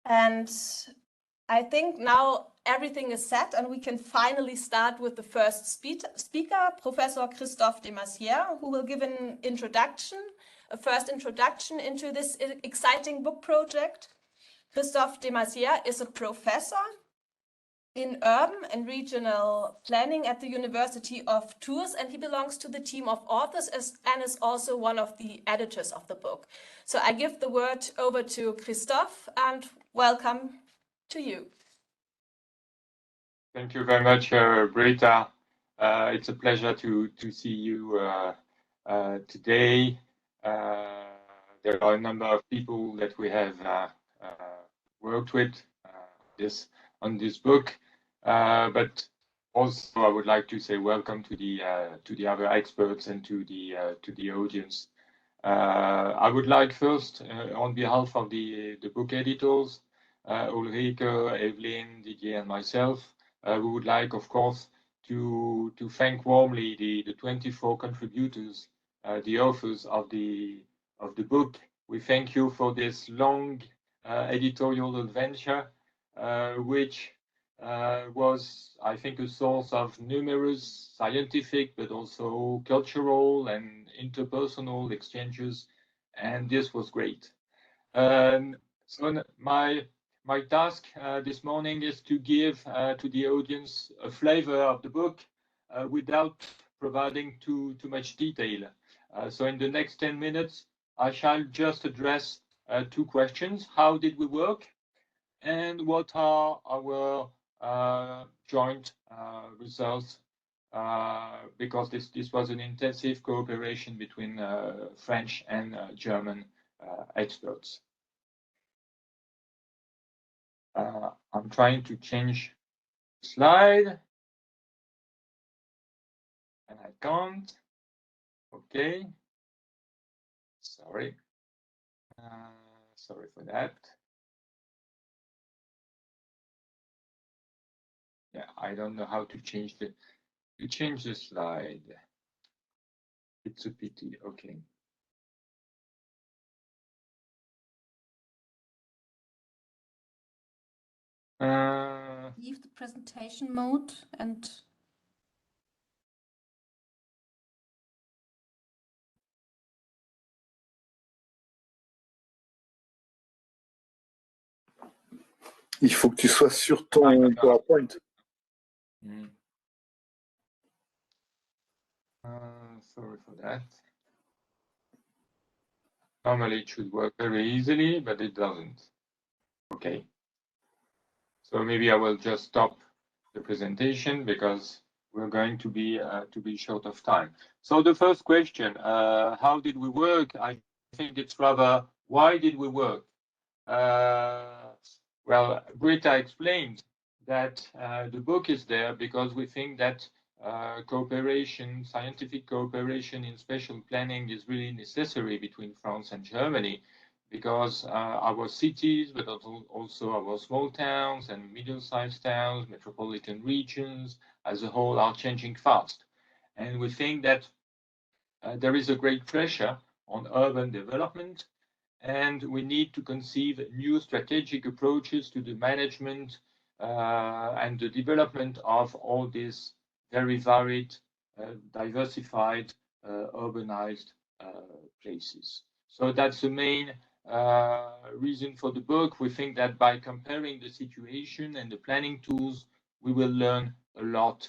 And I think now everything is set and we can finally start with the first speaker, Professor Christophe de Maizière, who will give an introduction, a first introduction into this exciting book project. Christophe de Maizière is a professor in urban and regional planning at the University of Tours, and he belongs to the team of authors and is also one of the editors of the book. So I give the word over to Christophe, and welcome to you. Thank you very much, Britta. It's a pleasure to see you today. There are a number of people that we have worked with on this book, but also I would like to say welcome to the other experts and to the audience. I would like first, on behalf of the book editors, Ulrike, Evelyn, Didier, and myself, we would like, of course, to thank warmly the 24 contributors, the authors of the book. We thank you for this long editorial adventure, which was, I think, a source of numerous scientific, but also cultural and interpersonal exchanges, and this was great. So my task this morning is to give to the audience a flavor of the book without providing too much detail. So in the next 10 minutes, I shall just address two questions. How did we work? And what are our joint results? Because this was an intensive cooperation between French and German experts. I'm trying to change slide, and I can't. Okay. Sorry. Sorry for that. Yeah, I don't know how to change the slide. It's a pity. Okay. Leave the presentation mode and il faut que tu sois sur ton PowerPoint. Sorry for that. Normally it should work very easily, but it doesn't. Okay. So maybe I will just stop the presentation because we're going to be short of time. So the first question, how did we work? I think it's rather, why did we work? Well, Britta explained that the book is there because we think that cooperation, scientific cooperation in spatial planning is really necessary between France and Germany, because our cities, but also our small towns and middle-sized towns, metropolitan regions as a whole are changing fast. And we think that there is a great pressure on urban development, and we need to conceive new strategic approaches to the management and the development of all these very varied, diversified, urbanized places. So that's the main reason for the book. We think that by comparing the situation and the planning tools, we will learn a lot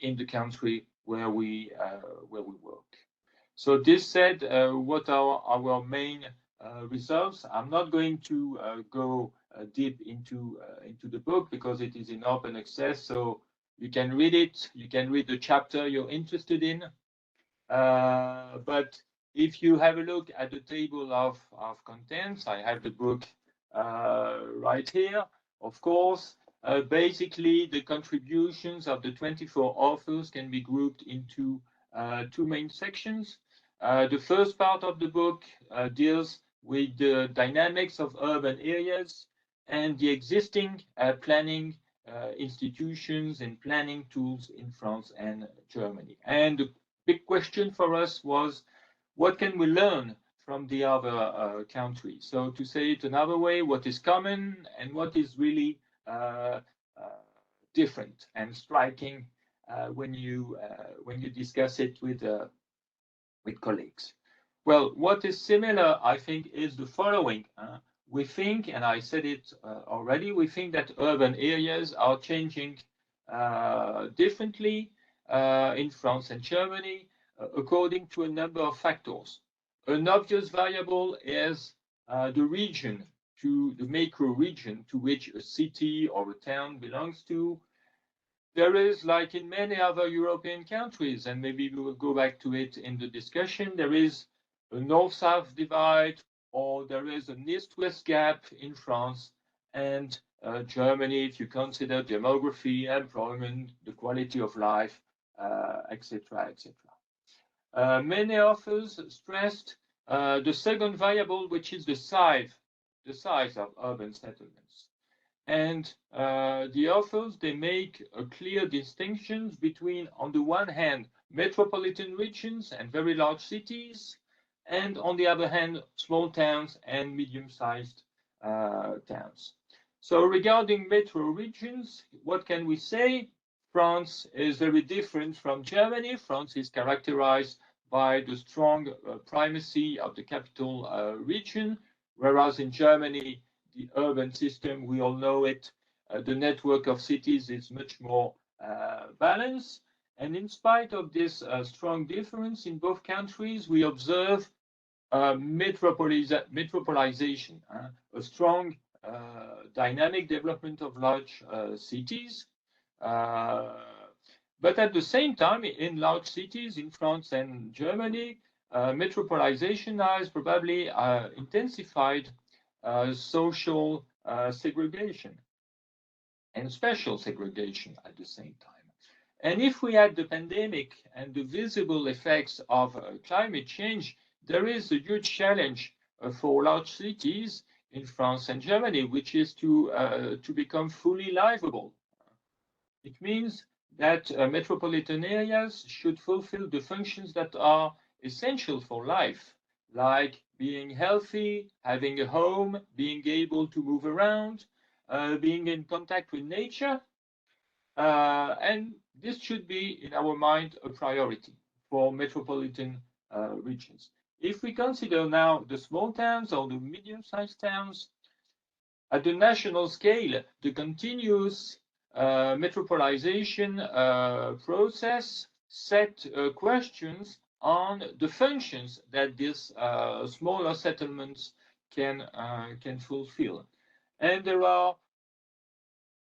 in the country where we work. So this said, what are our main results? I'm not going to go deep into the book because it is in open access, so you can read it. You can read the chapter you're interested in. But if you have a look at the table of contents, I have the book right here, of course. Basically, the contributions of the 24 authors can be grouped into two main sections. The first part of the book deals with the dynamics of urban areas and the existing planning institutions and planning tools in France and Germany. And the big question for us was, what can we learn from the other countries. So to say it another way, what is common and what is really different and striking when you discuss it with colleagues. Well, what is similar, I think, is the following. We think, and I said it already, we think that urban areas are changing differently in France and Germany according to a number of factors. An obvious variable is the region, to the macro region to which a city or a town belongs to. There is, like in many other European countries, and maybe we will go back to it in the discussion, there is a north-south divide, or there is an east-west gap in France and Germany, if you consider demography, employment, the quality of life, etc., etc. Many authors stressed the second variable, which is the size of urban settlements. And the authors, they make a clear distinction between, on the one hand, metropolitan regions and very large cities, and on the other hand, small towns and medium-sized towns. So regarding metro regions, what can we say? France is very different from Germany. France is characterized by the strong primacy of the capital region, whereas in Germany, the urban system, we all know it, the network of cities is much more balanced. And in spite of this strong difference in both countries, we observe metropolization, a strong dynamic development of large cities. But at the same time, in large cities in France and Germany, metropolization has probably intensified social segregation and special segregation at the same time. And if we add the pandemic and the visible effects of climate change, there is a huge challenge for large cities in France and Germany, which is to become fully livable. It means that metropolitan areas should fulfill the functions that are essential for life, like being healthy, having a home, being able to move around, being in contact with nature. And this should be, in our mind, a priority for metropolitan regions. If we consider now the small towns or the medium-sized towns, at the national scale, the continuous metropolization process set questions on the functions that these smaller settlements can fulfill. And there are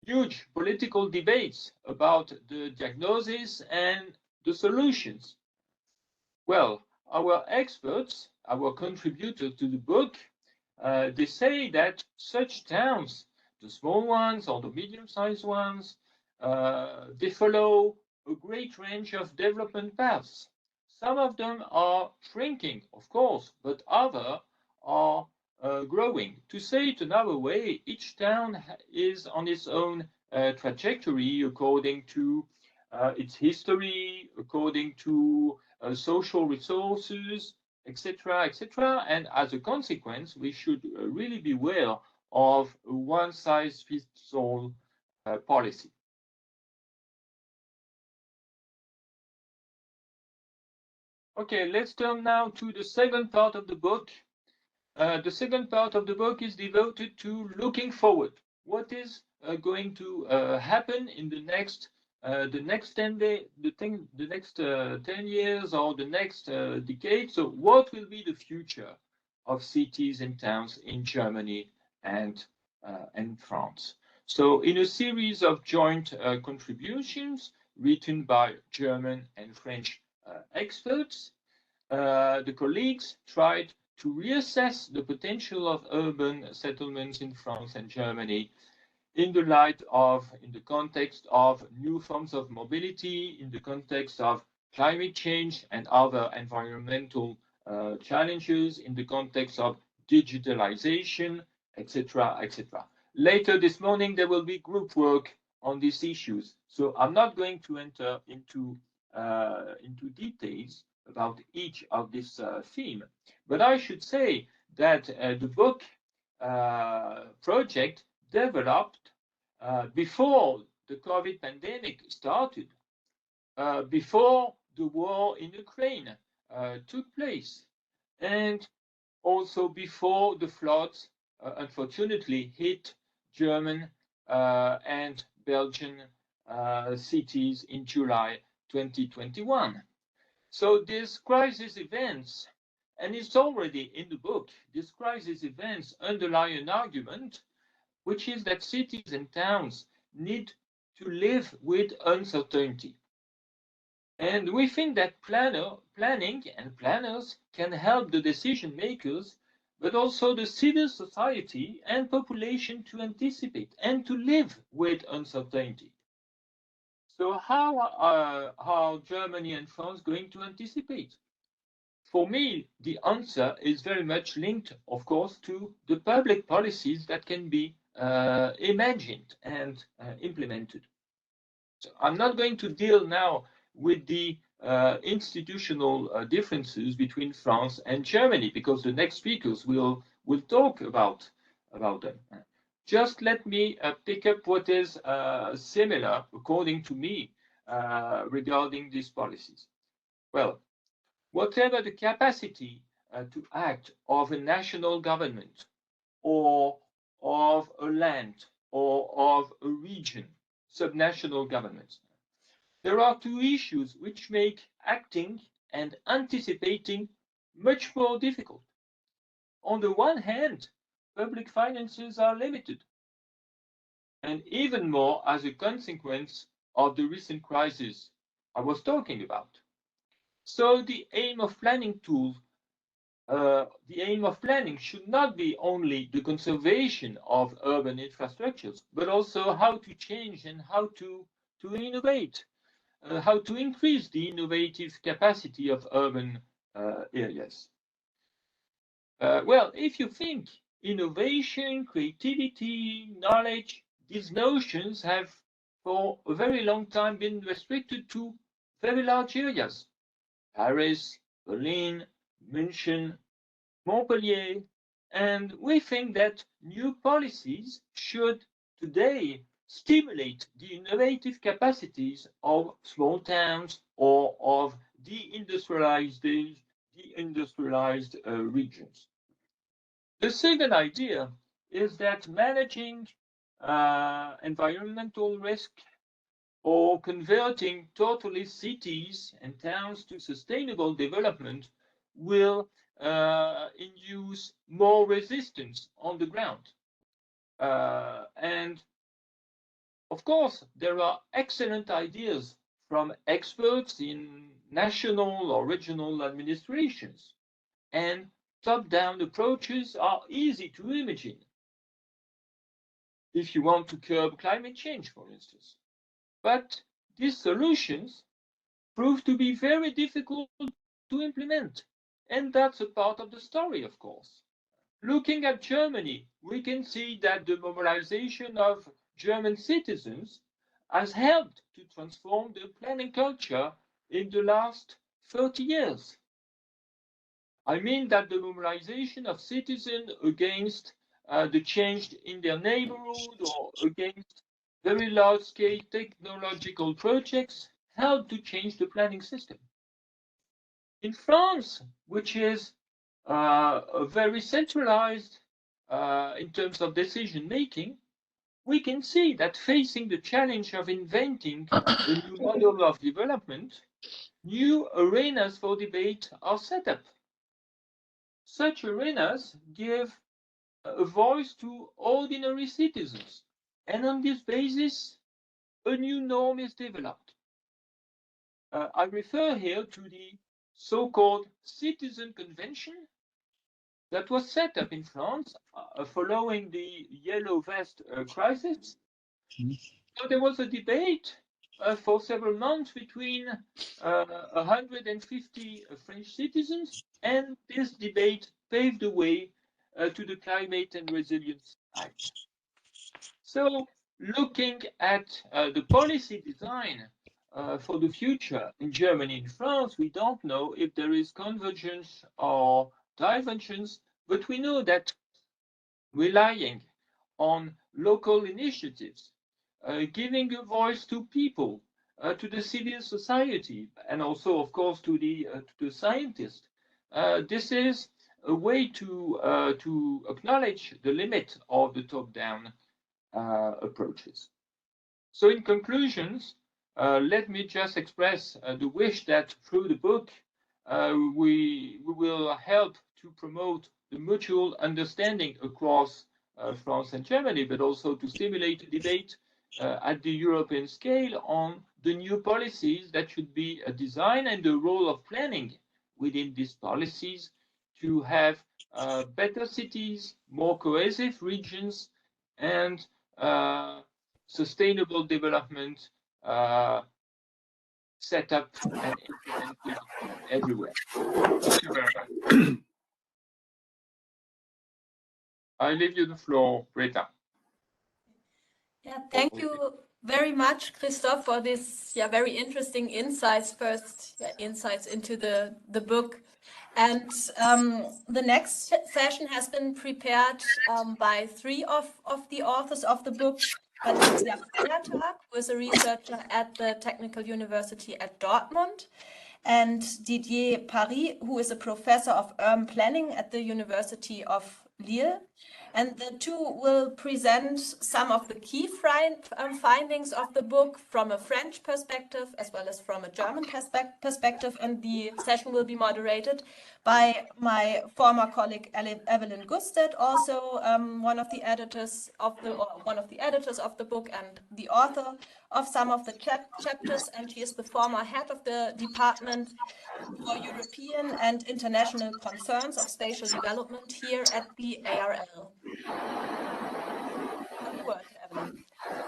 huge political debates about the diagnosis and the solutions. Well, our experts, our contributors to the book, they say that such towns, the small ones or the medium-sized ones, they follow a great range of development paths. Some of them are shrinking, of course, but others are growing. To say it another way, each town is on its own trajectory according to its history, according to social resources, etc., etc. And as a consequence, we should really beware of a one-size-fits-all policy. Okay, let's turn now to the second part of the book. The second part of the book is devoted to looking forward. What is going to happen in the next 10 years or the next decade? So what will be the future of cities and towns in Germany and France? So in a series of joint contributions written by German and French experts, the colleagues tried to reassess the potential of urban settlements in France and Germany in the context of new forms of mobility, in the context of climate change and other environmental challenges, in the context of digitalization, etc., etc. Later this morning, there will be group work on these issues. So I'm not going to enter into details, about each of this theme. But I should say that the book project developed before the COVID pandemic started, before the war in Ukraine took place, and also before the floods unfortunately hit German and Belgian cities in July 2021. So these crisis events, and it's already in the book, these crisis events underlie an argument, which is that cities and towns need to live with uncertainty. And we think that planning and planners can help the decision makers, but also the civil society and population to anticipate and to live with uncertainty. So how are Germany and France going to anticipate? For me, the answer is very much linked, of course, to the public policies that can be imagined and implemented. So I'm not going to deal now with the institutional differences between France and Germany, because the next speakers will talk about them. Just let me pick up what is similar, according to me, regarding these policies. Well, whatever the capacity to act of a national government or of a land or of a region, subnational governments, there are two issues which make acting and anticipating much more difficult. On the one hand, public finances are limited, and even more as a consequence of the recent crisis I was talking about. So the aim of planning should not be only the conservation of urban infrastructures, but also how to change and how to innovate, how to increase the innovative capacity of urban areas. Well, if you think innovation, creativity, knowledge, these notions have for a very long time been restricted to very large areas. Paris, Berlin, München, Montpellier, and we think that new policies should today stimulate the innovative capacities of small towns or of deindustrialized regions. The second idea is that managing environmental risk or converting totally cities and towns to sustainable development will induce more resistance on the ground. And of course, there are excellent ideas from experts in national or regional administrations, and top-down approaches are easy to imagine if you want to curb climate change, for instance. But these solutions prove to be very difficult to implement, and that's a part of the story, of course. Looking at Germany, we can see that the mobilization of German citizens has helped to transform the planning culture in the last 30 years. I mean that the mobilization of citizens against the change in their neighborhood or against very large-scale technological projects helped to change the planning system. In France, which is very centralized in terms of decision making, we can see that facing the challenge of inventing a new model of development, new arenas for debate are set up. Such arenas give a voice to ordinary citizens, and on this basis, a new norm is developed. I refer here to the so-called citizen convention that was set up in France following the yellow vest crisis. So there was a debate for several months between 150 French citizens, and this debate paved the way to the Climate and Resilience Act. So looking at the policy design for the future in Germany and France, we don't know if there is convergence or divergence, but we know that relying on local initiatives, giving a voice to people, to the civil society, and also, of course, to the scientists. This is a way to acknowledge the limit of the top-down approaches. So in conclusions, let me just express the wish that through the book, we will help to promote the mutual understanding across France and Germany, but also to stimulate a debate at the European scale on the new policies that should be designed and the role of planning within these policies to have better cities, more cohesive regions, and sustainable development set up and implemented everywhere. Thank you very much. I leave you the floor, Greta. Yeah, thank you very much, Christoph, for this very interesting insights. First, insights into the book. And the next session has been prepared by three of the authors of the book. Patricia Feiertag, who is a researcher at the Technical University at Dortmund, and Didier Paris, who is a professor of urban planning at the University of Lille. And the two will present some of the key findings of the book from a French perspective as well as from a German perspective. And the session will be moderated by my former colleague Evelyn Gusted, also one of the editors of the book and the author of some of the chapters. And she is the former head of the Department for European and International Concerns of Spatial Development here at the ARL.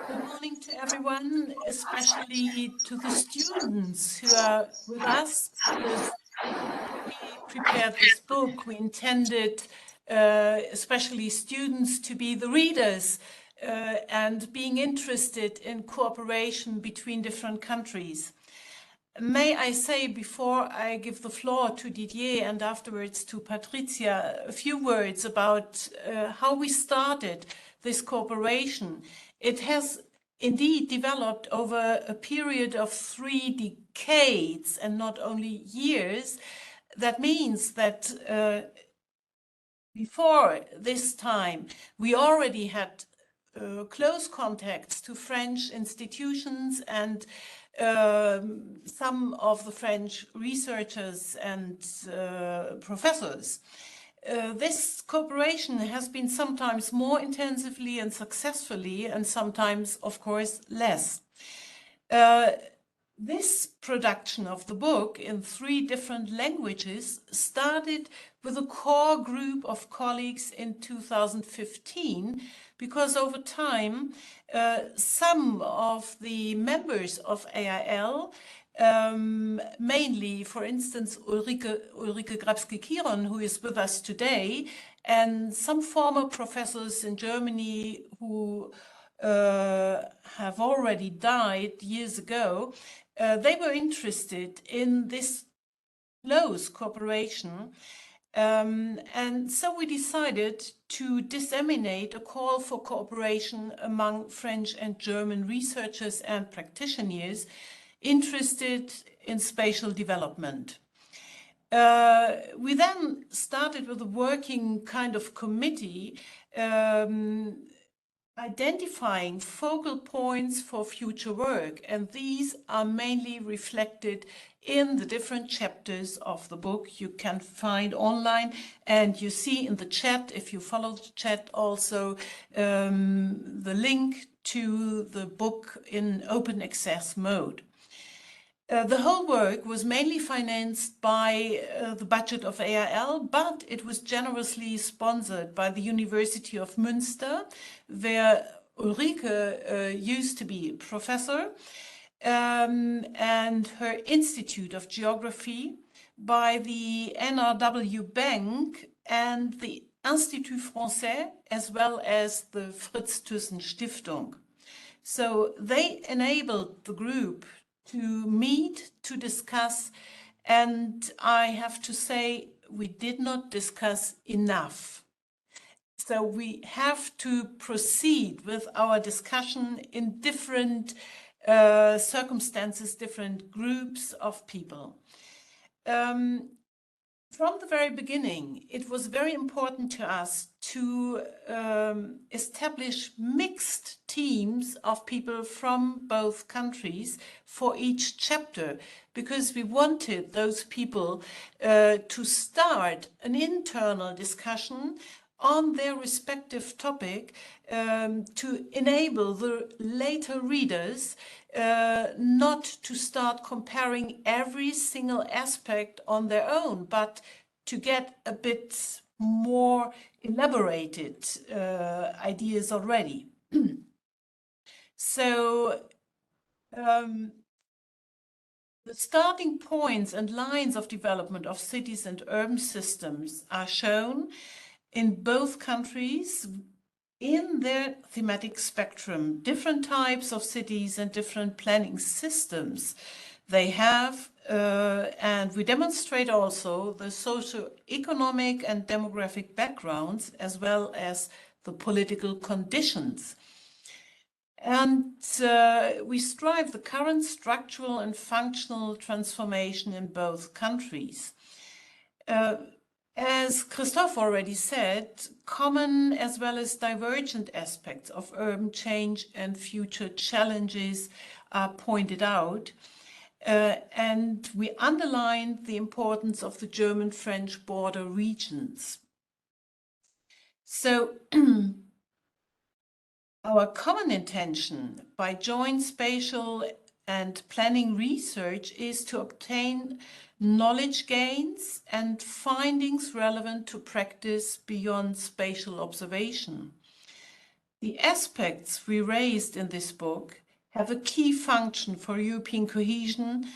Good morning to everyone, especially to the students who are with us, because we prepared this book. We intended especially students to be the readers and being interested in cooperation between different countries. May I say, before I give the floor to Didier and afterwards to Patricia, a few words about how we started this cooperation. It has indeed developed over a period of 3 decades and not only years. That means that before this time, we already had close contacts to French institutions and some of the French researchers and professors. This cooperation has been sometimes more intensively and successfully, and sometimes, of course, less. This production of the book in 3 different languages started with a core group of colleagues in 2015, because over time, some of the members of AIL, mainly, for instance, Ulrike Grabski-Kiron, who is with us today, and some former professors in Germany who have already died years ago, they were interested in this close cooperation. And so we decided to disseminate a call for cooperation among French and German researchers and practitioners interested in spatial development. We then started with a working kind of committee identifying focal points for future work, and these are mainly reflected in the different chapters of the book you can find online, and you see in the chat, if you follow the chat, also the link to the book in open access mode. The whole work was mainly financed by the budget of AIL, but it was generously sponsored by the University of Münster, where Ulrike used to be a professor, and her Institute of Geography, by the NRW Bank and the Institut Français, as well as the Fritz Thyssen Stiftung. So they enabled the group to meet, to discuss, and I have to say we did not discuss enough. So we have to proceed with our discussion in different circumstances, different groups of people. From the very beginning, it was very important to us to establish mixed teams of people from both countries for each chapter, because we wanted those people to start an internal discussion on their respective topic to enable the later readers not to start comparing every single aspect on their own, but to get a bit more elaborated ideas already. So the starting points and lines of development of cities and urban systems are shown in both countries in their thematic spectrum. Different types of cities and different planning systems they have, and we demonstrate also the socio-economic and demographic backgrounds as well as the political conditions. And we strive the current structural and functional transformation in both countries. As Christoph already said, common as well as divergent aspects of urban change and future challenges are pointed out. And we underlined the importance of the German-French border regions. So our common intention by joint spatial and planning research is to obtain knowledge gains and findings relevant to practice beyond spatial observation. The aspects we raised in this book have a key function for European cohesion,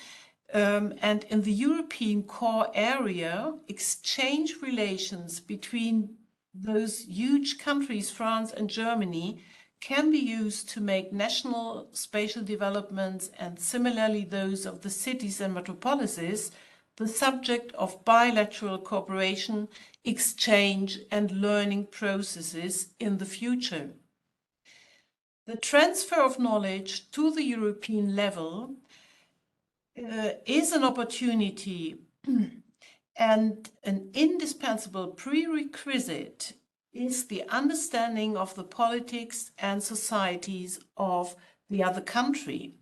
and in the European core area, exchange relations between those huge countries, France and Germany, can be used to make national spatial developments and similarly those of the cities and metropolises the subject of bilateral cooperation, exchange and learning processes in the future. The transfer of knowledge to the European level is an opportunity and an indispensable prerequisite is the understanding of the politics and societies of the other country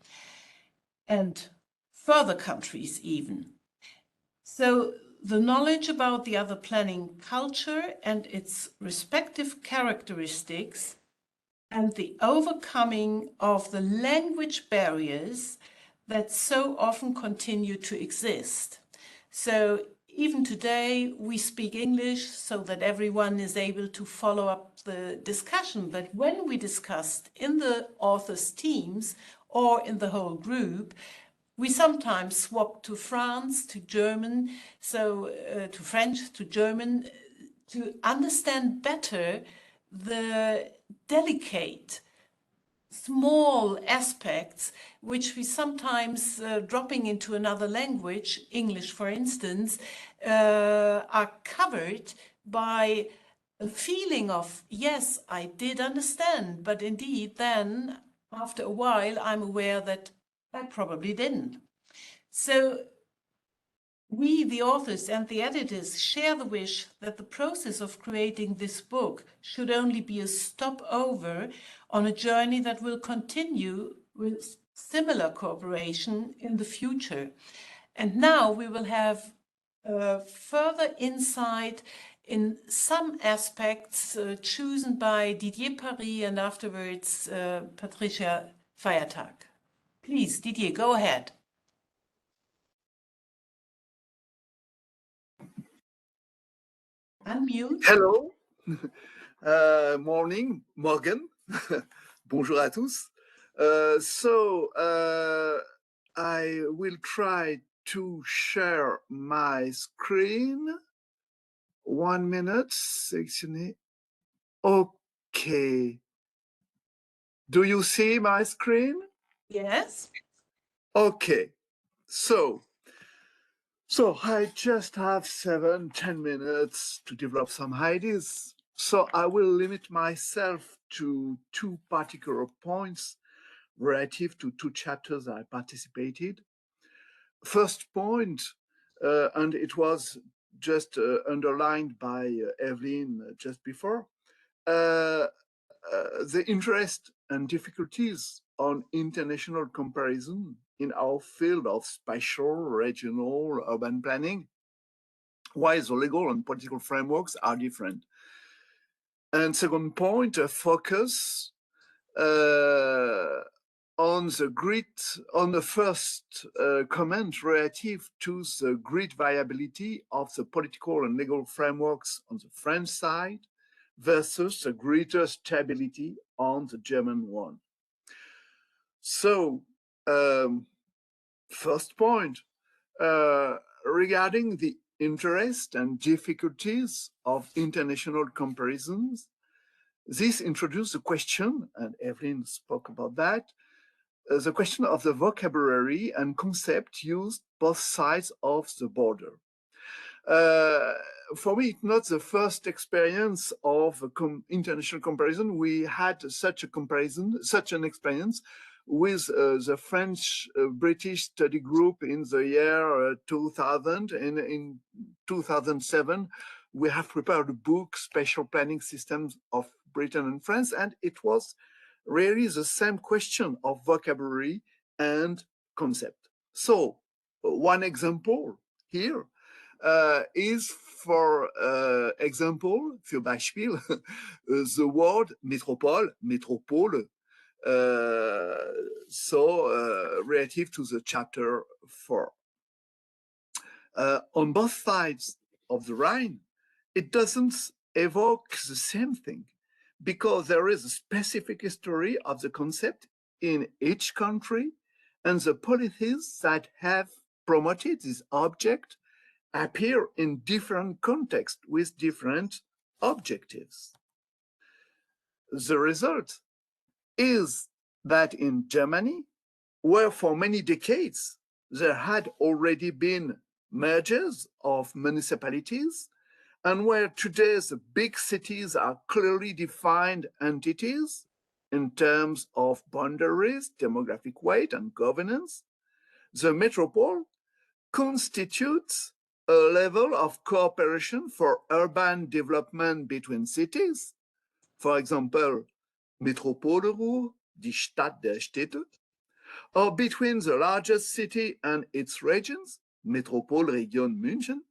and further countries even. So the knowledge about the other planning culture and its respective characteristics and the overcoming of the language barriers that so often continue to exist. So even today we speak English so that everyone is able to follow up the discussion. But when we discussed in the authors' teams or in the whole group, we sometimes swap to France, to German, so to French, to German, to understand better the delicate, small aspects which we sometimes, dropping into another language, English for instance, are covered by a feeling of, yes, I did understand, but indeed then, after a while, I'm aware that I probably didn't. So we, the authors and the editors, share the wish that the process of creating this book should only be a stopover on a journey that will continue with similar cooperation in the future. And now we will have further insight in some aspects chosen by Didier Paris and afterwards Patricia Feiertag. Please, Didier, go ahead. Unmute. Hello, morning, Morgan. Bonjour à tous. I will try to share my screen. 1 minute, sélectionner. Okay. Do you see my screen? Yes. Okay, so I just have 7-10 minutes to develop some ideas. So I will limit myself to 2 particular points relative to 2 chapters I participated. First point, and it was just underlined by Evelyn just before, the interest and difficulties on international comparison in our field of spatial, regional, urban planning, why the legal and political frameworks are different. And second point, a focus on the first comment relative to the great variability of the political and legal frameworks on the French side versus the greater stability on the German one. So, first point, regarding the interest and difficulties of international comparisons, this introduced the question, and Evelyn spoke about that, the question of the vocabulary and concept used both sides of the border. For me, it's not the first experience of international comparison. We had such an experience with the French-British study group in the year 2000. And in 2007, we have prepared a book, Spatial Planning Systems of Britain and France, and it was really the same question of vocabulary and concept. So one example here is, for example, für Beispiel, the word métropole, relative to the chapter 4. On both sides of the Rhine, it doesn't evoke the same thing, because there is a specific history of the concept in each country, and the policies that have promoted this object appear in different contexts with different objectives. The result is that in Germany, where for many decades there had already been mergers of municipalities, and where today the big cities are clearly defined entities in terms of boundaries, demographic weight, and governance, the metropole constitutes a level of cooperation for urban development between cities. For example, Metropole Ruhr, die Stadt der Städte, or between the largest city and its regions, Metropolregion München,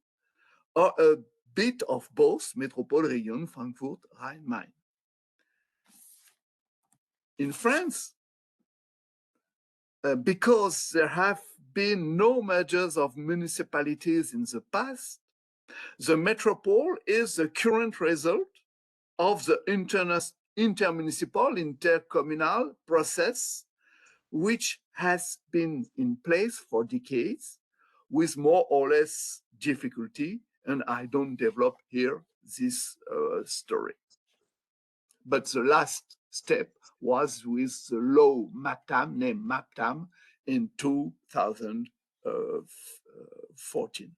or a bit of both, Metropolregion Frankfurt Rhein-Main. In France, because there have been no mergers of municipalities in the past, the metropole is the current result of the intermunicipal, intercommunal process, which has been in place for decades with more or less difficulty, and I don't develop here this story. But the last step was with the law MAPTAM, named MAPTAM, in 2014.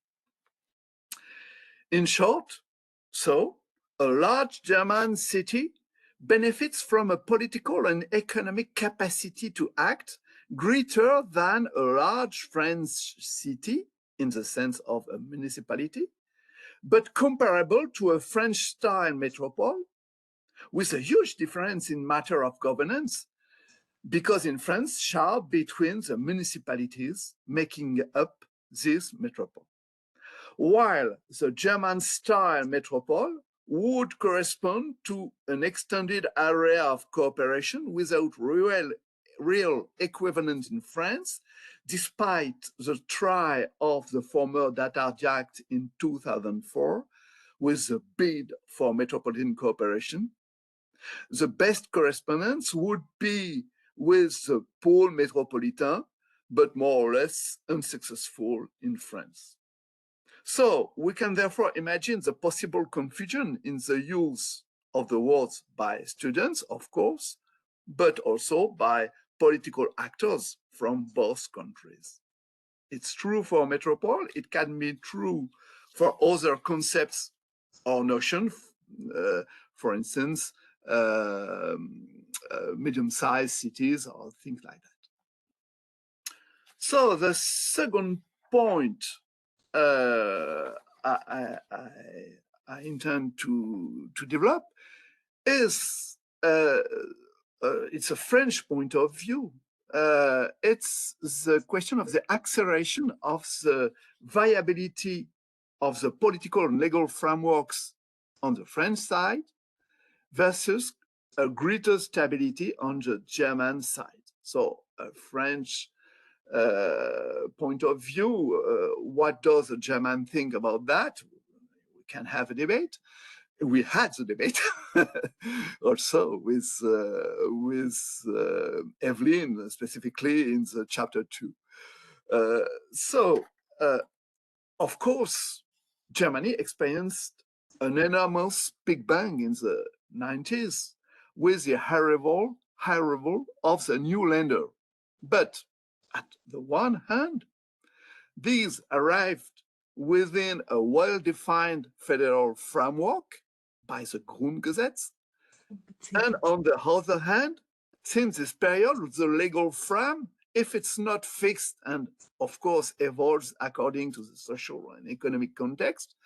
In short, so a large German city benefits from a political and economic capacity to act greater than a large French city in the sense of a municipality, but comparable to a French-style metropole, with a huge difference in matter of governance, because in France, share between the municipalities making up this metropole. While the German-style metropole would correspond to an extended area of cooperation without real equivalent in France, despite the try of the former Data Act in 2004 with the bid for metropolitan cooperation. The best correspondence would be with the pôle métropolitain, but more or less unsuccessful in France. So we can therefore imagine the possible confusion in the use of the words by students, of course, but also by political actors from both countries. It's true for Metropole. It can be true for other concepts or notions, for instance, medium-sized cities or things like that. So the second point I intend to develop is it's a French point of view. It's the question of the acceleration of the viability of the political and legal frameworks on the French side versus a greater stability on the German side. So a French point of view, what does the German think about that? We can have a debate. We had the debate also with Evelyn, specifically in the chapter 2. Of course, Germany experienced an enormous big bang in the 90s with the arrival of the new lender. But at the one hand, these arrived within a well-defined federal framework by the Grundgesetz. And on the other hand, since this period, the legal frame, if it's not fixed and of course evolves according to the social and economic context,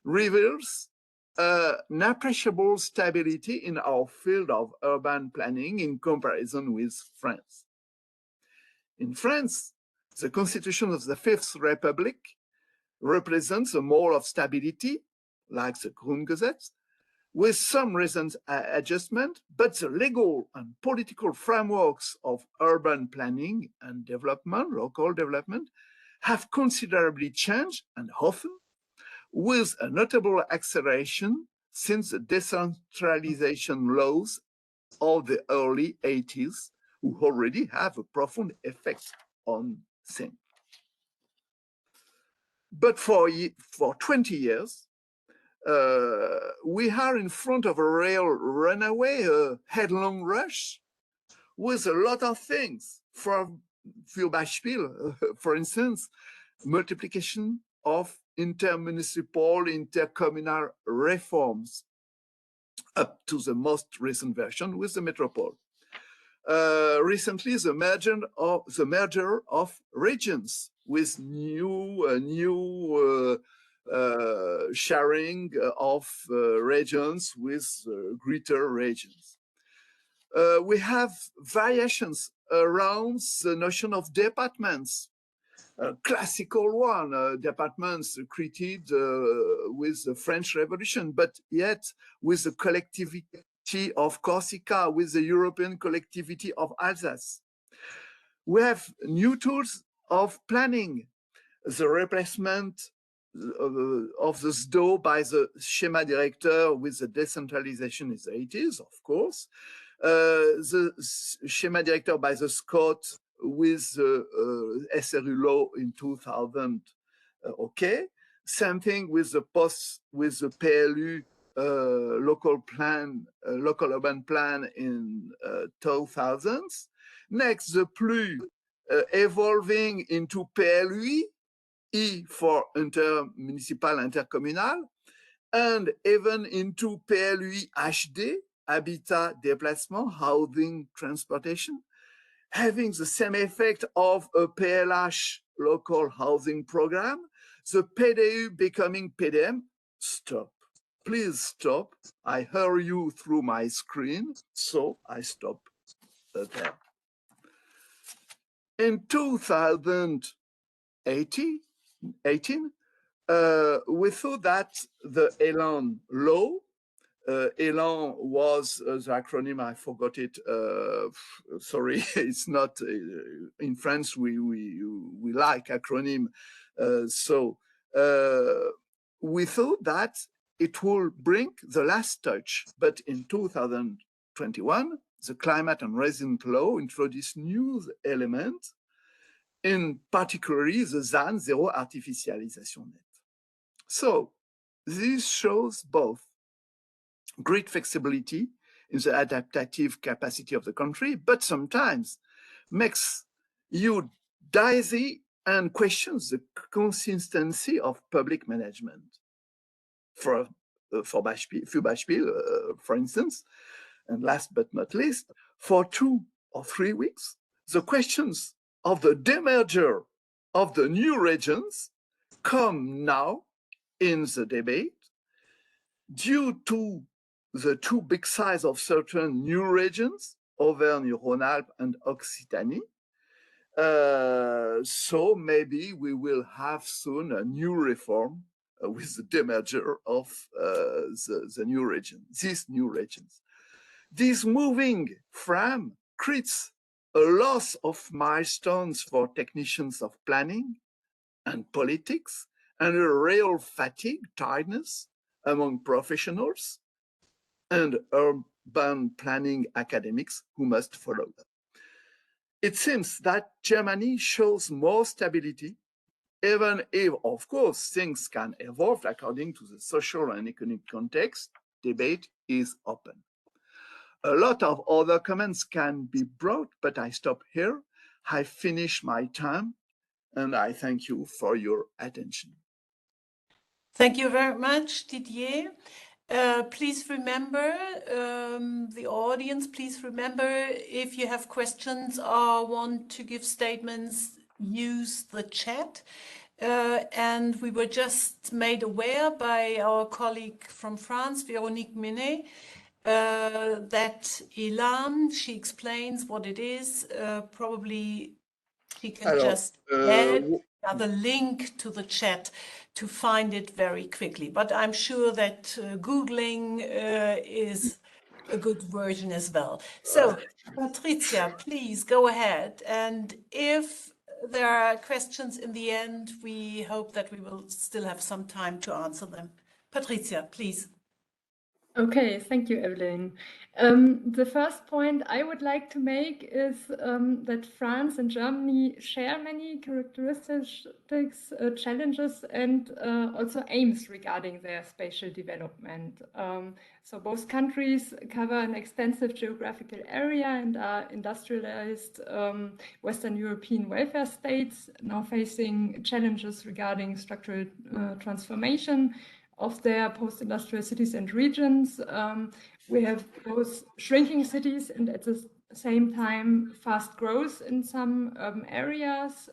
reveals an appreciable stability in our field of urban planning in comparison with France. In France, the Constitution of the Fifth Republic represents a mole of stability, like the Grundgesetz, with some recent adjustment, but the legal and political frameworks of urban planning and development, local development, have considerably changed, and often with a notable acceleration since the decentralization laws of the early 80s, who already have a profound effect on things. But for 20 years, we are in front of a real runaway, a headlong rush with a lot of things. For Beispiel, for instance, multiplication of intermunicipal, intercommunal reforms up to the most recent version with the Metropole. Recently, the merger of regions with new sharing of regions with greater regions. We have variations around the notion of departments. A classical one, departments created with the French Revolution, but yet with the collectivity of Corsica, with the European collectivity of Alsace. We have new tools of planning, the replacement of the SDO by the Schema Director with the decentralization in the 80s, of course. The Schema Director by the Scott with the SRU law in 2000, okay. Same thing with the PLU local urban plan in 2000s. Next, the PLU evolving into PLUI, E for intermunicipal, intercommunal, and even into PLUI HD, habitat, déplacement, housing, transportation, having the same effect of a PLH, local housing program, the PDU becoming PDM. Stop. Please stop. I hear you through my screen, so I stop there. In 2018, we thought that the Elan law, Elan was the acronym, I forgot it, sorry, it's not, in France we like acronym, we thought that it will bring the last touch, but in 2021, the climate and resilient law introduced new elements, in particularly the ZAN, Zero Artificialisation Net. So this shows both great flexibility in the adaptive capacity of the country, but sometimes makes you dizzy and questions the consistency of public management. For Beispiel, for instance, and last but not least, for 2 or 3 weeks, the questions of the demerger of the new regions come now in the debate due to the too big size of certain new regions, Auvergne-Rhône-Alpes and Occitanie. So maybe we will have soon a new reform with the demerger of the new region, these new regions. This moving frame creates a loss of milestones for technicians of planning and politics, and a real fatigue, tiredness among professionals and urban planning academics who must follow them. It seems that Germany shows more stability, even if, of course, things can evolve according to the social and economic context. Debate is open. A lot of other comments can be brought, but I stop here. I finish my time, and I thank you for your attention. Thank you very much, Didier. Please remember, the audience, please remember, if you have questions or want to give statements, use the chat. And we were just made aware by our colleague from France, Véronique Menet, that Ilan, she explains what it is. Probably she can just add the link to the chat to find it very quickly. But I'm sure that Googling is a good version as well. So, Patricia, please go ahead. And if there are questions in the end, we hope that we will still have some time to answer them. Patricia, please. Okay, thank you, Evelyn. The first point I would like to make is that France and Germany share many characteristics, challenges, and also aims regarding their spatial development. So both countries cover an extensive geographical area and are industrialized Western European welfare states, now facing challenges regarding structural transformation of their post-industrial cities and regions. We have both shrinking cities and at the same time fast growth in some urban areas,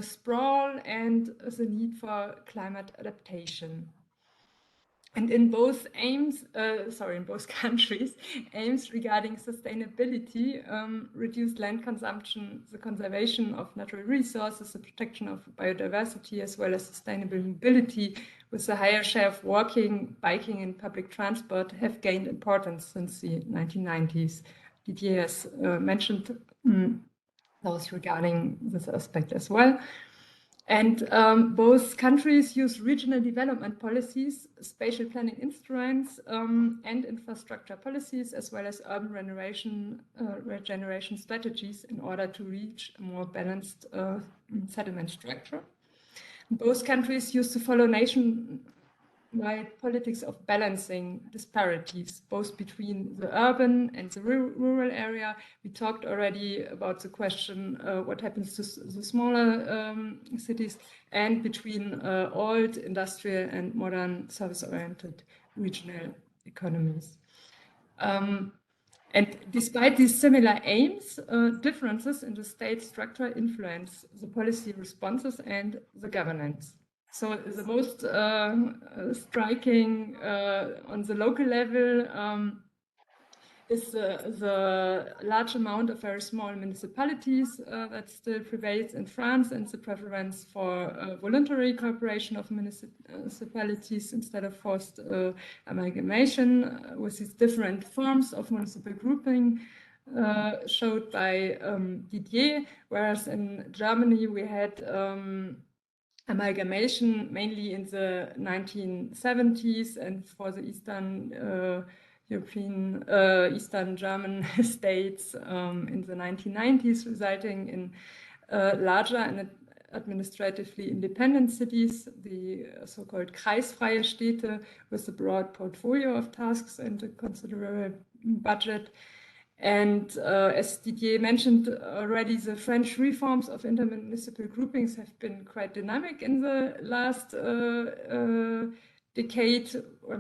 sprawl, and the need for climate adaptation. And in both countries, aims regarding sustainability, reduced land consumption, the conservation of natural resources, the protection of biodiversity, as well as sustainable mobility, with a higher share of walking, biking, and public transport, have gained importance since the 1990s. Didier has mentioned those regarding this aspect as well. And both countries use regional development policies, spatial planning instruments, and infrastructure policies, as well as urban regeneration strategies in order to reach a more balanced settlement structure. Both countries used to follow nationwide politics of balancing disparities, both between the urban and the rural area. We talked already about the question, what happens to the smaller cities, and between old industrial and modern service-oriented regional economies. And despite these similar aims, differences in the state structure influence the policy responses and the governance. So the most striking on the local level is the large amount of very small municipalities that still prevails in France, and the preference for voluntary cooperation of municipalities instead of forced amalgamation with these different forms of municipal grouping showed by Didier, whereas in Germany we had amalgamation mainly in the 1970s, and for the Eastern European, Eastern German states in the 1990s, resulting in larger and administratively independent cities, the so-called kreisfreie Städte, with a broad portfolio of tasks and a considerable budget. And as Didier mentioned already, the French reforms of intermunicipal groupings have been quite dynamic in the last decade.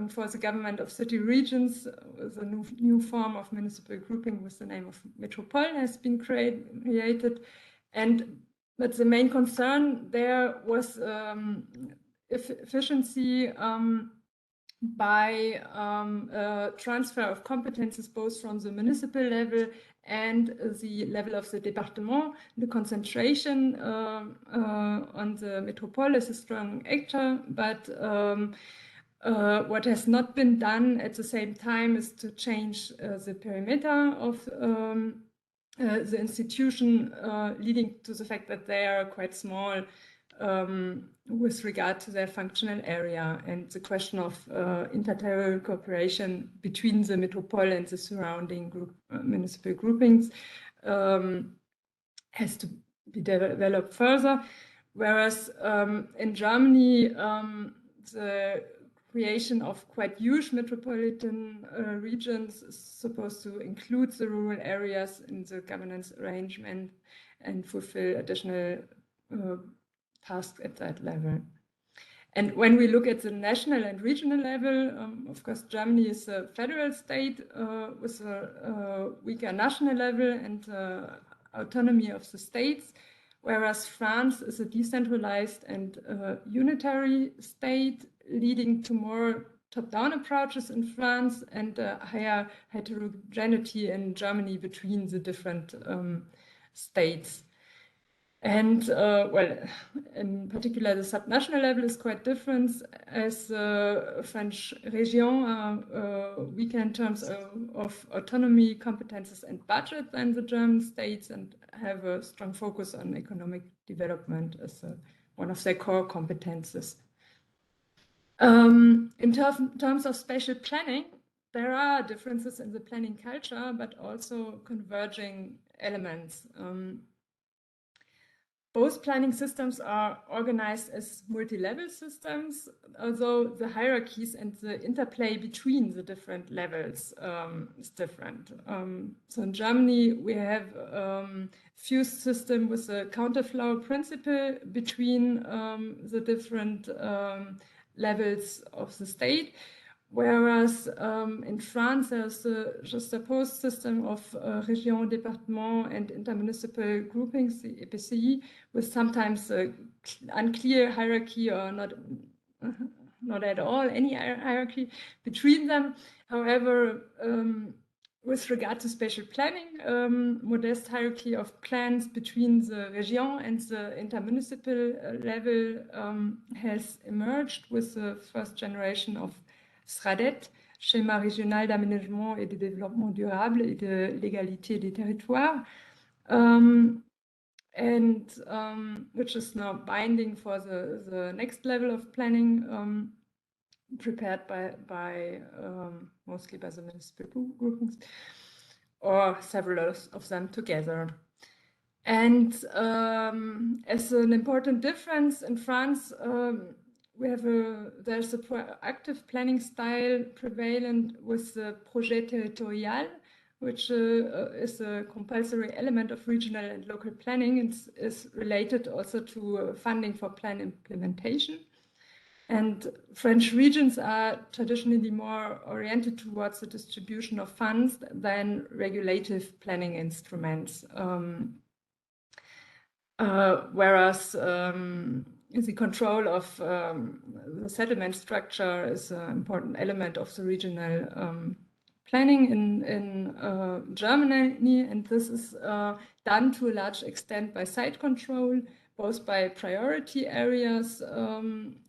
For the government of city regions, the new form of municipal grouping with the name of Metropole has been created. But the main concern there was efficiency by transfer of competences both from the municipal level and the level of the département. The concentration on the Metropole is a strong actor, but what has not been done at the same time is to change the perimeter of the institution, leading to the fact that they are quite small with regard to their functional area, and the question of interterritorial cooperation between the Metropole and the surrounding municipal groupings has to be developed further. Whereas in Germany, the creation of quite huge metropolitan regions is supposed to include the rural areas in the governance arrangement and fulfill additional tasks at that level. And when we look at the national and regional level, of course, Germany is a federal state with a weaker national level and autonomy of the states, whereas France is a decentralized and unitary state, leading to more top-down approaches in France and higher heterogeneity in Germany between the different states. And well, in particular, the subnational level is quite different, as French régions are weaker in terms of autonomy, competences, and budget than the German states, and have a strong focus on economic development as one of their core competences. In terms of spatial planning, there are differences in the planning culture, but also converging elements. Both planning systems are organized as multi-level systems, although the hierarchies and the interplay between the different levels is different. So in Germany, we have a fused system with a counterflow principle between the different levels of the state. Whereas in France, there's a juxtaposed system of région, département, and intermunicipal groupings, the EPCI, with sometimes unclear hierarchy or not at all any hierarchy between them. However, with regard to spatial planning, modest hierarchy of plans between the région and the intermunicipal level has emerged with the first generation of SRADET, Schéma régional d'aménagement et de développement durable et de l'égalité des territoires, which is now binding for the next level of planning, prepared by mostly by the municipal groupings, or several of them together. And as an important difference in France, there's a proactive planning style prevalent with the projet territorial, which is a compulsory element of regional and local planning and is related also to funding for plan implementation. And French regions are traditionally more oriented towards the distribution of funds than regulative planning instruments. Whereas the control of the settlement structure is an important element of the regional planning in Germany, and this is done to a large extent by site control, both by priority areas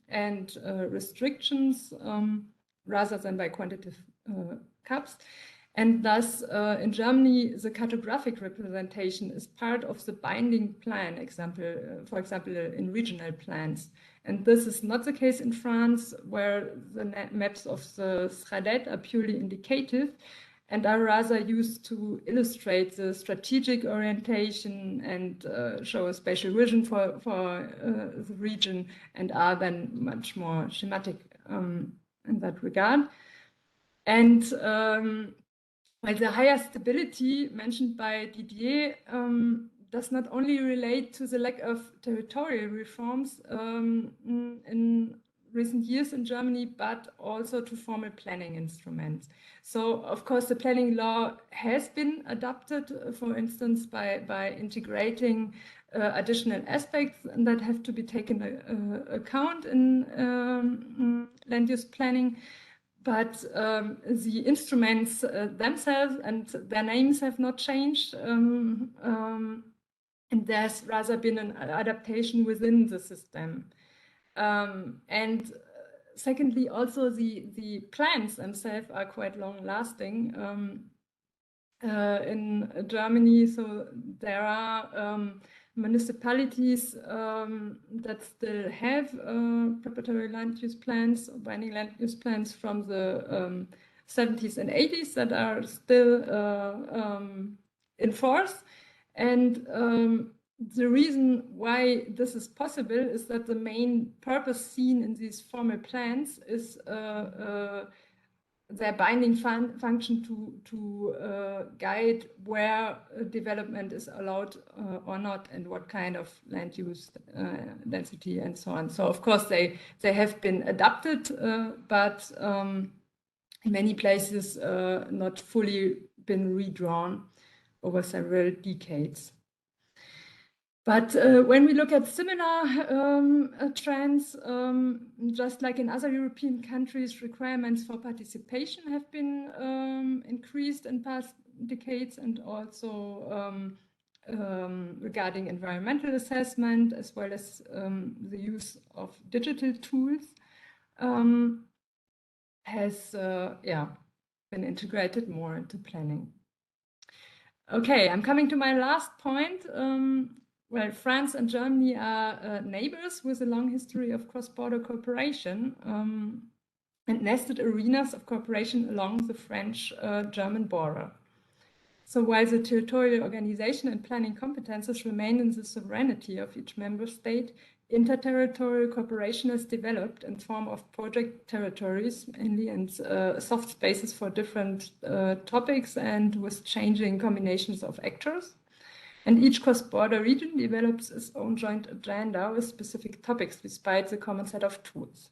and restrictions, rather than by quantitative caps. And thus, in Germany, the cartographic representation is part of the binding plan, for example, in regional plans. And this is not the case in France, where the maps of the SRADET are purely indicative and are rather used to illustrate the strategic orientation and show a spatial vision for the region, and are then much more schematic in that regard. And While the higher stability mentioned by Didier does not only relate to the lack of territorial reforms in recent years in Germany, but also to formal planning instruments. So, of course, the planning law has been adapted, for instance, by integrating additional aspects that have to be taken account in land use planning. But the instruments themselves and their names have not changed. And there's rather been an adaptation within the system. And secondly, also the plans themselves are quite long lasting in Germany. So there are municipalities that still have preparatory land use plans, binding land use plans from the 70s and 80s that are still in force. And the reason why this is possible is that the main purpose seen in these formal plans is their binding function to guide where development is allowed or not, and what kind of land use density and so on. So of course they have been adapted, but in many places not fully been redrawn over several decades. But when we look at similar trends, just like in other European countries, requirements for participation have been increased in past decades, and also regarding environmental assessment, as well as the use of digital tools, has been integrated more into planning. Okay, I'm coming to my last point. Well, France and Germany are neighbors with a long history of cross-border cooperation and nested arenas of cooperation along the French-German border. So while the territorial organization and planning competences remain in the sovereignty of each member state, interterritorial cooperation is developed in form of project territories, mainly, and soft spaces for different topics and with changing combinations of actors. And each cross-border region develops its own joint agenda with specific topics, despite the common set of tools.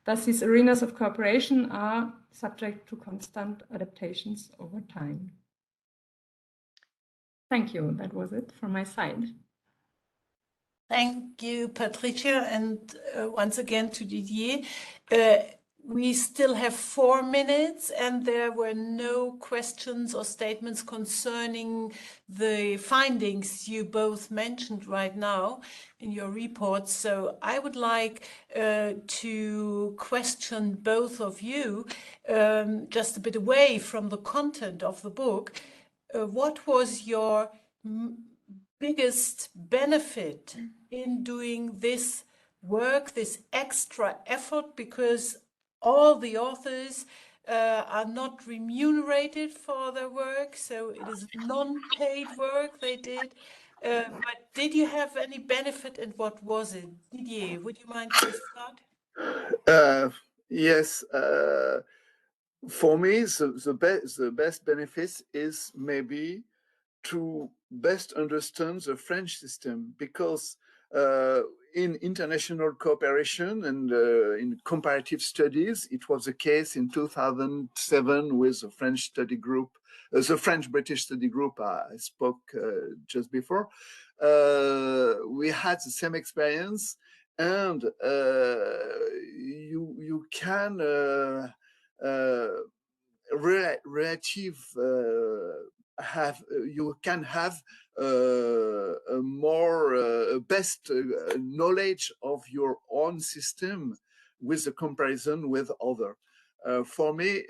Thus, these arenas of cooperation are subject to constant adaptations over time. Thank you. That was it from my side. Thank you, Patricia, and once again to Didier. We still have 4 minutes, and there were no questions or statements concerning the findings you both mentioned right now in your reports. So I would like to question both of you, just a bit away from the content of the book. What was your biggest benefit in doing this work, this extra effort, because all the authors are not remunerated for their work, so it is non-paid work they did. But did you have any benefit, and what was it? Didier, would you mind to start? Yes. For me, the best benefit is maybe to best understand the French system, because in international cooperation and in comparative studies, it was the case in 2007 with the French study group, the French-British study group I spoke just before. We had the same experience, and you can you can have a more best knowledge of your own system with a comparison with other. For me,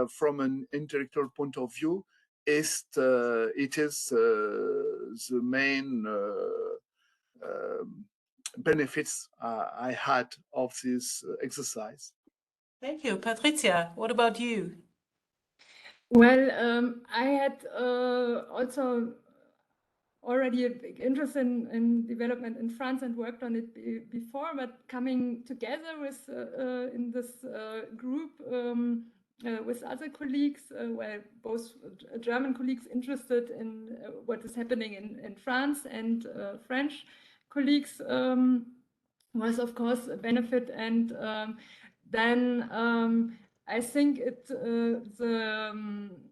from an intellectual point of view, it is the main benefits I had of this exercise. Thank you. Patricia, what about you? Well, I had also already a big interest in development in France and worked on it before, but coming together with in this group with other colleagues, where both German colleagues interested in what is happening in France and French colleagues was of course a benefit. And then I think the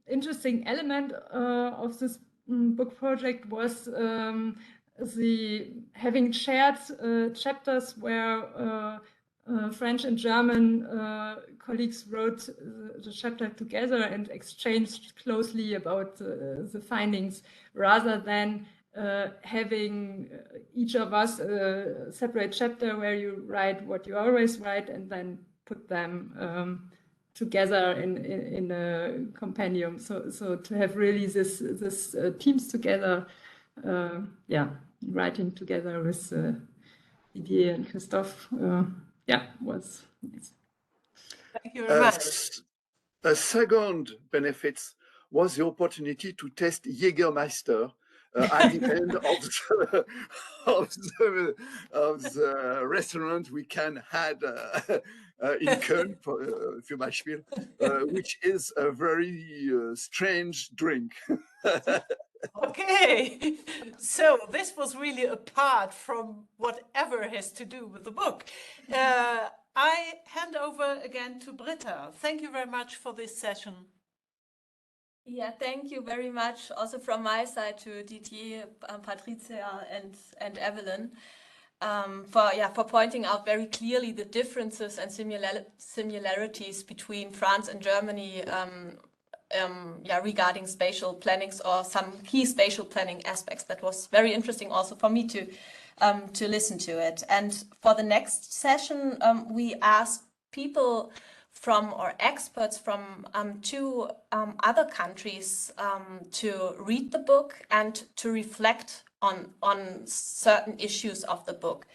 interesting element of this book project was the having shared chapters where French and German colleagues wrote the chapter together and exchanged closely about the findings, rather than having each of us a separate chapter where you write what you always write and then put them together in a compendium. So to have really this teams together, writing together with Didier and Christophe, was nice. Thank you very much. A second benefit was the opportunity to test Jägermeister at the end of the restaurant we can had in Köln, für Beispiel, which is a very strange drink. Okay, so this was really apart from whatever has to do with the book. I hand over again to Britta. Thank you very much for this session. Yeah, thank you very much also from my side to Didier, Patricia and Evelyn for pointing out very clearly the differences and similarities between France and Germany regarding spatial plannings or some key spatial planning aspects. That was very interesting also for me to listen to it. And for the next session, we asked people or experts from two other countries to read the book and to reflect on certain issues of the book.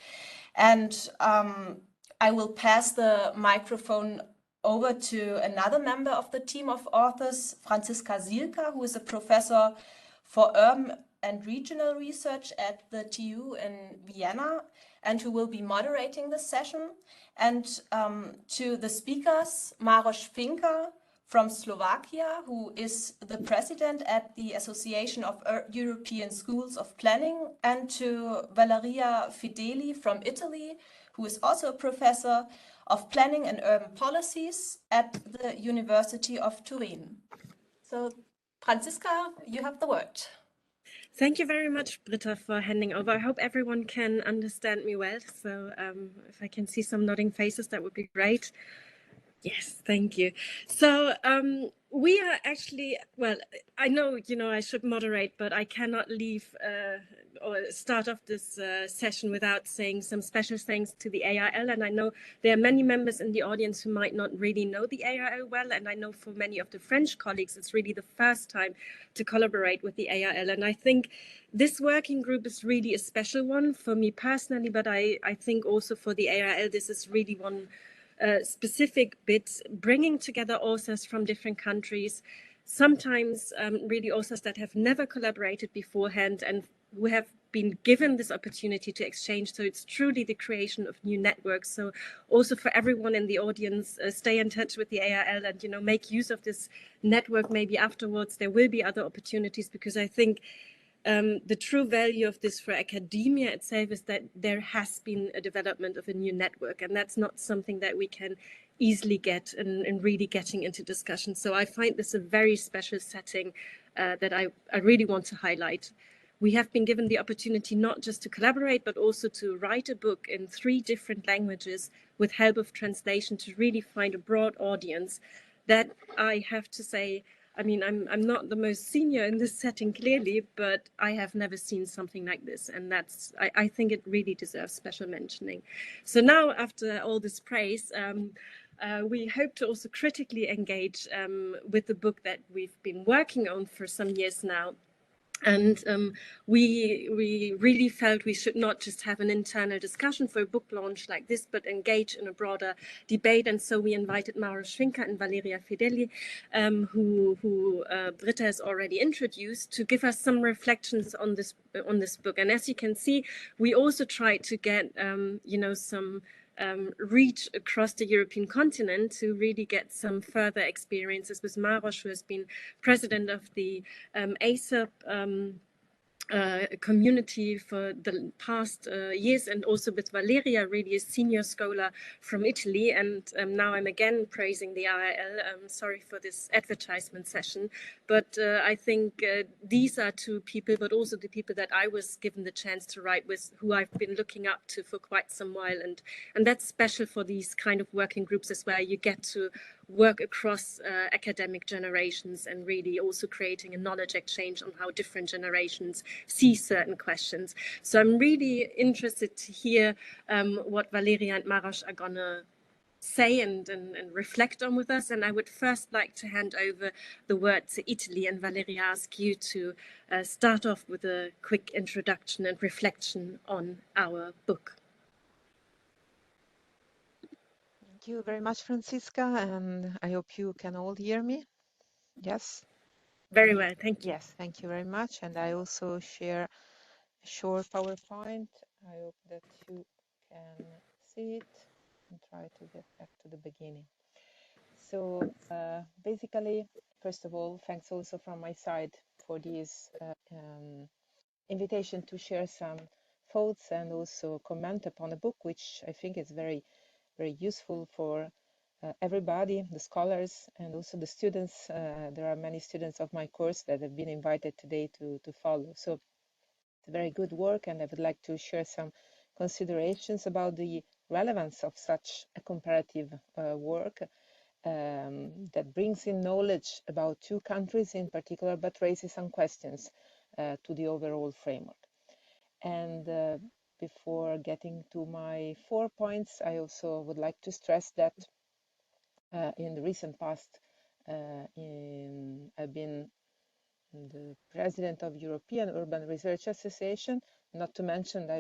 And I will pass the microphone over to another member of the team of authors, Franziska Sielka, who is a professor for urban and regional research at the TU in Vienna, and who will be moderating the session. And to the speakers, Maroš Finka from Slovakia, who is the president at the Association of European Schools of Planning, and to Valeria Fideli from Italy, who is also a professor of planning and urban policies at the University of Turin. So, Franziska, you have the word. Thank you very much, Britta, for handing over. I hope everyone can understand me well. So if I can see some nodding faces, that would be great. Yes, thank you. So we are actually, well, I know, I should moderate, but I cannot leave or start off this session without saying some special thanks to the ARL. And I know there are many members in the audience who might not really know the ARL well. And I know for many of the French colleagues, it's really the first time to collaborate with the ARL. And I think this working group is really a special one for me personally, but I think also for the ARL, this is really one specific bit, bringing together authors from different countries, sometimes really authors that have never collaborated beforehand and who have been given this opportunity to exchange. So it's truly the creation of new networks. So also for everyone in the audience, stay in touch with the ARL and, make use of this network. Maybe afterwards there will be other opportunities, because I think the true value of this for academia itself is that there has been a development of a new network, and that's not something that we can easily get in really getting into discussion. So I find this a very special setting that I really want to highlight. We have been given the opportunity not just to collaborate, but also to write a book in 3 different languages with help of translation, to really find a broad audience that I have to say, I mean, I'm not the most senior in this setting, clearly, but I have never seen something like this. And I think it really deserves special mentioning. So now, after all this praise, we hope to also critically engage with the book that we've been working on for some years now. And we really felt we should not just have an internal discussion for a book launch like this, but engage in a broader debate. And so we invited Maroš Finka and Valeria Fideli, who Britta has already introduced, to give us some reflections on this book. And as you can see, we also tried to get some reach across the European continent to really get some further experiences with Maros, who has been president of the ASAP community for the past years, and also with Valeria, really a senior scholar from Italy. And now I'm again praising the RIL. Sorry for this advertisement session, but I think these are two people, but also the people that I was given the chance to write with, who I've been looking up to for quite some while. And that's special for these kind of working groups as well. You get to work across academic generations and really also creating a knowledge exchange on how different generations see certain questions. So I'm really interested to hear what Valeria and Maros are gonna say and reflect on with us. And I would first like to hand over the word to Italy, and Valeria, ask you to start off with a quick introduction and reflection on our book. Thank you very much, Francisca, and I hope you can all hear me. Yes? Very well, thank you. Yes, thank you very much. And I also share a short PowerPoint. I hope that you can see it and try to get back to the beginning. So basically, first of all, thanks also from my side for this invitation to share some thoughts and also comment upon a book, which I think is very useful for everybody, the scholars and also the students. There are many students of my course that have been invited today to follow. So it's very good work, and I would like to share some considerations about the relevance of such a comparative work that brings in knowledge about two countries in particular, but raises some questions to the overall framework. And before getting to my 4 points, I also would like to stress that in the recent past, I've been the president of European Urban Research Association, not to mention that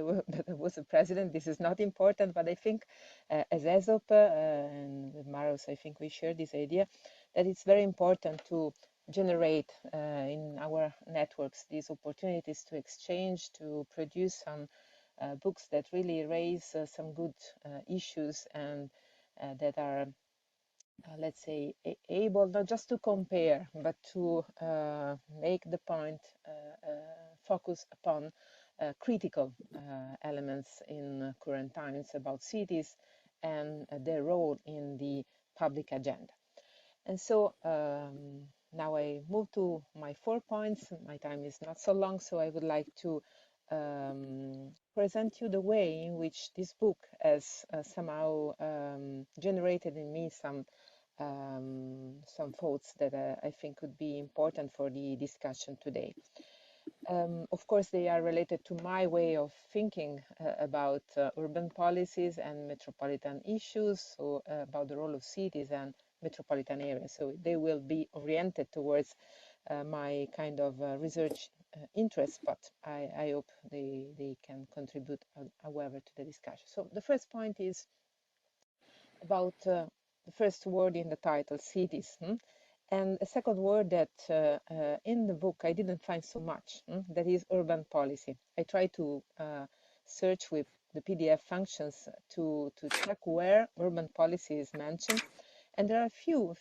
I was a president. This is not important, but I think as ESOP and with Maros, I think we share this idea that it's very important to generate in our networks these opportunities to exchange, to produce some books that really raise some good issues and that are let's say, able not just to compare, but to make the point focus upon critical elements in current times about cities and their role in the public agenda. And so now I move to my 4 points. My time is not so long, so I would like to present you the way in which this book has somehow generated in me some thoughts that I think could be important for the discussion today. Of course, they are related to my way of thinking about urban policies and metropolitan issues, so about the role of cities and metropolitan areas. So they will be oriented towards my kind of research interests, but I hope they can contribute, however, to the discussion. So the first point is about the first word in the title, cities. And a second word that in the book I didn't find so much, that is urban policy. I tried to search with the PDF functions to check where urban policy is mentioned. And there are a few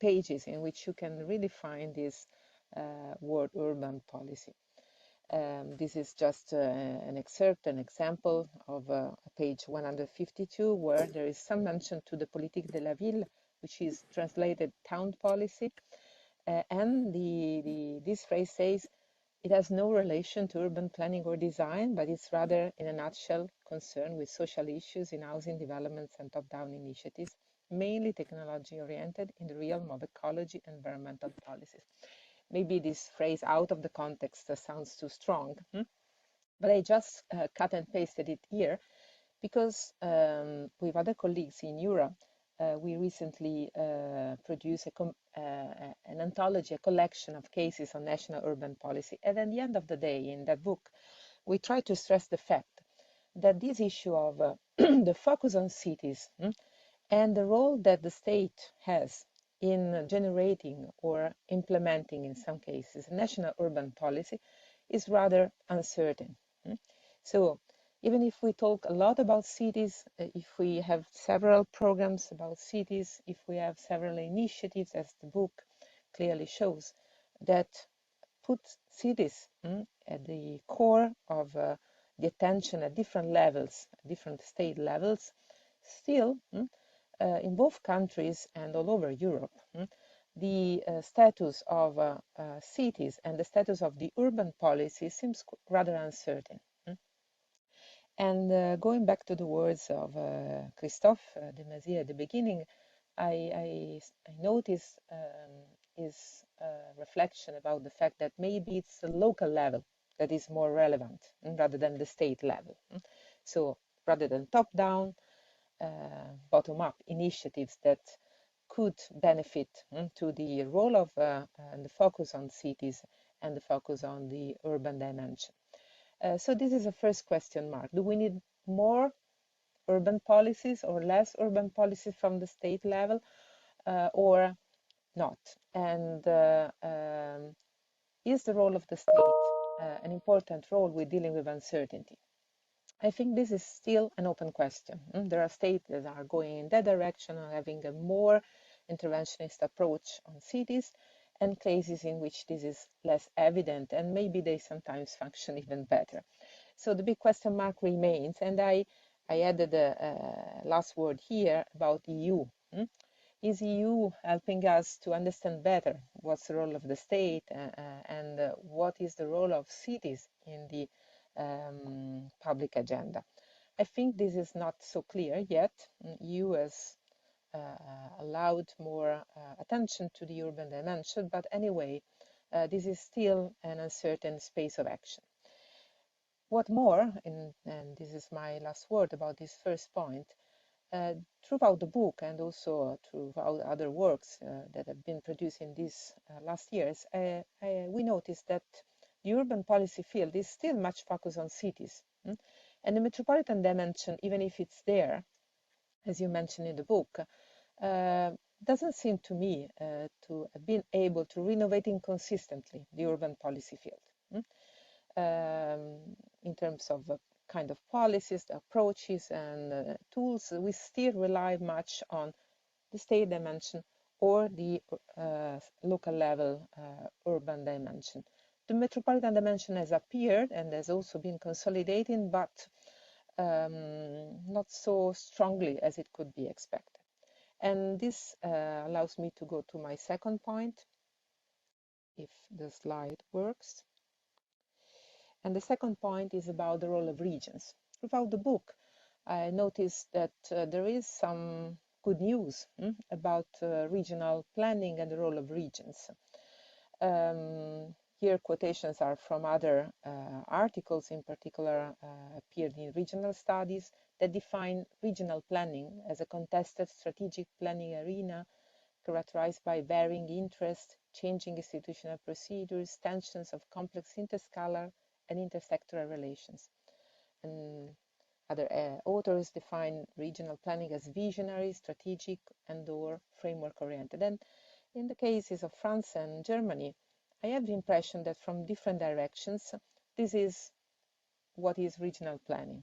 pages in which you can really find this word urban policy. This is just an excerpt, an example of page 152, where there is some mention to the politique de la ville, which is translated town policy. And this phrase says it has no relation to urban planning or design, but it's rather, in a nutshell, concerned with social issues in housing developments and top-down initiatives, mainly technology-oriented in the realm of ecology and environmental policies. Maybe this phrase out of the context sounds too strong, but I just cut and pasted it here because with other colleagues in Europe, we recently produced an anthology, a collection of cases on national urban policy. And at the end of the day, in that book, we try to stress the fact that this issue of the focus on cities and the role that the state has in generating or implementing, in some cases, national urban policy is rather uncertain. So Even if we talk a lot about cities, if we have several programs about cities, if we have several initiatives, as the book clearly shows, that put cities at the core of the attention at different levels, different state levels, still, in both countries and all over Europe, the status of cities and the status of the urban policy seems rather uncertain. And going back to the words of Christophe de Maizière at the beginning, I noticed his reflection about the fact that maybe it's the local level that is more relevant rather than the state level. So rather than top-down, bottom-up initiatives that could benefit to the role of and the focus on cities and the focus on the urban dimension. So this is a first question mark. Do we need more urban policies or less urban policies from the state level or not? And is the role of the state an important role with dealing with uncertainty? I think this is still an open question. There are states that are going in that direction, or having a more interventionist approach on cities, and cases in which this is less evident, and maybe they sometimes function even better. So the big question mark remains, and I added a last word here about EU. Is EU helping us to understand better what's the role of the state and what is the role of cities in the public agenda? I think this is not so clear yet. EU has allowed more attention to the urban dimension, but anyway, this is still an uncertain space of action. What more, and this is my last word about this first point, throughout the book and also throughout other works that have been produced in these last years, we noticed that the urban policy field is still much focused on cities. And the metropolitan dimension, even if it's there, as you mentioned in the book, doesn't seem to me to have been able to renovating consistently the urban policy field. In terms of kind of policies, approaches, and tools, we still rely much on the state dimension or the local level urban dimension. The metropolitan dimension has appeared and has also been consolidating, but not so strongly as it could be expected. And this allows me to go to my second point, if the slide works. And the second point is about the role of regions. Throughout the book, I noticed that there is some good news about regional planning and the role of regions. Here quotations are from other articles, in particular appeared in regional studies, that define regional planning as a contested strategic planning arena characterized by varying interests, changing institutional procedures, tensions of complex interscalar and intersectoral relations. And other authors define regional planning as visionary, strategic, and/or framework-oriented. And in the cases of France and Germany, I have the impression that from different directions, this is what is regional planning.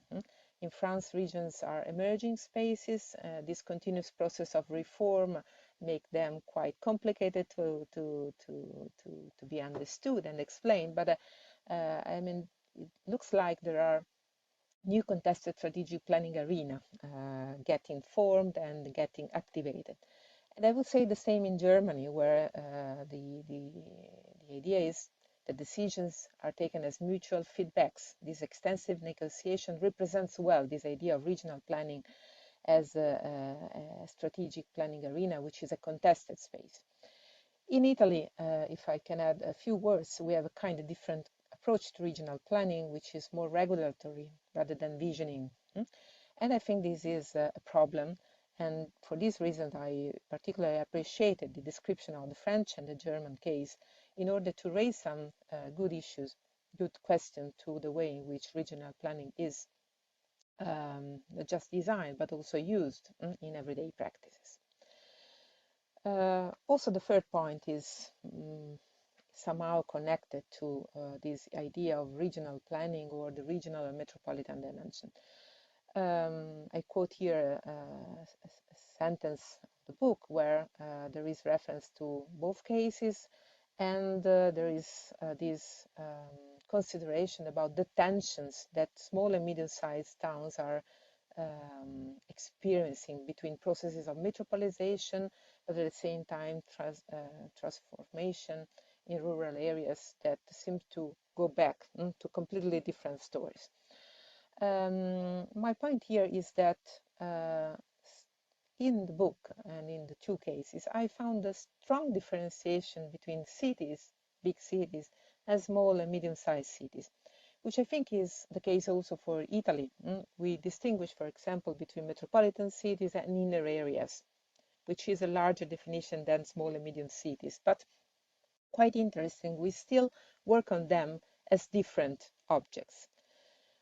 In France, regions are emerging spaces. This continuous process of reform make them quite complicated to be understood and explained. But I mean, it looks like there are new contested strategic planning arena getting formed and getting activated. And I would say the same in Germany, where the idea is that decisions are taken as mutual feedbacks. This extensive negotiation represents well this idea of regional planning as a strategic planning arena, which is a contested space. In Italy, if I can add a few words, we have a kind of different approach to regional planning, which is more regulatory rather than visioning. And I think this is a problem. And for this reason, I particularly appreciated the description of the French and the German case in order to raise some good issues, good questions to the way in which regional planning is not just designed, but also used in everyday practices. Also, the third point is somehow connected to this idea of regional planning or the regional or metropolitan dimension. I quote here a sentence of the book where there is reference to both cases, and there is this consideration about the tensions that small and medium-sized towns are experiencing between processes of metropolization, but at the same time transformation in rural areas that seem to go back to completely different stories. My point here is that in the book and in the two cases, I found a strong differentiation between cities, big cities, and small and medium-sized cities, which I think is the case also for Italy. We distinguish, for example, between metropolitan cities and inner areas, which is a larger definition than small and medium cities. But quite interesting, we still work on them as different objects.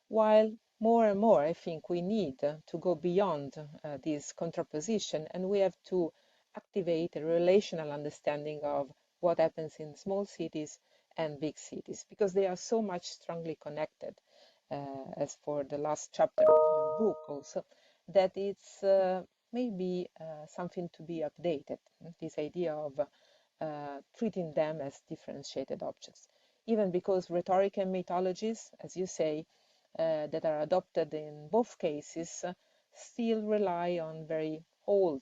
While more and more, I think we need to go beyond this contraposition, and we have to activate a relational understanding of what happens in small cities and big cities, because they are so much strongly connected, as for the last chapter of your book also, that it's maybe something to be updated, this idea of treating them as differentiated objects. Even because rhetoric and mythologies, as you say, that are adopted in both cases still rely on very old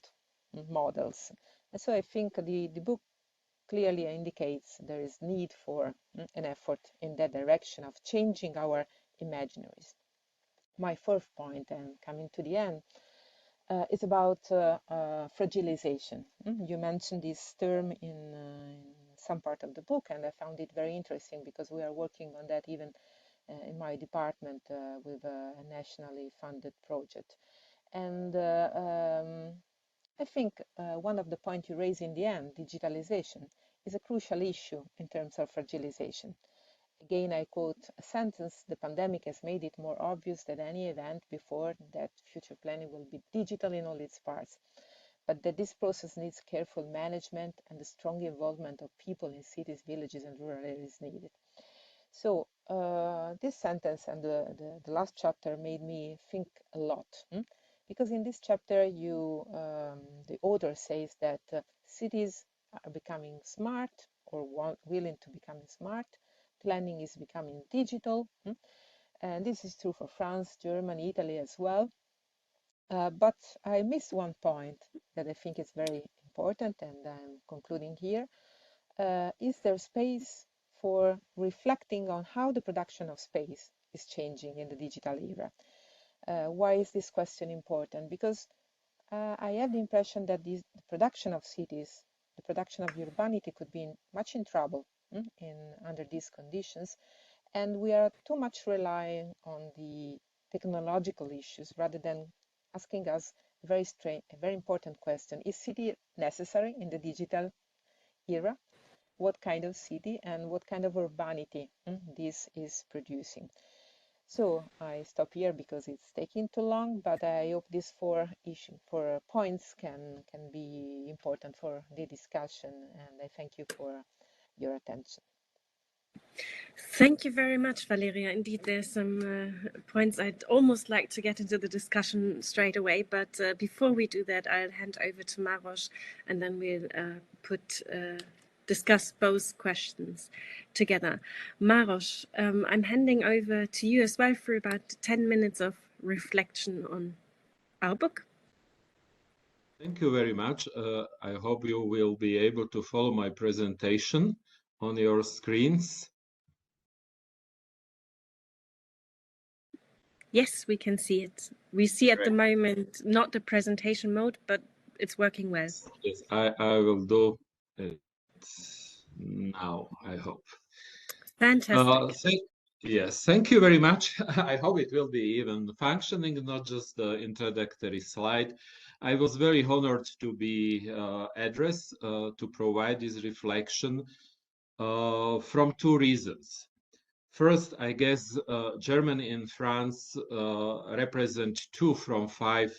models. And so I think the book clearly indicates there is need for an effort in that direction of changing our imaginaries. My fourth point, and coming to the end, is about fragilization. You mentioned this term in some part of the book, and I found it very interesting because we are working on that even in my department with a nationally funded project. And I think one of the points you raise in the end, digitalization, is a crucial issue in terms of fragilization. Again, I quote a sentence: "The pandemic has made it more obvious than any event before that future planning will be digital in all its parts, but that this process needs careful management and the strong involvement of people in cities, villages, and rural areas needed." So this sentence and the last chapter made me think a lot, because in this chapter the author says that cities are becoming smart or willing to become smart, planning is becoming digital, and this is true for France, Germany, Italy as well. But I missed one point that I think is very important, and I'm concluding here. Is there space for reflecting on how the production of space is changing in the digital era? Why is this question important? Because I have the impression that the production of cities, the production of urbanity could be much in trouble under these conditions, and we are too much relying on the technological issues rather than asking us a very important question: is city necessary in the digital era? What kind of city and what kind of urbanity this is producing? So I stop here because it's taking too long, but I hope these four points can be important for the discussion, and I thank you for your attention. Thank you very much, Valeria. Indeed, there's some points I'd almost like to get into the discussion straight away, but before we do that, I'll hand over to Maros, and then we'll discuss both questions together. Maros, I'm handing over to you as well for about 10 minutes of reflection on our book. Thank you very much. I hope you will be able to follow my presentation on your screens. Yes, we can see it. We see at the moment not the presentation mode, but it's working well. Yes, I will do it now, I hope. Fantastic. Yes, thank you very much. I hope it will be even functioning, not just the introductory slide. I was very honored to be addressed to provide this reflection from two reasons. First, I guess Germany and France represent 2 from 5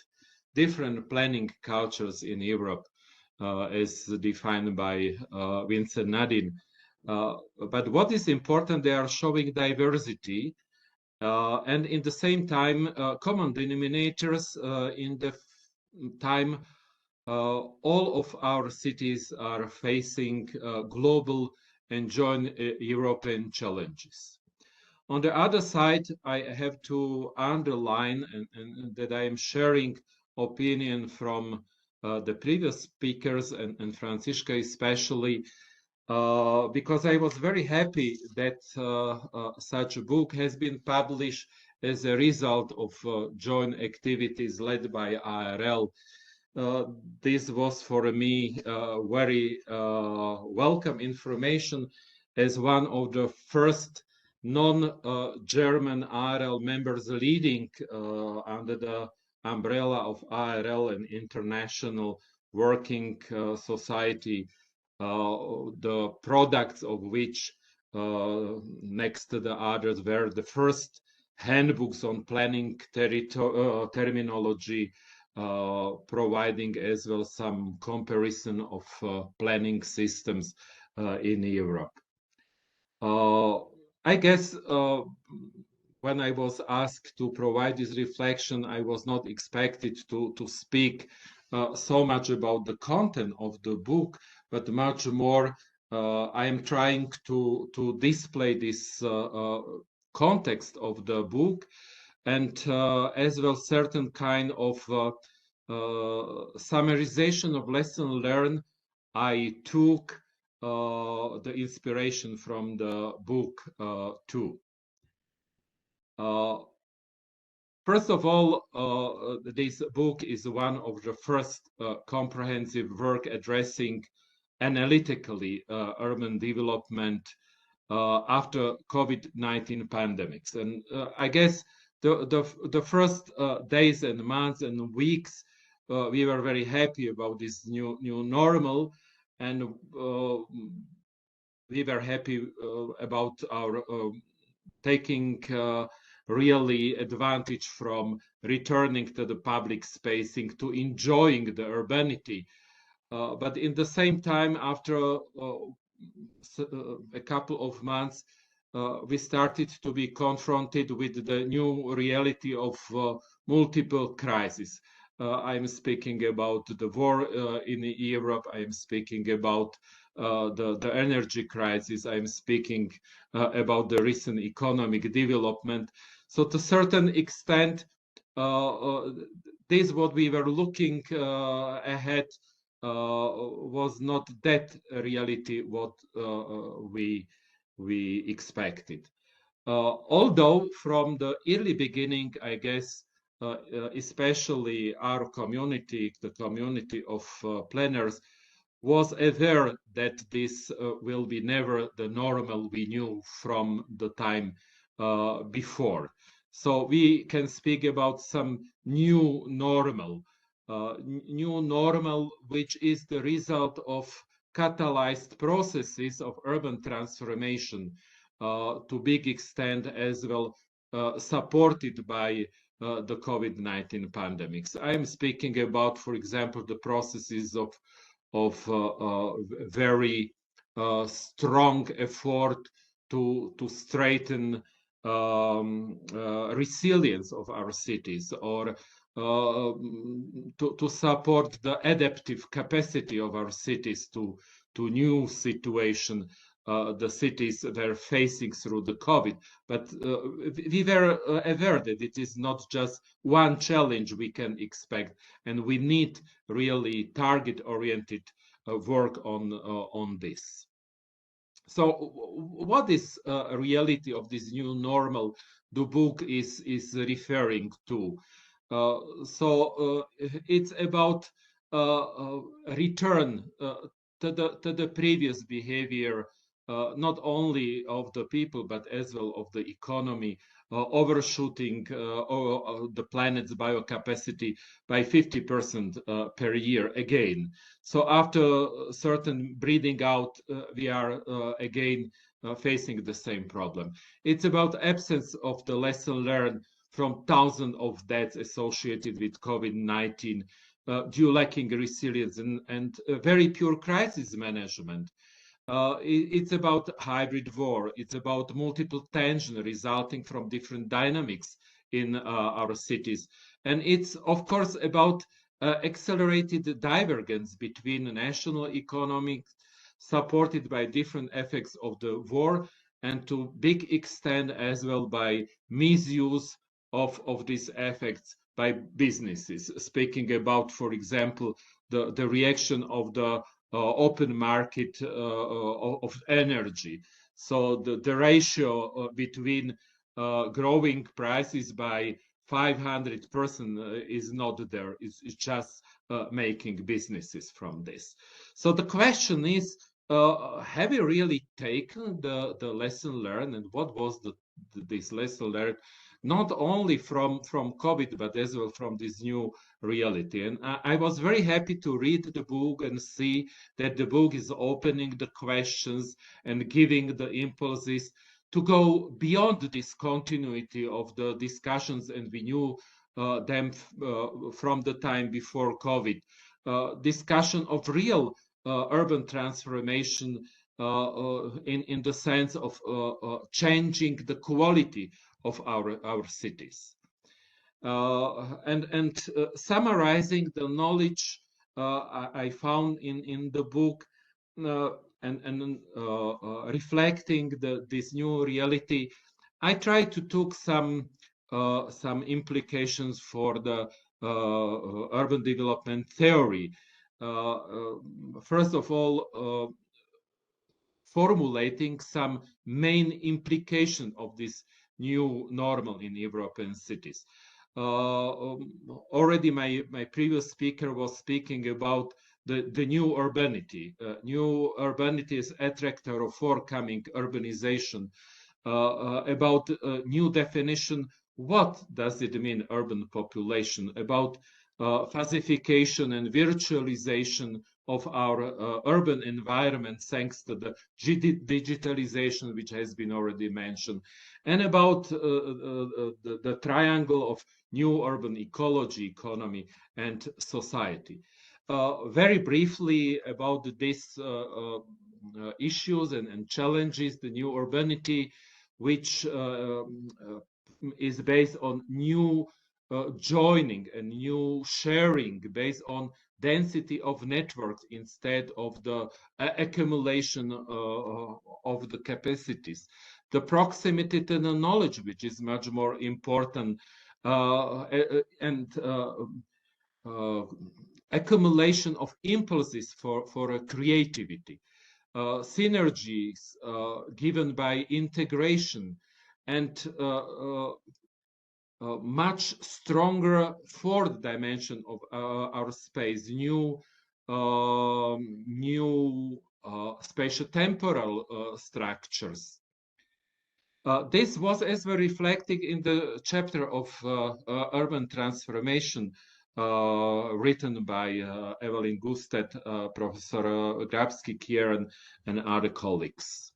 different planning cultures in Europe, as defined by Vincent Nadin. But what is important, they are showing diversity and in the same time common denominators in the time all of our cities are facing global and joint European challenges. On the other side, I have to underline and that I am sharing opinion from the previous speakers and Franziska especially, because I was very happy that such a book has been published as a result of joint activities led by ARL. This was for me very welcome information as one of the first non-German ARL members leading under the umbrella of ARL and International Working Society, the products of which next to the others were the first handbooks on planning terminology, providing as well some comparison of planning systems in Europe. I guess when I was asked to provide this reflection, I was not expected to speak so much about the content of the book, but much more I am trying to display this context of the book and as well certain kind of summarization of lesson learned. I took the inspiration from the book too. First of all, this book is one of the first comprehensive work addressing analytically urban development after COVID-19 pandemics. And I guess the first days and months and weeks, we were very happy about this new normal, and we were happy about our taking really advantage from returning to the public spacing, to enjoying the urbanity. But in the same time, after a couple of months, we started to be confronted with the new reality of multiple crises. I'm speaking about the war in Europe. I'm speaking about the energy crisis. I'm speaking about the recent economic development. So to a certain extent, this what we were looking ahead was not that reality what we expected. Although from the early beginning, I guess, especially our community, the community of planners, was aware that this will be never the normal we knew from the time before. So we can speak about some new normal, which is the result of catalyzed processes of urban transformation, to big extent as well supported by the COVID-19 pandemics. I am speaking about, for example, the processes of very strong effort to strengthen resilience of our cities, or to support the adaptive capacity of our cities to new situation the cities were facing through the COVID. But we were aware that it is not just one challenge we can expect, and we need really target-oriented work on this. So what is a reality of this new normal the book is referring to? It's about return to the previous behavior, not only of the people, but as well of the economy, overshooting the planet's biocapacity by 50% per year again. So after certain breathing out, we are again facing the same problem. It's about absence of the lesson learned from thousands of deaths associated with COVID-19, due lacking resilience and very pure crisis management. It's about hybrid war. It's about multiple tension resulting from different dynamics in our cities. And it's, of course, about accelerated divergence between national economics supported by different effects of the war, and to big extent as well by misuse of these effects by businesses. Speaking about, for example, the reaction of the open market of energy. So the ratio between growing prices by 500% is not there. It's just making businesses from this. So the question is, have you really taken the lesson learned, and what was this lesson learned, not only from COVID, but as well from this new reality? And I was very happy to read the book and see that the book is opening the questions and giving the impulses to go beyond this continuity of the discussions, and we knew them from the time before COVID. Discussion of real urban transformation in the sense of changing the quality of our cities. And summarizing the knowledge I found in the book, and reflecting this new reality, I tried to take some implications for the urban development theory. First of all, formulating some main implication of this new normal in European cities. Already my previous speaker was speaking about the new urbanity. New urbanity is attractor of forthcoming urbanization. About new definition, what does it mean, urban population? About falsification and virtualization of our urban environment thanks to the digitalization, which has been already mentioned, and about the triangle of new urban ecology, economy, and society. Very briefly about these issues and challenges, the new urbanity, which is based on new joining and new sharing based on density of networks instead of the accumulation of the capacities. The proximity to the knowledge, which is much more important, and accumulation of impulses for creativity, synergies given by integration, and much stronger fourth dimension of our space, new spatial-temporal structures. This was as well reflected in the chapter of urban transformation written by Evelyn Gusted, Professor Grabski, Kieran, and other colleagues.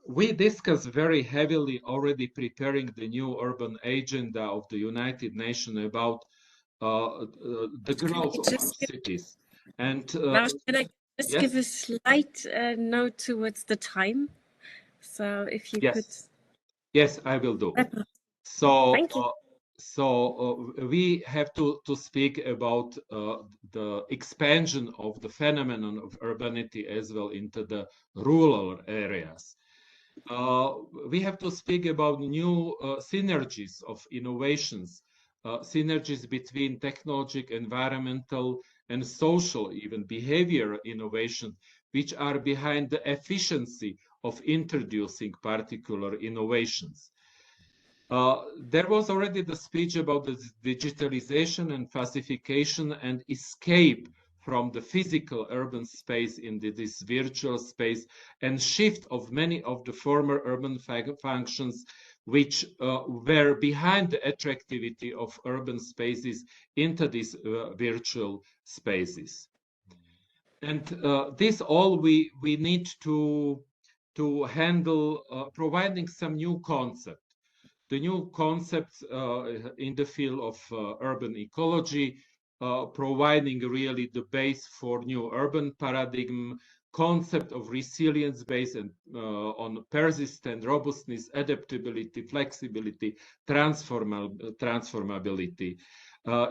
We discussed very heavily already preparing the new urban agenda of the United Nations about the growth of our cities. And now, can I just yes? give a slight note towards the time? So if you could. Yes, I will do. So, thank you. We have to speak about the expansion of the phenomenon of urbanity as well into the rural areas. We have to speak about new synergies of innovations, synergies between technological, environmental, and social, even behavior innovation, which are behind the efficiency of introducing particular innovations. There was already the speech about the digitalization and falsification and escape from the physical urban space into this virtual space, and shift of many of the former urban functions which were behind the attractivity of urban spaces into these virtual spaces. And this all we need to handle, providing some new concept. The new concepts in the field of urban ecology, providing really the base for new urban paradigm, concept of resilience based on persistent robustness, adaptability, flexibility, transformability,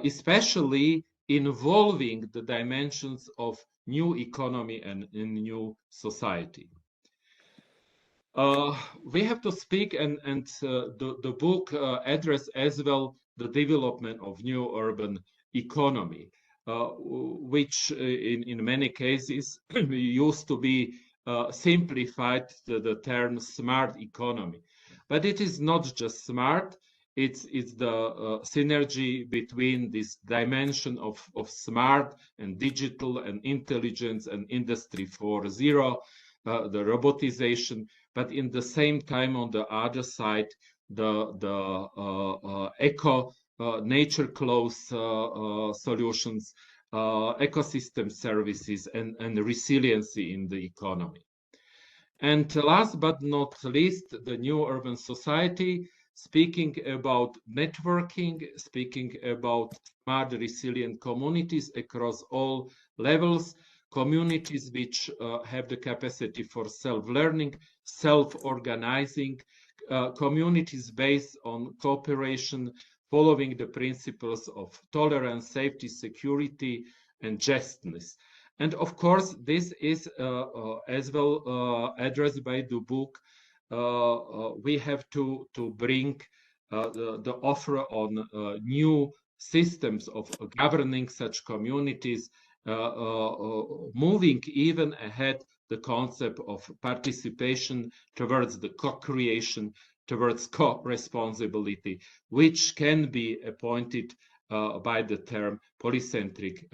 especially involving the dimensions of new economy and in new society. We have to speak, and the book address as well the development of new urban economy, which in many cases used to be simplified the term smart economy. But it is not just smart, it's the synergy between this dimension of smart and digital and intelligence and industry 4.0, the robotization, but in the same time on the other side the eco nature close solutions, ecosystem services, and resiliency in the economy. And last but not least, the new urban society, speaking about networking, speaking about smart, resilient communities across all levels, communities which have the capacity for self-learning, self-organizing, communities based on cooperation, following the principles of tolerance, safety, security, and justness. And of course, this is as well addressed by the book. We have to bring the offer on new systems of governing such communities, moving even ahead the concept of participation towards the co-creation, towards co-responsibility, which can be appointed by the term polycentric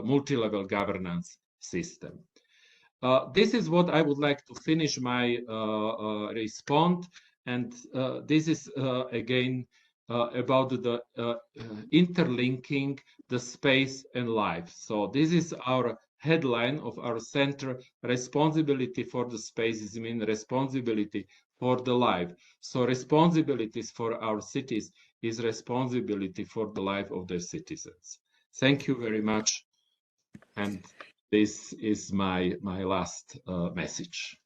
multi-level governance system. This is what I would like to finish my response, and this is again about the interlinking the space and life. So this is our headline of our center: responsibility for the spaces mean responsibility for the life. So responsibilities for our cities is responsibility for the life of their citizens. Thank you very much, and this is my last message.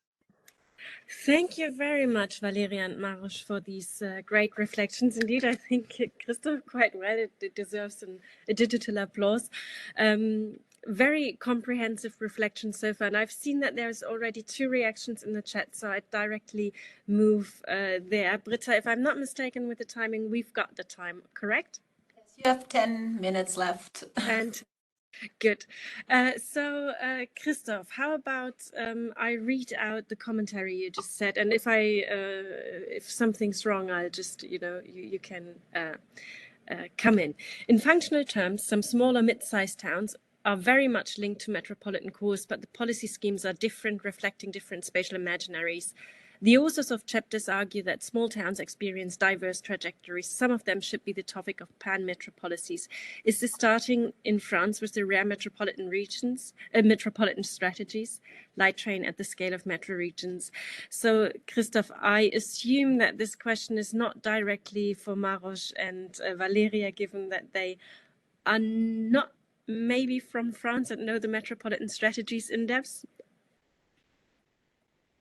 Thank you very much, Valeria and Maros, for these great reflections. Indeed, I think Christoph quite well. It deserves a digital applause. Very comprehensive reflection so far, and I've seen that there's already 2 reactions in the chat, so I'd directly move there. Britta, if I'm not mistaken with the timing, we've got the time, correct? Yes, you have 10 minutes left. And good. So, Christoph, how about I read out the commentary you just said, and if something's wrong, I'll just, you can come in. In functional terms, some smaller mid-sized towns are very much linked to metropolitan cores, but the policy schemes are different, reflecting different spatial imaginaries. The authors of chapters argue that small towns experience diverse trajectories. Some of them should be the topic of pan-metropolises. Is this starting in France with the rare metropolitan regions, metropolitan strategies, light train at the scale of metro regions? So, Christoph, I assume that this question is not directly for Maros and Valeria, given that they are not maybe from France and know the metropolitan strategies in depth.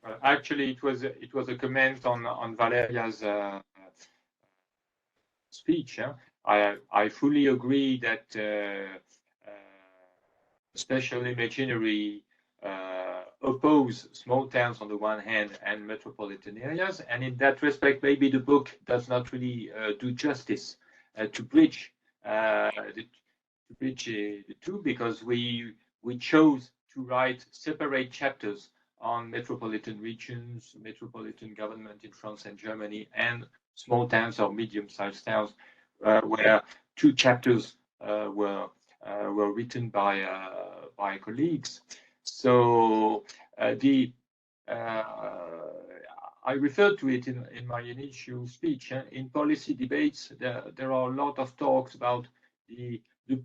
Well, actually, it was a comment on Valeria's speech. I fully agree that spatial imaginary oppose small towns on the one hand and metropolitan areas, and in that respect, maybe the book does not really do justice to bridge the two, because we chose to write separate chapters on metropolitan regions, metropolitan government in France and Germany, and small towns or medium-sized towns, where 2 chapters were written by colleagues. So I referred to it in my initial speech. In policy debates, there are a lot of talks about the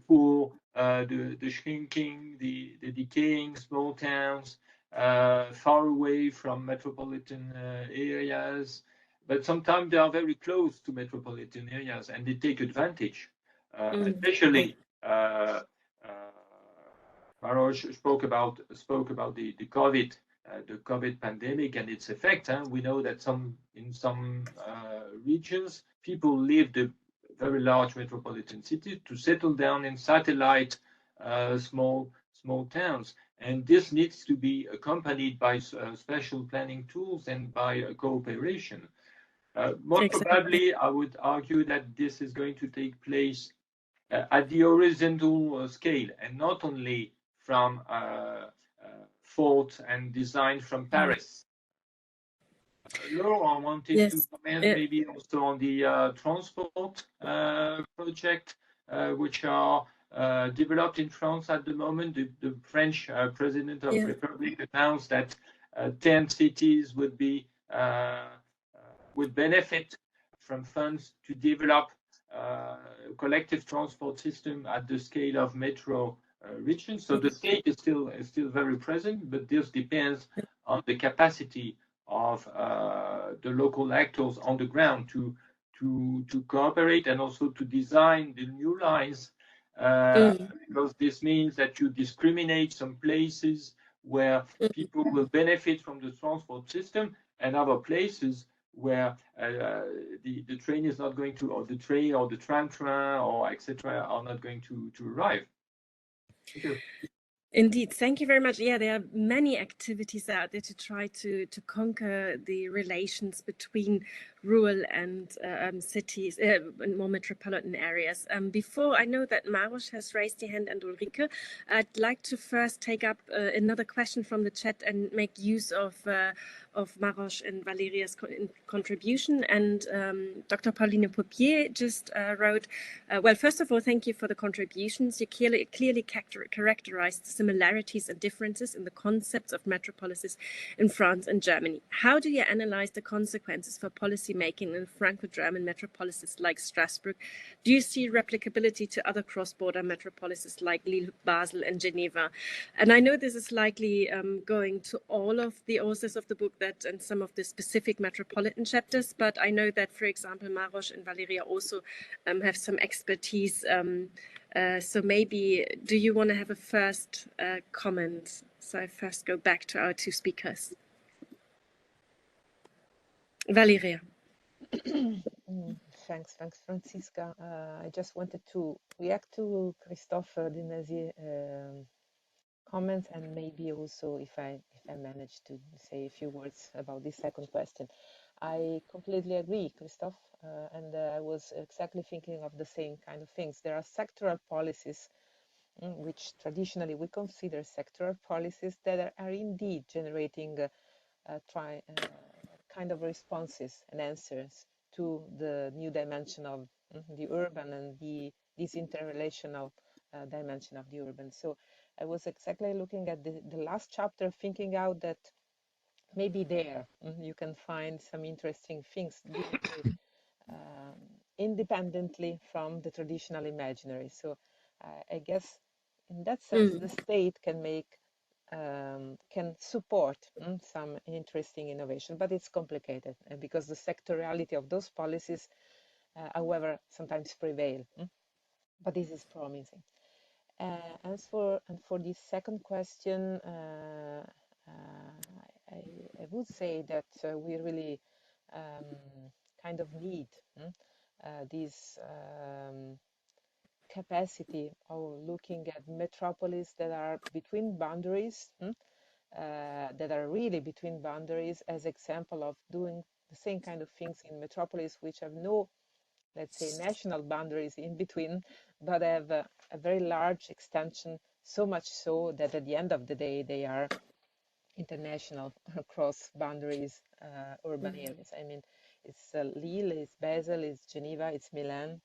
poor, the shrinking, the decaying small towns, far away from metropolitan areas, but sometimes they are very close to metropolitan areas, and they take advantage, especially uh, Maroš spoke about the COVID pandemic and its effect. We know that in some regions, people lived in very large metropolitan cities to settle down in satellite small towns, and this needs to be accompanied by special planning tools and by cooperation. Most probably, I would argue that this is going to take place at the horizontal scale and not only from thought and design from Paris. Laura wanted to comment maybe also on the transport project, which are developed in France at the moment. The French President of the Republic announced that 10 cities would benefit from funds to develop collective transport system at the scale of metro regions. So the scale is still very present, but this depends on the capacity of the local actors on the ground to cooperate and also to design the new lines, because this means that you discriminate some places where people will benefit from the transport system and other places where the train is not going to, or the train or the tram or etc. are not going to arrive. Thank you. Indeed, thank you very much. Yeah, there are many activities out there to try to conquer the relations between rural and cities, and more metropolitan areas. Before, I know that Maroš has raised his hand and Ulrike. I'd like to first take up another question from the chat and make use of Maroš and Valeria's contribution. And Dr. Pauline Paupier just wrote, well, first of all, thank you for the contributions. You clearly characterized the similarities and differences in the concepts of metropolises in France and Germany. How do you analyze the consequences for policy making in Franco-German metropolises like Strasbourg? Do you see replicability to other cross-border metropolises like Lille, Basel, and Geneva? And I know this is likely going to all of the authors of the book and some of the specific metropolitan chapters, but I know that, for example, Maroš and Valeria also have some expertise. So maybe, do you want to have a first comment? So I first go back to our two speakers. Valeria. Thanks, Franziska. I just wanted to react to Christophe de Maizière's comments, and maybe also if I manage to say a few words about this second question. I completely agree, Christophe, and I was exactly thinking of the same kind of things. There are sectoral policies, which traditionally we consider sectoral policies, that are indeed generating kind of responses and answers to the new dimension of the urban and this interrelational dimension of the urban. So I was exactly looking at the last chapter, thinking out that maybe there you can find some interesting things independently from the traditional imaginary. So I guess in that sense, the state can can support some interesting innovation, but it's complicated because the sectoriality of those policies, however, sometimes prevail. But this is promising. As for the second question, I would say that we really kind of need this capacity of looking at metropolis that are between boundaries, that are really between boundaries, as example of doing the same kind of things in metropolis which have no, let's say, national boundaries in between, but have a very large extension, so much so that at the end of the day they are international across boundaries, urban areas. I mean, it's Lille, it's Basel, it's Geneva, it's Milan.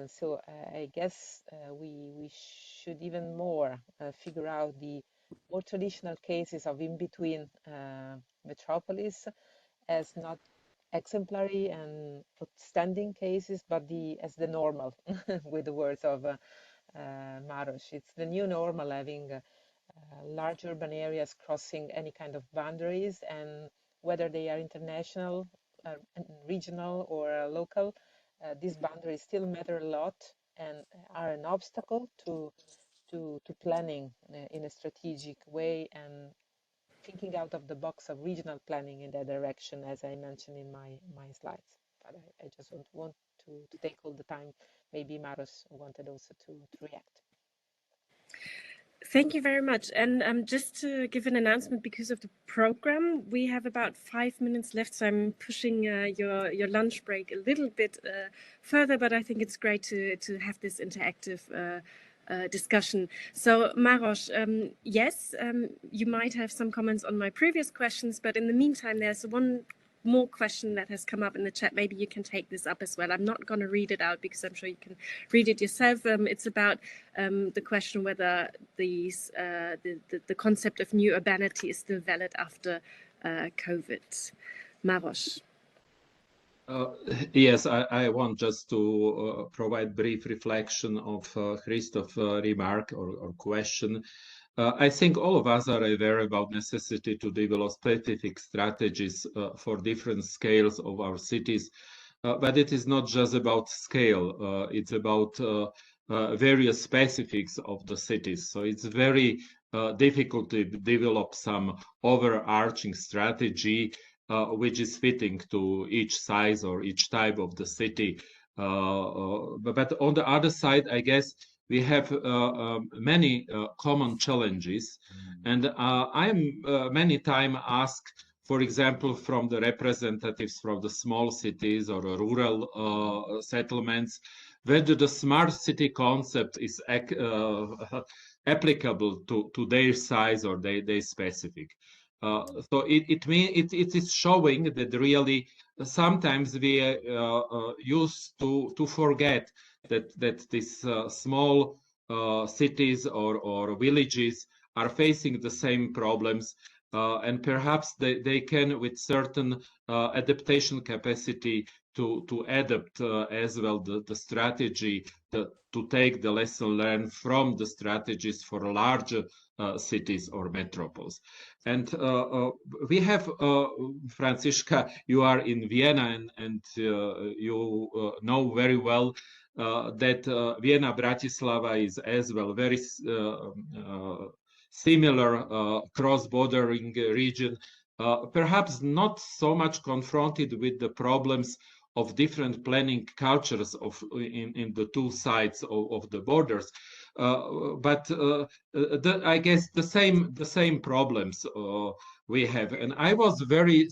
So I guess we should even more figure out the more traditional cases of in-between metropolis as not exemplary and outstanding cases, but as the normal, with the words of Maroš. It's the new normal, having large urban areas crossing any kind of boundaries, and whether they are international, regional, or local, these boundaries still matter a lot, and are an obstacle to planning in a strategic way and thinking out of the box of regional planning in that direction, as I mentioned in my slides. But I just don't want to take all the time. Maybe Maros wanted also to react. Thank you very much. And just to give an announcement, because of the program, we have about 5 minutes left. So I'm pushing your lunch break a little bit further, but I think it's great to have this interactive discussion. So Maros, yes, you might have some comments on my previous questions, but in the meantime, there's one more question that has come up in the chat. Maybe you can take this up as well. I'm not going to read it out because I'm sure you can read it yourself. It's about the question whether these the concept of new urbanity is still valid after COVID. Maros. Yes, I want just to provide brief reflection of Christoph's remark or question. I think all of us are aware about necessity to develop specific strategies for different scales of our cities, but it is not just about scale. It's about various specifics of the cities. So it's very difficult to develop some overarching strategy which is fitting to each size or each type of the city. But on the other side, I guess we have many common challenges. And I'm many times asked, for example, from the representatives from the small cities or rural settlements, whether the smart city concept is applicable to their size or their specific. So it is showing that really sometimes we used to forget that these small cities or villages are facing the same problems, and perhaps they can, with certain adaptation capacity, to adapt as well the strategy to take the lesson learned from the strategies for larger cities or metropoles. And we have, Franziska, you are in Vienna, and you know very well that Vienna Bratislava is as well very similar cross-bordering region, perhaps not so much confronted with the problems of different planning cultures in the two sides of the borders, but I guess the same problems we have. And I was very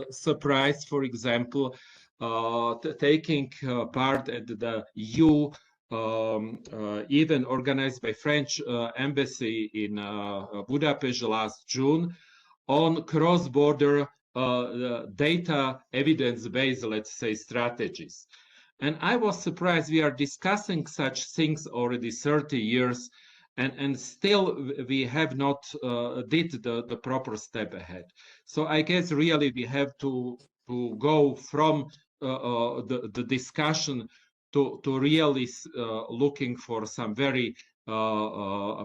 surprised, for example, taking part at the EU event organized by French embassy in Budapest last June on cross-border data evidence-based, let's say, strategies. And I was surprised we are discussing such things already 30 years, and still we have not did the proper step ahead. So I guess really we have to go from the discussion to really looking for some very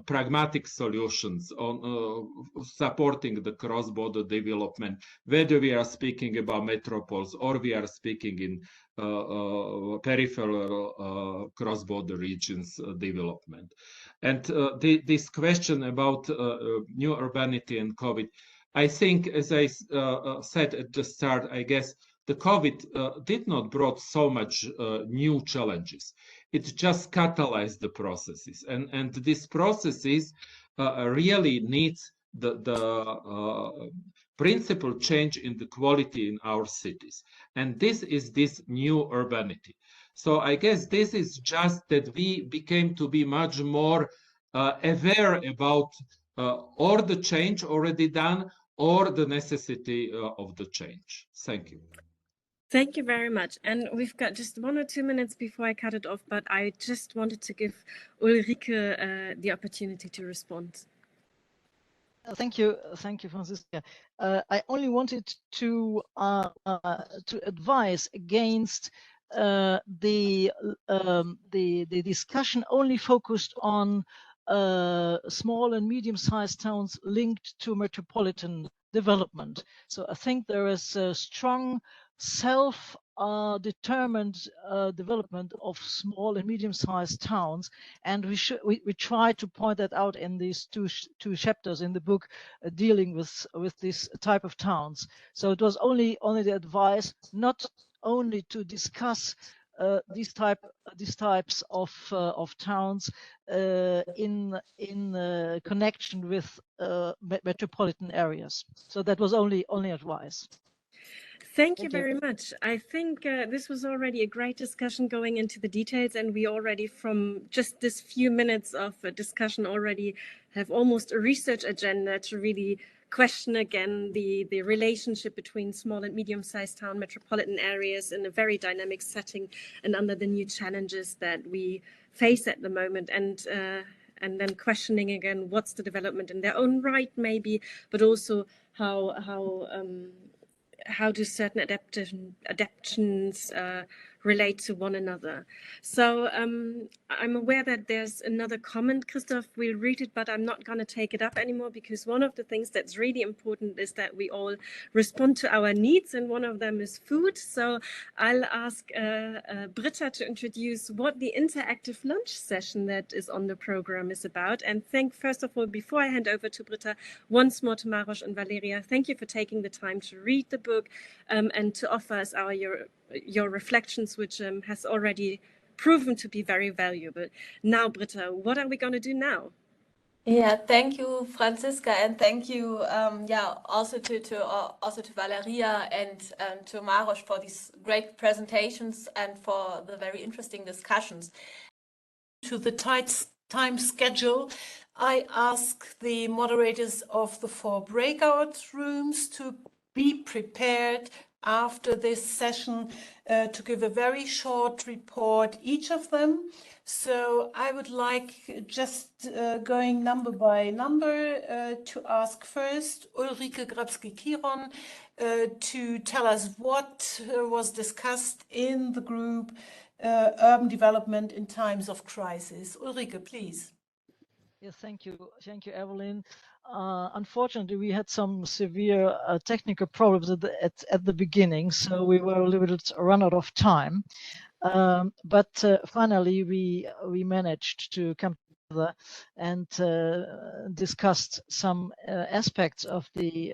pragmatic solutions on supporting the cross-border development, whether we are speaking about metropoles or we are speaking in peripheral cross-border regions development. And this question about new urbanity and COVID, I think, as I said at the start, I guess the COVID did not brought so much new challenges. It just catalyzed the processes, and these processes really needs the principal change in the quality in our cities, and this is this new urbanity. So I guess this is just that we became to be much more aware about or the change already done or the necessity of the change. Thank you. Thank you very much. And we've got just 1 or 2 minutes before I cut it off, but I just wanted to give Ulrike the opportunity to respond. Thank you, Franziska. I only wanted to advise against the discussion only focused on small and medium-sized towns linked to metropolitan development. So I think there is a strong determined development of small and medium-sized towns, and we try to point that out in these two chapters in the book dealing with this type of towns. So it was only the advice not only to discuss these types of towns in connection with metropolitan areas. So that was only advice. Thank you very much. I think this was already a great discussion going into the details, and we already, from just this few minutes of discussion, already have almost a research agenda to really question again the relationship between small and medium-sized town metropolitan areas in a very dynamic setting and under the new challenges that we face at the moment, and then questioning again what's the development in their own right maybe, but also how do certain adaptations relate to one another. So I'm aware that there's another comment. Christoph will read it, but I'm not going to take it up anymore, because one of the things that's really important is that we all respond to our needs, and one of them is food. So I'll ask Britta to introduce what the interactive lunch session that is on the program is about. And first of all, before I hand over to Britta, once more to Maros and Valeria, thank you for taking the time to read the book and to offer us your reflections, which has already proven to be very valuable. Now, Britta, what are we going to do now? Yeah, thank you, Franziska, and thank you, also to Valeria and to Maros for these great presentations and for the very interesting discussions. To the tight time schedule, I ask the moderators of the 4 breakout rooms to be prepared after this session to give a very short report, each of them. So I would like, just going number by number, to ask first Ulrike Grabski-Kiron to tell us what was discussed in the group urban development in times of crisis. Ulrike, please. Yes, thank you, Evelyn. Unfortunately, we had some severe technical problems at the beginning, so we were a little bit run out of time. But finally, we managed to come together and discussed some aspects of the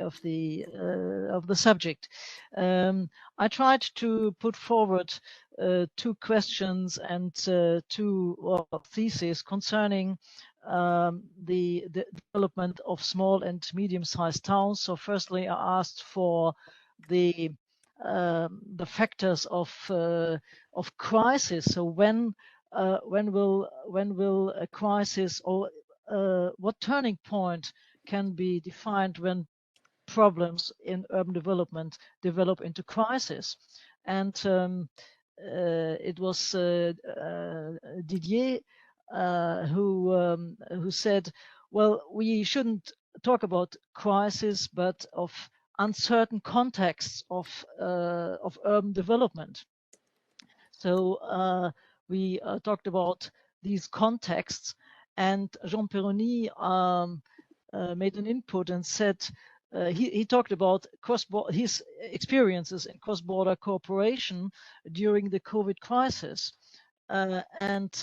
subject. I tried to put forward 2 questions and 2 theses concerning the development of small and medium-sized towns. So firstly, I asked for the factors of crisis. So when will a crisis, or what turning point can be defined when problems in urban development develop into crisis? And it was Didier who said, well, we shouldn't talk about crisis, but of uncertain contexts of urban development. So we talked about these contexts, and Jean Perroni made an input and said he talked about his experiences in cross-border cooperation during the COVID crisis, and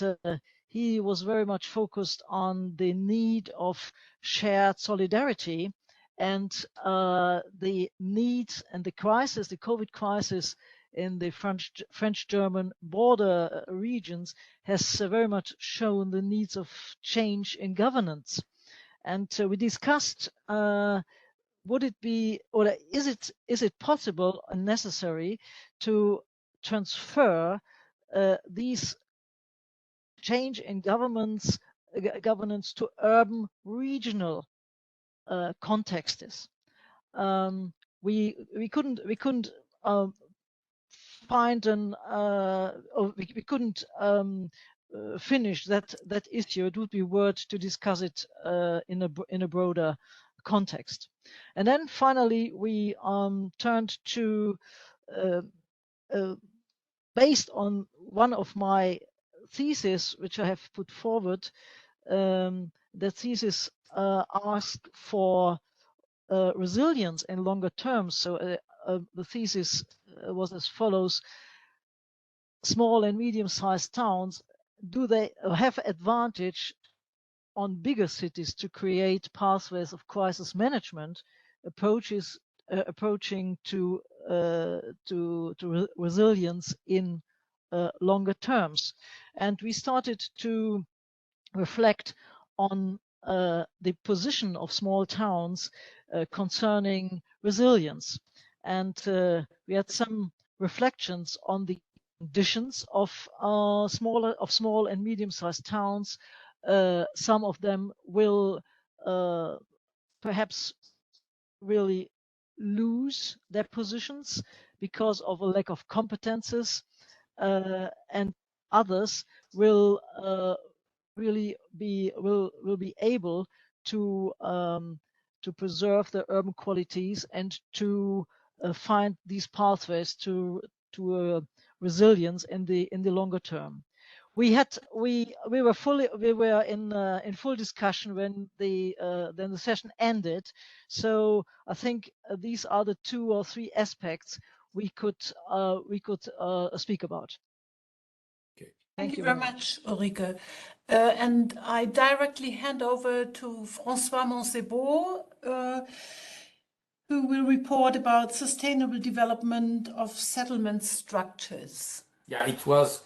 he was very much focused on the need of shared solidarity, and the need and the crisis, the COVID crisis in the French-German border regions has very much shown the needs of change in governance. And we discussed, would it be, or is it possible and necessary to transfer these change in governance to urban regional contexts? We couldn't find we couldn't finish that issue. It would be worth to discuss it in a broader context. And then finally, we turned to, based on one of my theses, which I have put forward, the thesis asked for resilience in longer terms. So the thesis was as follows: small and medium-sized towns, do they have advantage on bigger cities to create pathways of crisis management approaching to resilience in longer terms? And we started to reflect on the position of small towns concerning resilience. And we had some reflections on the conditions of small and medium-sized towns. Some of them will perhaps really lose their positions because of a lack of competences, and others will really be able to preserve their urban qualities and to find these pathways to resilience in the longer term. We were in full discussion when then the session ended. So I think these are the 2 or 3 aspects we could speak about. Okay. Thank you very much, Ulrike. And I directly hand over to François Moncebo, who will report about sustainable development of settlement structures. Yeah, it was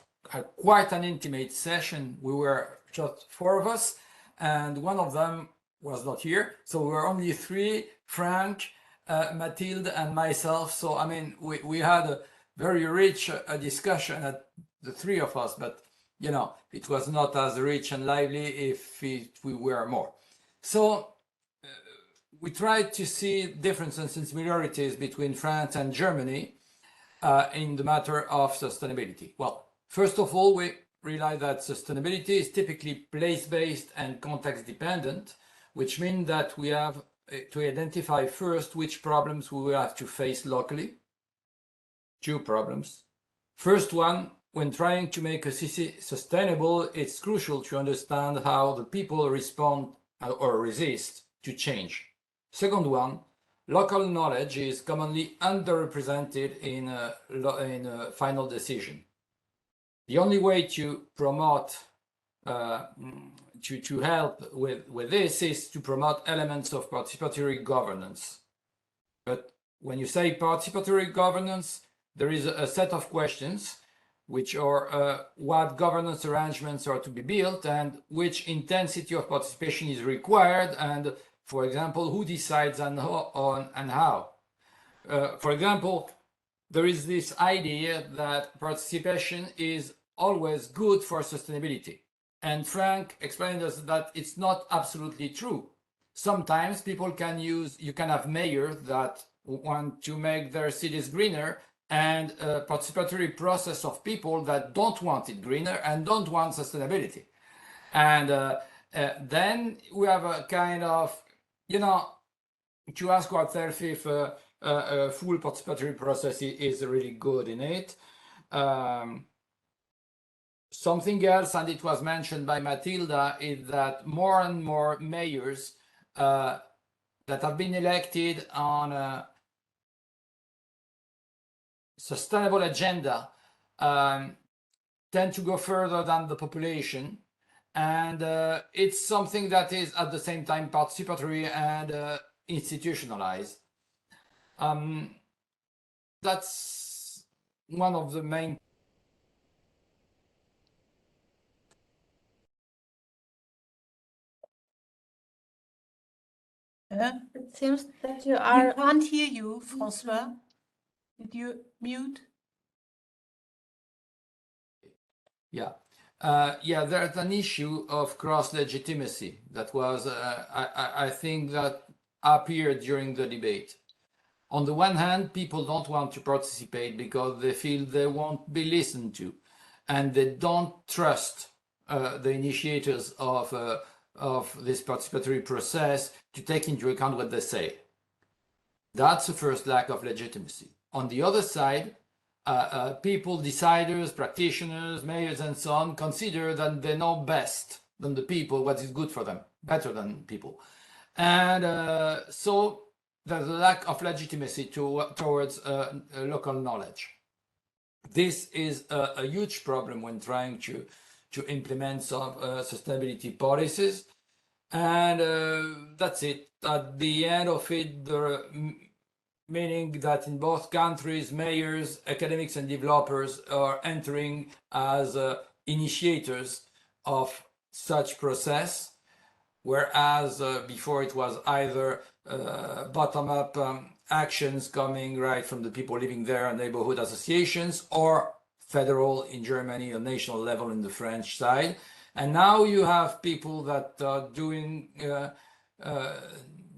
quite an intimate session. We were just 4 of us, and one of them was not here. So we were only 3, Frank, Mathilde, and myself. So, I mean, we had a very rich discussion at the 3 of us, but, you know, it was not as rich and lively if we were more. So we tried to see differences and similarities between France and Germany in the matter of sustainability. Well, first of all, we realize that sustainability is typically place-based and context-dependent, which means that we have to identify first which problems we will have to face locally. 2 problems. First one, when trying to make a city sustainable, it's crucial to understand how the people respond or resist to change. Second one, local knowledge is commonly underrepresented in a final decision. The only way to promote, to help with this is to promote elements of participatory governance. But when you say participatory governance, there is a set of questions which are what governance arrangements are to be built and which intensity of participation is required, and for example, who decides on how. For example, there is this idea that participation is always good for sustainability. And Frank explained us that it's not absolutely true. Sometimes people you can have mayors that want to make their cities greener, and a participatory process of people that don't want it greener and don't want sustainability. And then we have a kind of, you know, to ask ourselves if a full participatory process is really good in it. Something else, and it was mentioned by Matilda, is that more and more mayors that have been elected on a sustainable agenda tend to go further than the population. And it's something that is at the same time participatory and institutionalized. That's one of the main. It seems that you are. We can't hear you, François. Did you mute? Yeah. Yeah, there's an issue of cross-legitimacy that was, I think, that appeared during the debate. On the one hand, people don't want to participate because they feel they won't be listened to, and they don't trust the initiators of this participatory process to take into account what they say. That's the first lack of legitimacy. On the other side, people, deciders, practitioners, mayors, and so on, consider that they know best than the people what is good for them, better than people. And so there's a lack of legitimacy towards local knowledge. This is a huge problem when trying to implement some sustainability policies. And that's it. At the end of it, meaning that in both countries, mayors, academics, and developers are entering as initiators of such process, whereas before it was either bottom-up actions coming right from the people living there and neighborhood associations, or federal in Germany or national level in the French side. And now you have people that are doing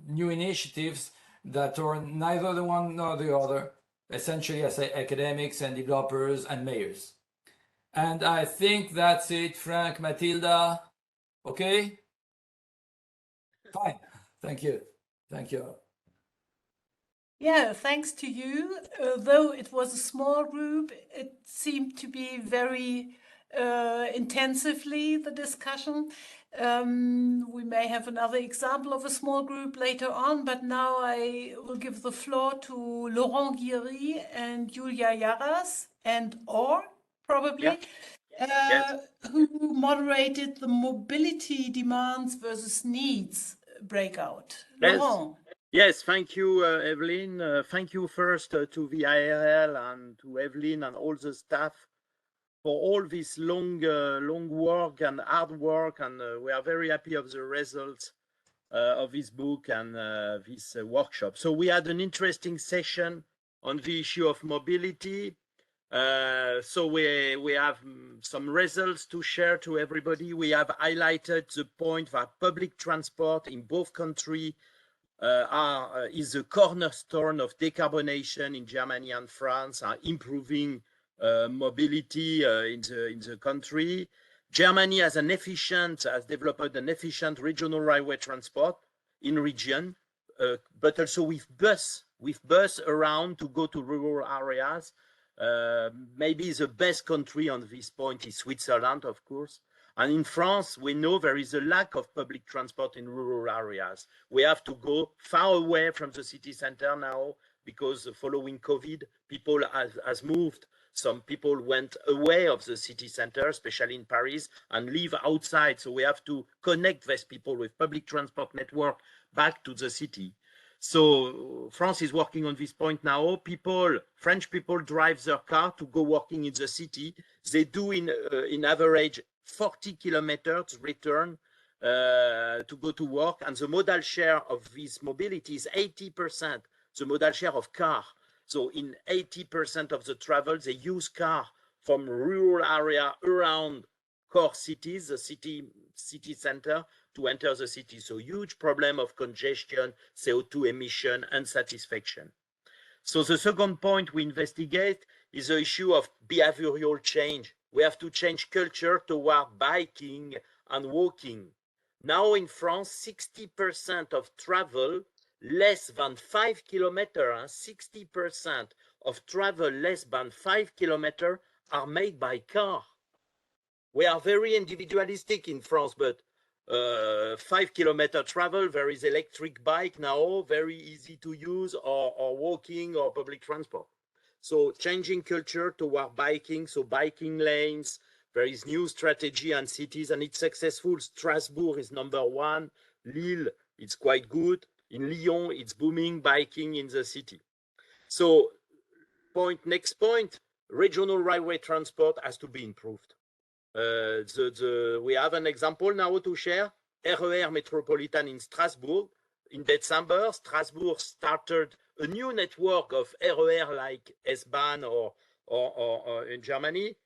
new initiatives that are neither the one nor the other, essentially, I say, academics and developers and mayors. And I think that's it, Frank, Matilda. Okay? Fine. Thank you. Thank you. Yeah, thanks to you. Though it was a small group, it seemed to be very intensively the discussion. We may have another example of a small group later on, but now I will give the floor to Laurent Guiry and Julia Yaras and or probably who moderated the mobility demands versus needs breakout. Laurent. Yes, thank you, Evelyn. Thank you first to VIRL and to Evelyn and all the staff for all this long work and hard work. And we are very happy of the results of this book and this workshop. So we had an interesting session on the issue of mobility. So we have some results to share to everybody. We have highlighted the point that public transport in both countries is a cornerstone of decarbonation in Germany and France, are improving mobility in the country. Germany has developed an efficient regional railway transport in region, but also with bus around to go to rural areas. Maybe the best country on this point is Switzerland, of course. And in France, we know there is a lack of public transport in rural areas. We have to go far away from the city center now because following COVID, people has moved. Some people went away of the city center, especially in Paris, and live outside. So we have to connect these people with public transport network back to the city. So France is working on this point now. French people drive their car to go working in the city. They do in average 40 kilometers return to go to work, and the modal share of this mobility is 80%, the modal share of car. So in 80% of the travel, they use car from rural area around core cities, the city center, to enter the city. So huge problem of congestion, CO2 emission, unsatisfaction. So the second point we investigate is the issue of behavioral change. We have to change culture toward biking and walking. Now in France, 60% of travel less than 5 kilometers, 60% of travel less than 5 kilometers are made by car. We are very individualistic in France, but 5 kilometer travel, there is electric bike now, very easy to use, or walking or public transport. So changing culture toward biking, so biking lanes, there is new strategy and cities, and it's successful. Strasbourg is #1, Lille, it's quite good. In Lyon, it's booming biking in the city. So next point, regional railway transport has to be improved. We have an example now to share. RER Metropolitan in Strasbourg. In December, Strasbourg started a new network of RER like S-Bahn or in Germany.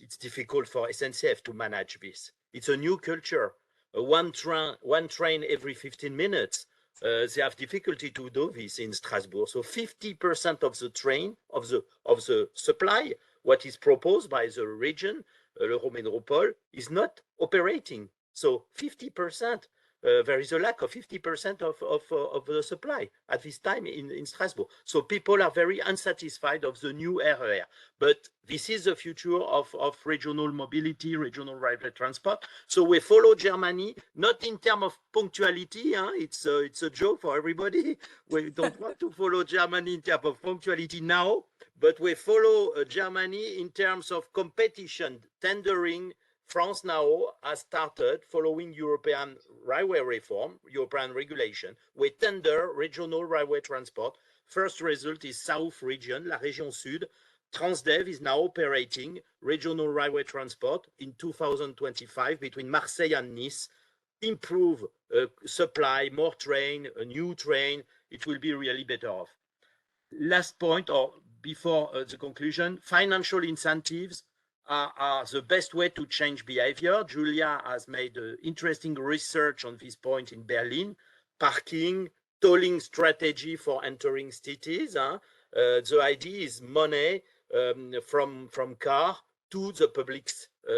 It's difficult for SNCF to manage this. It's a new culture. One train every 15 minutes. They have difficulty to do this in Strasbourg. So 50% of the train, of the supply, what is proposed by the region, Métropole, is not operating. So 50%, there is a lack of 50% of the supply at this time in Strasbourg. So people are very unsatisfied of the new RER. But this is the future of regional mobility, regional railway transport. So we follow Germany, not in terms of punctuality. It's a joke for everybody. We don't want to follow Germany in terms of punctuality now, but we follow Germany in terms of competition, tendering. France now has started following European railway reform, European regulation. We tender regional railway transport. First result is South region, la région Sud. Transdev is now operating regional railway transport in 2025 between Marseille and Nice. Improve supply, more train, a new train. It will be really better off. Last point, or before the conclusion, financial incentives are the best way to change behavior. Julia has made interesting research on this point in Berlin. Parking, tolling strategy for entering cities. The idea is money from car to the public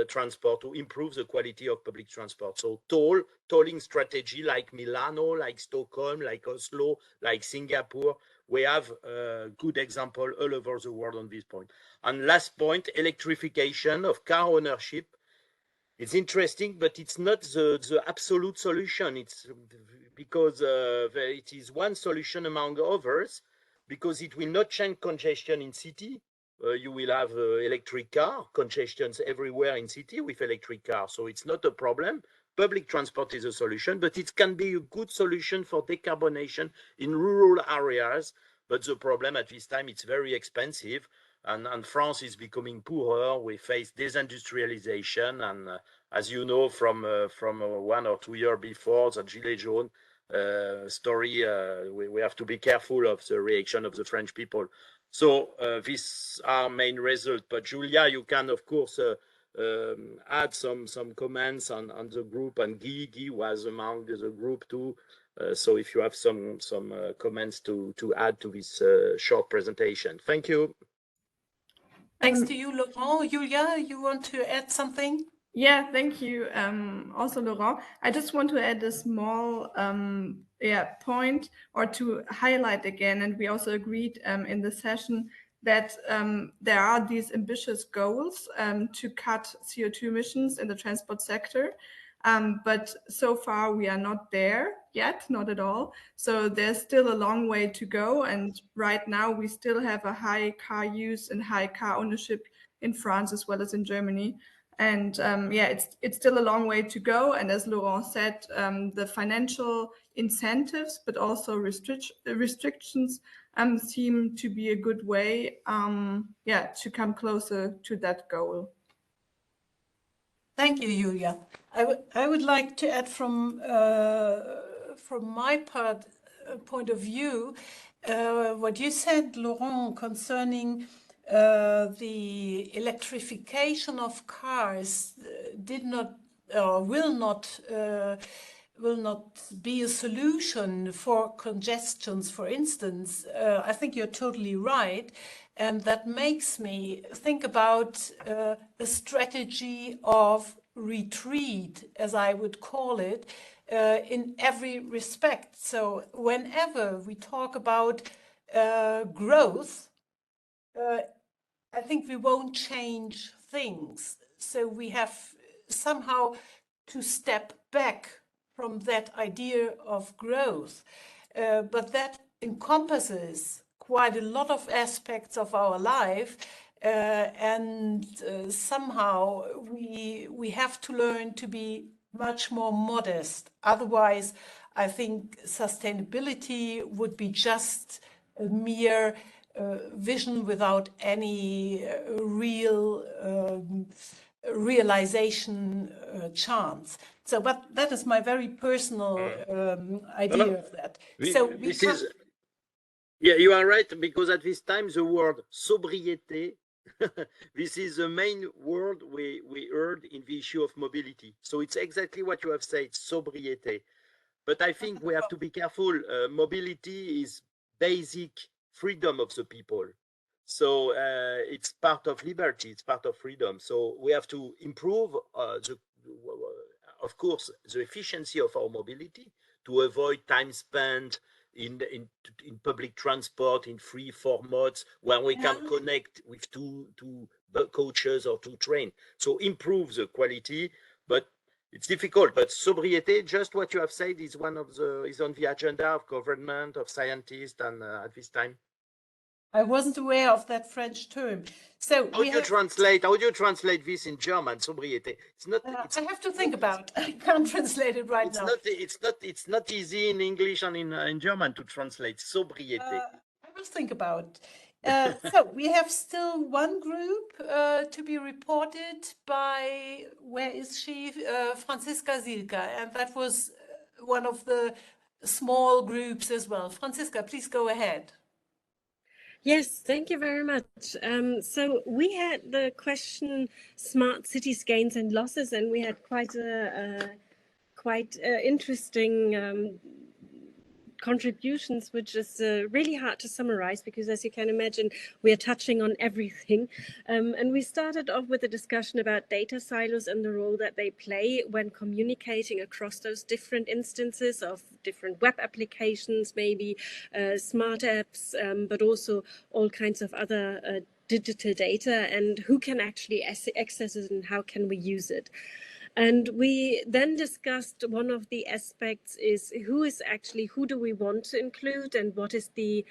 transport to improve the quality of public transport. So tolling strategy like Milano, like Stockholm, like Oslo, like Singapore. We have a good example all over the world on this point. And last point, electrification of car ownership. It's interesting, but it's not the absolute solution. It's because it is one solution among others, because it will not change congestion in city. You will have electric car, congestions everywhere in city with electric cars. So it's not a problem. Public transport is a solution, but it can be a good solution for decarbonation in rural areas. But the problem at this time, it's very expensive. And France is becoming poorer. We face desindustrialization. And as you know, from 1 or 2 years before, the Gilets jaunes story, we have to be careful of the reaction of the French people. So these are main results. But Julia, you can, of course, add some comments on the group, and Guy was among the group too. So if you have some comments to add to this short presentation. Thank you. Thanks to you, Laurent. Julia, you want to add something? Yeah, thank you. Also, Laurent, I just want to add a small point, or to highlight again, and we also agreed in the session that there are these ambitious goals to cut CO2 emissions in the transport sector. But so far we are not there yet, not at all. So there's still a long way to go. And right now we still have a high car use and high car ownership in France as well as in Germany. And yeah, it's still a long way to go. And as Laurent said, the financial incentives, but also restrictions seem to be a good way, yeah, to come closer to that goal. Thank you, Julia. I would like to add from my point of view, what you said, Laurent, concerning the electrification of cars did not or will not be a solution for congestions, for instance. I think you're totally right. And that makes me think about a strategy of retreat, as I would call it, in every respect. So whenever we talk about growth, I think we won't change things. So we have somehow to step back from that idea of growth. But that encompasses quite a lot of aspects of our life, and somehow we have to learn to be much more modest. Otherwise, I think sustainability would be just a mere vision without any real realization chance. So, but that is my very personal idea of that. Yeah, you are right, because at this time the word sobriété, this is the main word we heard in the issue of mobility. So it's exactly what you have said, sobriété. But I think we have to be careful. Mobility is basic freedom of the people. So it's part of liberty, it's part of freedom. So we have to improve, of course, the efficiency of our mobility to avoid time spent in public transport, in 3-4 modes, where we can connect with two coaches or 2 trains. So improve the quality, but it's difficult. But sobriété, just what you have said, is on the agenda of government, of scientists, and at this time. I wasn't aware of that French term. So How do you translate this in German? Sobriété. It's not. I have to think about. I can't translate it right now. It's not easy in English and in German to translate sobriété. I will think about. So we have still one group to be reported by, where is she? Franziska Silka, and that was one of the small groups as well. Franziska, please go ahead. Yes, thank you very much. So we had the question smart cities gains and losses, and we had quite interesting contributions, which is really hard to summarize because, as you can imagine, we are touching on everything. And we started off with a discussion about data silos and the role that they play when communicating across those different instances of different web applications, maybe smart apps, but also all kinds of other digital data, and who can actually access it and how can we use it. And we then discussed one of the aspects is who do we want to include, and what is the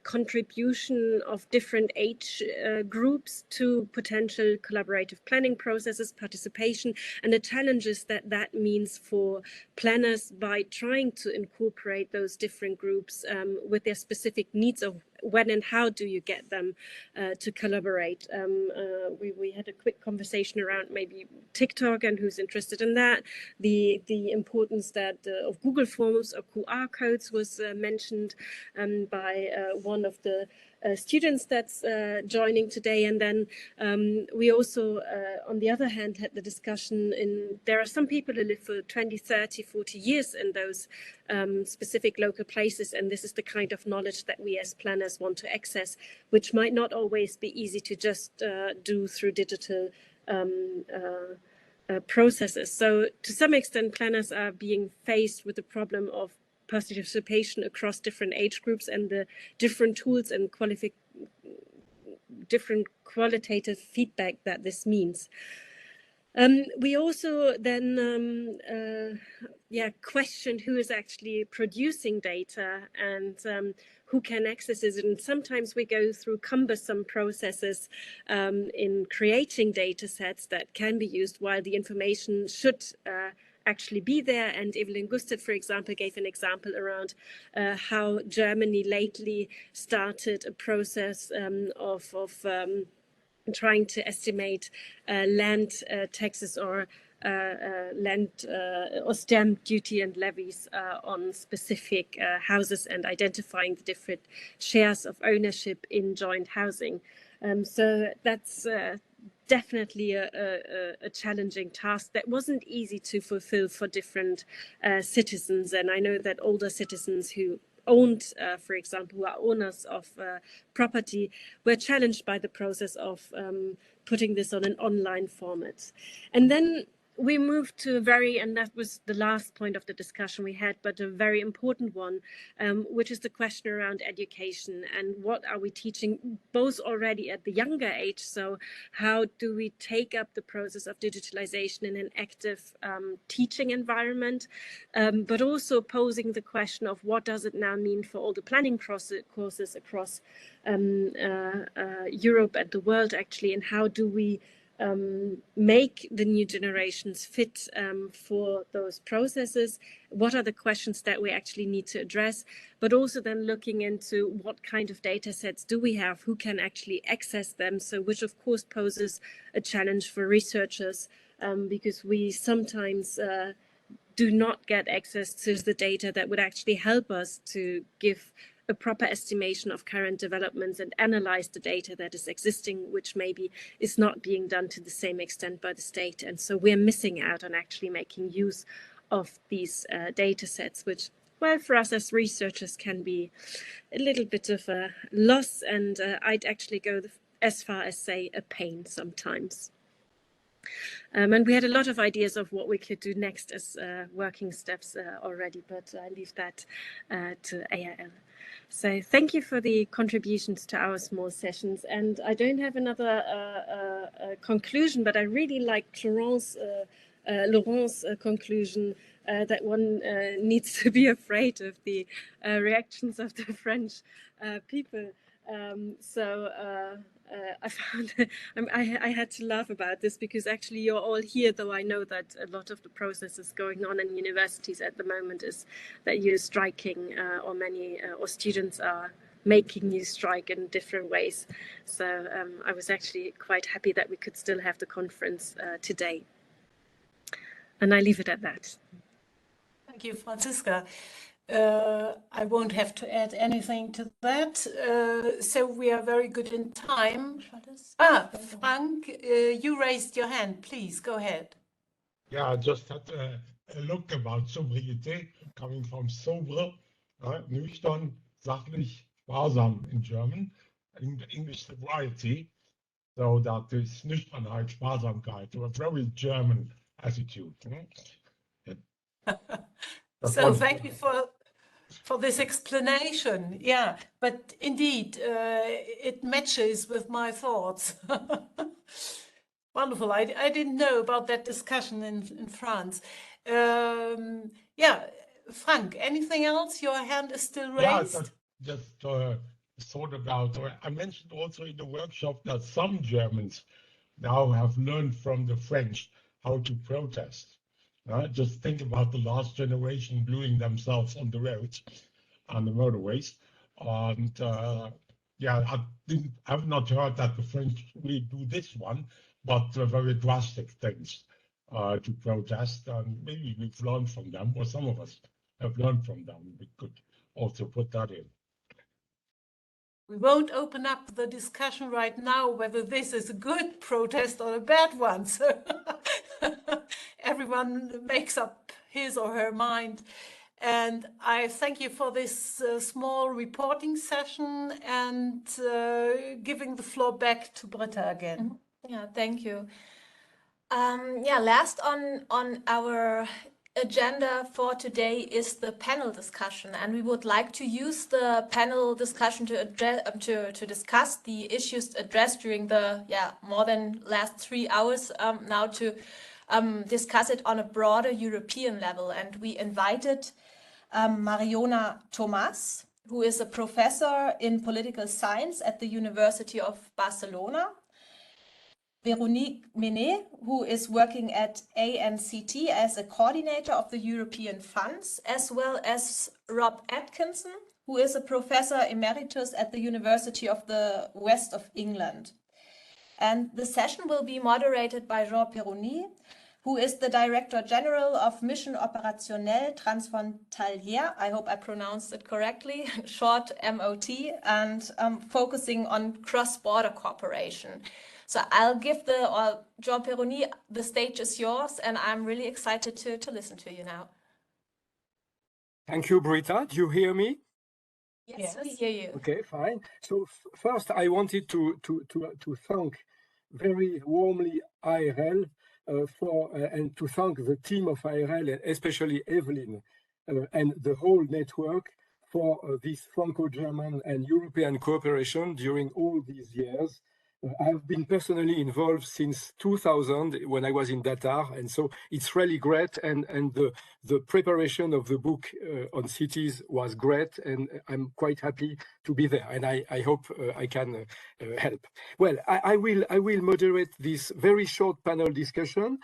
contribution of different age groups to potential collaborative planning processes, participation, and the challenges that means for planners by trying to incorporate those different groups with their specific needs of when and how do you get them to collaborate. We had a quick conversation around maybe TikTok and who's interested in that. The importance that of Google Forms or QR codes was mentioned by one of the students that's joining today. And then we also, on the other hand, had the discussion there are some people who live for 20, 30, 40 years in those specific local places. And this is the kind of knowledge that we as planners want to access, which might not always be easy to just do through digital processes. So to some extent, planners are being faced with the problem of participation across different age groups and the different tools and different qualitative feedback that this means. We also then questioned who is actually producing data and who can access it. And sometimes we go through cumbersome processes in creating data sets that can be used while the information should actually be there. And Evelyn Gustet, for example, gave an example around how Germany lately started a process of trying to estimate land taxes or land or stamp duty and levies on specific houses and identifying the different shares of ownership in joint housing. So that's definitely a challenging task that wasn't easy to fulfill for different citizens. And I know that older citizens who owned, for example, who are owners of property, were challenged by the process of putting this on an online format. And then we moved to and that was the last point of the discussion we had, but a very important one, which is the question around education and what are we teaching both already at the younger age. So how do we take up the process of digitalization in an active teaching environment, but also posing the question of what does it now mean for all the planning courses across Europe and the world actually, and how do we make the new generations fit for those processes? What are the questions that we actually need to address? But also then looking into what kind of data sets do we have, who can actually access them? So which of course poses a challenge for researchers because we sometimes do not get access to the data that would actually help us to give a proper estimation of current developments and analyze the data that is existing, which maybe is not being done to the same extent by the state. And so we're missing out on actually making use of these data sets, which, well, for us as researchers can be a little bit of a loss, and I'd actually go as far as say a pain sometimes. And we had a lot of ideas of what we could do next as working steps already, but I leave that to AIL. So thank you for the contributions to our small sessions. And I don't have another conclusion, but I really like Laurent's conclusion that one needs to be afraid of the reactions of the French people. I found I had to laugh about this because actually you're all here, though I know that a lot of the processes going on in universities at the moment is that you're striking, or many or students are making you strike in different ways. So I was actually quite happy that we could still have the conference today. And I leave it at that. Thank you, Franziska. I won't have to add anything to that. So we are very good in time. Frank, you raised your hand. Please, go ahead. Yeah, I just had a look about sobriety, coming from sober, nüchtern, sachlich, sparsam in German, in English sobriety. So that is Nüchternheit, Sparsamkeit, a very German attitude. So thank you for this explanation. Yeah, but indeed, it matches with my thoughts. Wonderful. I didn't know about that discussion in France. Yeah, Frank, anything else? Your hand is still raised. Yeah, just thought about, I mentioned also in the workshop that some Germans now have learned from the French how to protest. Just think about the last generation gluing themselves on the roads, on the motorways. And yeah, I've not heard that the French really do this one, but very drastic things to protest. And maybe we've learned from them, or some of us have learned from them. We could also put that in. We won't open up the discussion right now whether this is a good protest or a bad one. So everyone makes up his or her mind. And I thank you for this small reporting session and giving the floor back to Britta again. Yeah, thank you. Yeah, last on our agenda for today is the panel discussion, and we would like to use the panel discussion to address to discuss the issues addressed during the more than last 3 hours now to discuss it on a broader European level. And we invited Mariona Tomàs, who is a professor in political science at the University of Barcelona, Véronique Menet, who is working at ANCT as a coordinator of the European funds, as well as Rob Atkinson, who is a professor emeritus at the University of the West of England. And the session will be moderated by Jean Perroni, who is the Director General of Mission Opérationnelle Transfrontalière, I hope I pronounced it correctly, short MOT, and focusing on cross-border cooperation. So I'll give Jean Perroni, the stage is yours, and I'm really excited to listen to you now. Thank you, Britta. Do you hear me? Yes, we hear you. Okay, fine. So first, I wanted to thank very warmly IRL and to thank the team of IRL, and especially Evelyn and the whole network for this Franco-German and European cooperation during all these years. I've been personally involved since 2000 when I was in Dakar, and so it's really great. And the preparation of the book on cities was great, and I'm quite happy to be there. And I hope I can help. Well, I will moderate this very short panel discussion.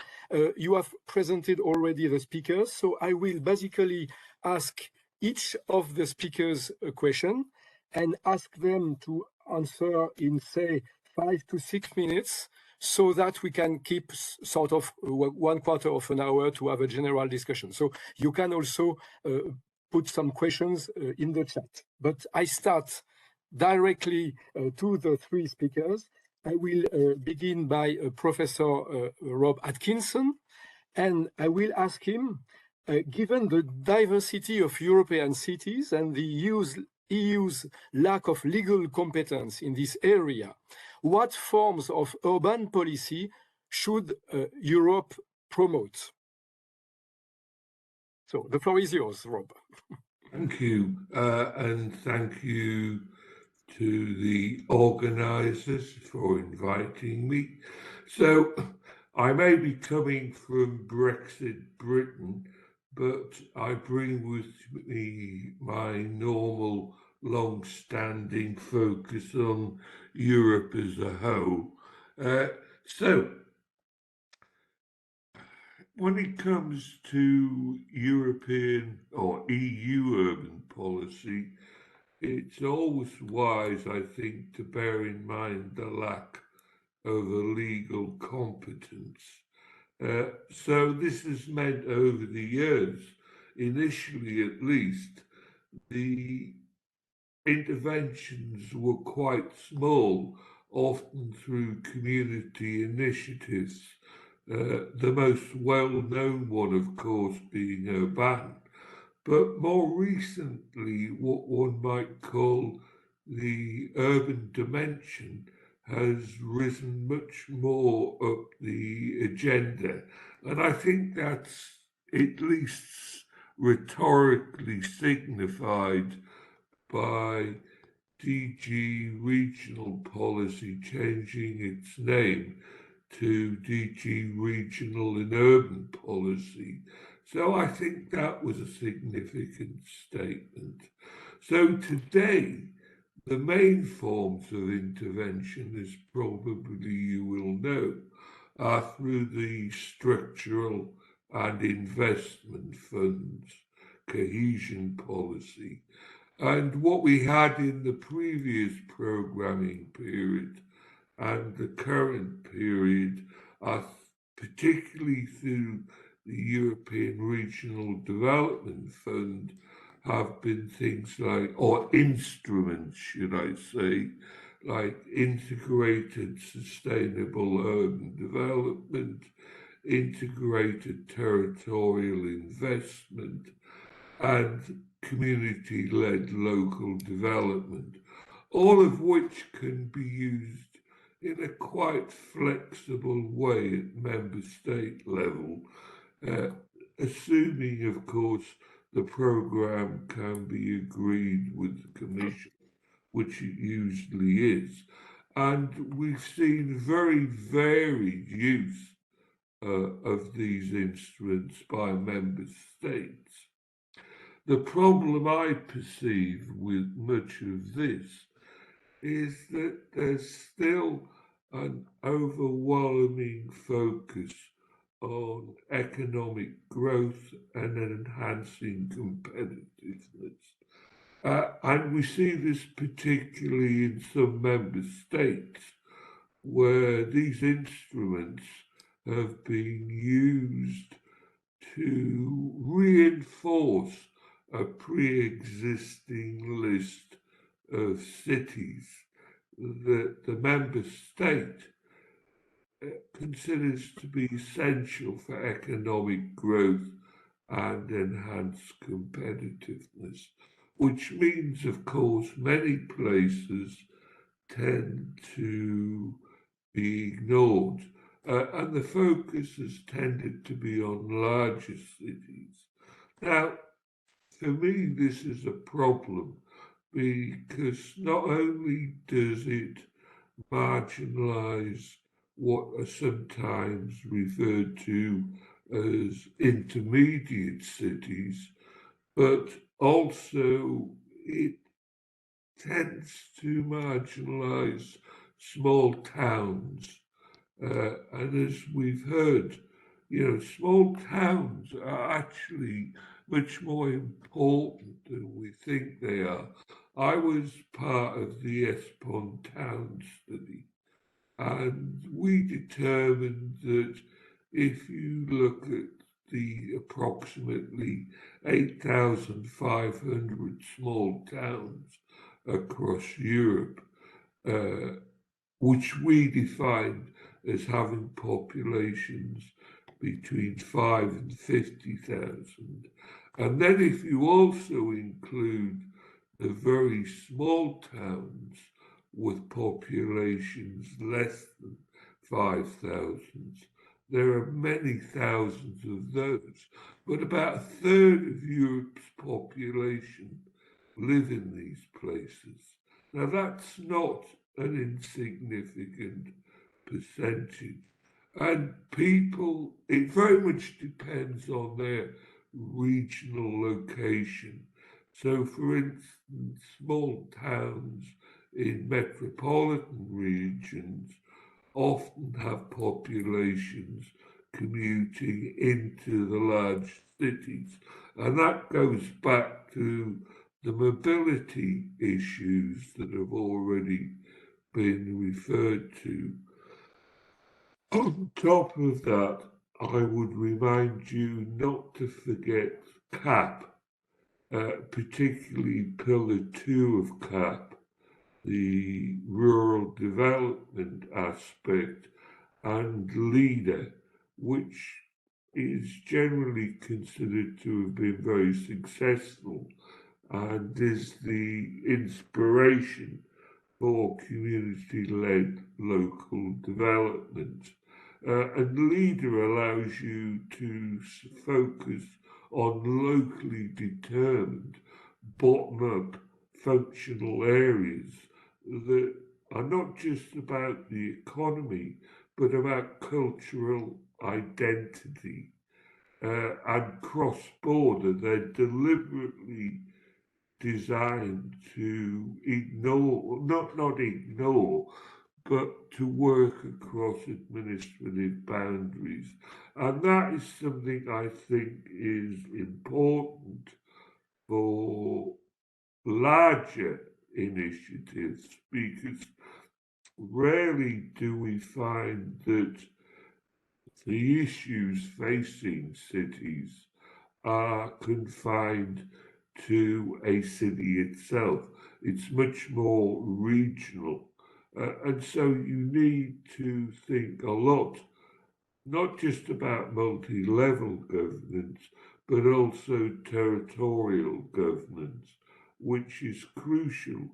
You have presented already the speakers, so I will basically ask each of the speakers a question and ask them to answer in, say, 5 to 6 minutes, so that we can keep sort of 1/4 of an hour to have a general discussion. So you can also put some questions in the chat. But I start directly to the 3 speakers. I will begin by Professor Rob Atkinson, and I will ask him, given the diversity of European cities and the EU's lack of legal competence in this area, what forms of urban policy should Europe promote? So the floor is yours, Rob. Thank you, and thank you to the organisers for inviting me. So I may be coming from Brexit Britain, but I bring with me my normal long-standing focus on Europe as a whole. So when it comes to European or EU urban policy, it's always wise, I think, to bear in mind the lack of a legal competence. So this has meant over the years, initially at least, the interventions were quite small, often through community initiatives. The most well-known one, of course, being Urban, but more recently, what one might call the urban dimension has risen much more up the agenda. And I think that's at least rhetorically signified by DG Regional Policy changing its name to DG Regional and Urban Policy. So I think that was a significant statement. So today, the main forms of intervention, as probably you will know, are through the structural and investment funds, cohesion policy. And what we had in the previous programming period and the current period are particularly through the European Regional Development Fund have been things like, or instruments, should I say, like integrated sustainable urban development, integrated territorial investment, and community-led local development, all of which can be used in a quite flexible way at member state level, assuming, of course, the programme can be agreed with the Commission, which it usually is. And we've seen very varied use of these instruments by member states. The problem I perceive with much of this is that there's still an overwhelming focus on economic growth and enhancing competitiveness. And we see this particularly in some member states where these instruments have been used to reinforce a pre-existing list of cities that the member state considers to be essential for economic growth and enhanced competitiveness, which means, of course, many places tend to be ignored. And the focus has tended to be on larger cities. Now, for me, this is a problem because not only does it marginalize what are sometimes referred to as intermediate cities, but also it tends to marginalize small towns. And as we've heard, small towns are actually much more important than we think they are. I was part of the Espon town study, and we determined that if you look at the approximately 8,500 small towns across Europe, which we defined as having populations between 5 and 50,000. And then if you also include the very small towns with populations less than 5,000, there are many thousands of those, but about a third of Europe's population live in these places. Now that's not an insignificant percentage. And people, it very much depends on their regional location. So, for instance, small towns in metropolitan regions often have populations commuting into the large cities. And that goes back to the mobility issues that have already been referred to. On top of that, I would remind you not to forget CAP, particularly Pillar 2 of CAP, the rural development aspect, and LEADER, which is generally considered to have been very successful and is the inspiration for community-led local development. And LEADER allows you to focus on locally determined bottom-up functional areas that are not just about the economy, but about cultural identity and cross-border. They're deliberately designed to ignore, not ignore, but to work across administrative boundaries. And that is something I think is important for larger initiatives, because rarely do we find that the issues facing cities are confined to a city itself. It's much more regional. And so you need to think a lot, not just about multi-level governance, but also territorial governance, which is crucial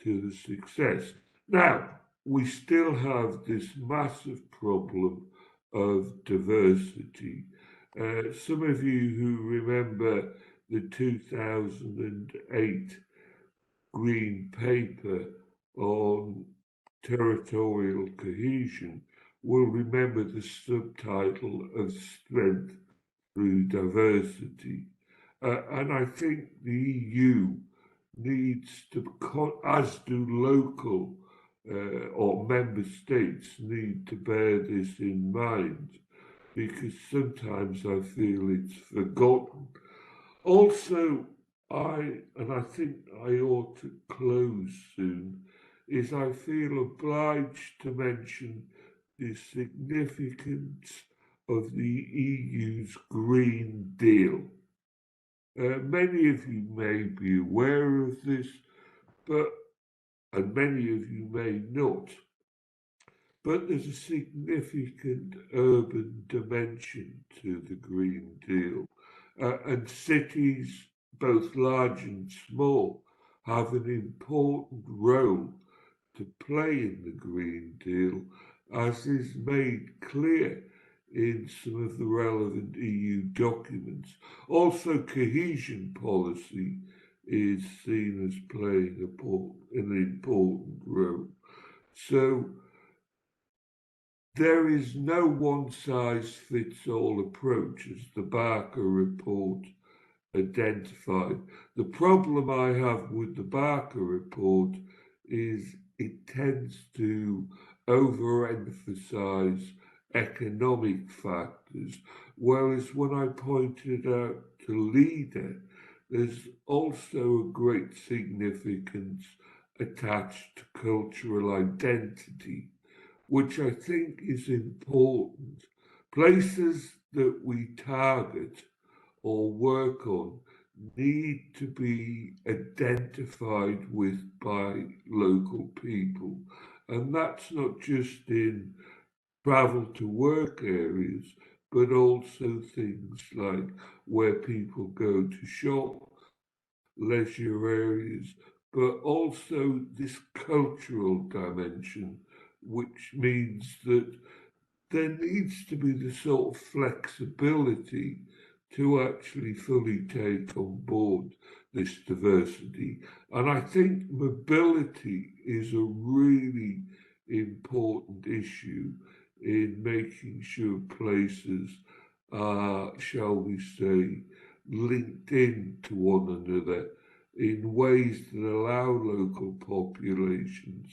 to the success. Now, we still have this massive problem of diversity. Some of you who remember the 2008 Green Paper on territorial cohesion will remember the subtitle of Strength Through Diversity. And I think the EU needs to, as do local or member states, need to bear this in mind, because sometimes I feel it's forgotten. Also, and I think I ought to close soon, is I feel obliged to mention the significance of the EU's Green Deal. Many of you may be aware of this, and many of you may not, but there's a significant urban dimension to the Green Deal, and cities, both large and small, have an important role to play in the Green Deal, as is made clear in some of the relevant EU documents. Also, cohesion policy is seen as playing an important role. So there is no one-size-fits-all approach, as the Barker report identified. The problem I have with the Barker report is it tends to overemphasize economic factors, whereas when I pointed out to LEADER, there's also a great significance attached to cultural identity, which I think is important. Places that we target or work on need to be identified with by local people. And that's not just in travel to work areas, but also things like where people go to shop, leisure areas, but also this cultural dimension, which means that there needs to be the sort of flexibility to actually fully take on board this diversity. And I think mobility is a really important issue in making sure places are, shall we say, linked in to one another in ways that allow local populations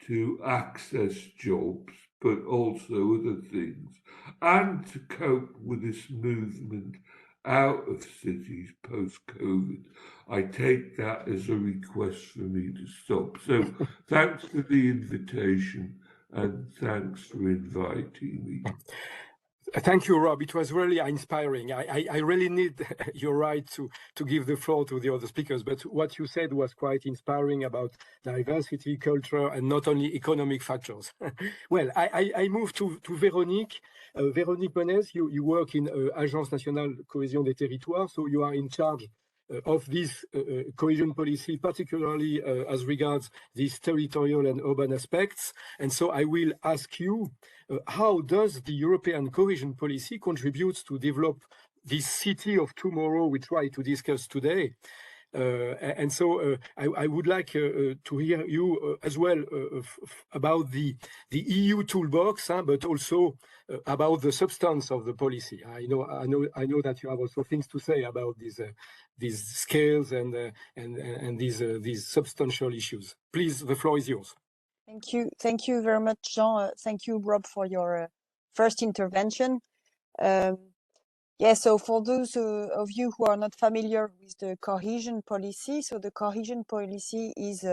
to access jobs, but also other things, and to cope with this movement out of cities post-COVID. I take that as a request for me to stop. So thanks for the invitation and thanks for inviting me. Thank you, Rob. It was really inspiring. I really need your right to give the floor to the other speakers, but what you said was quite inspiring about diversity, culture, and not only economic factors. Well, I move to Véronique. Véronique Bonez, you work in Agence Nationale Cohésion des Territoires, so you are in charge of this cohesion policy, particularly as regards these territorial and urban aspects. And so I will ask you, how does the European cohesion policy contribute to develop this city of tomorrow we try to discuss today? And so I would like to hear you as well about the EU toolbox, but also about the substance of the policy. I know that you have also things to say about these scales and these substantial issues. Please, the floor is yours. Thank you very much, Jean. Thank you, Rob, for your first intervention. Yeah, so for those of you who are not familiar with the cohesion policy, so the cohesion policy is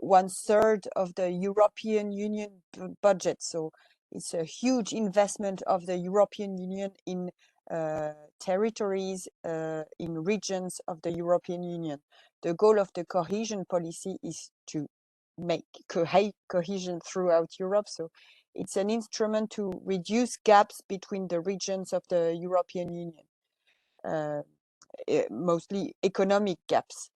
1/3 of the European Union budget. So it's a huge investment of the European Union in territories, in regions of the European Union. The goal of the cohesion policy is to make cohesion throughout Europe. So it's an instrument to reduce gaps between the regions of the European Union, mostly economic gaps.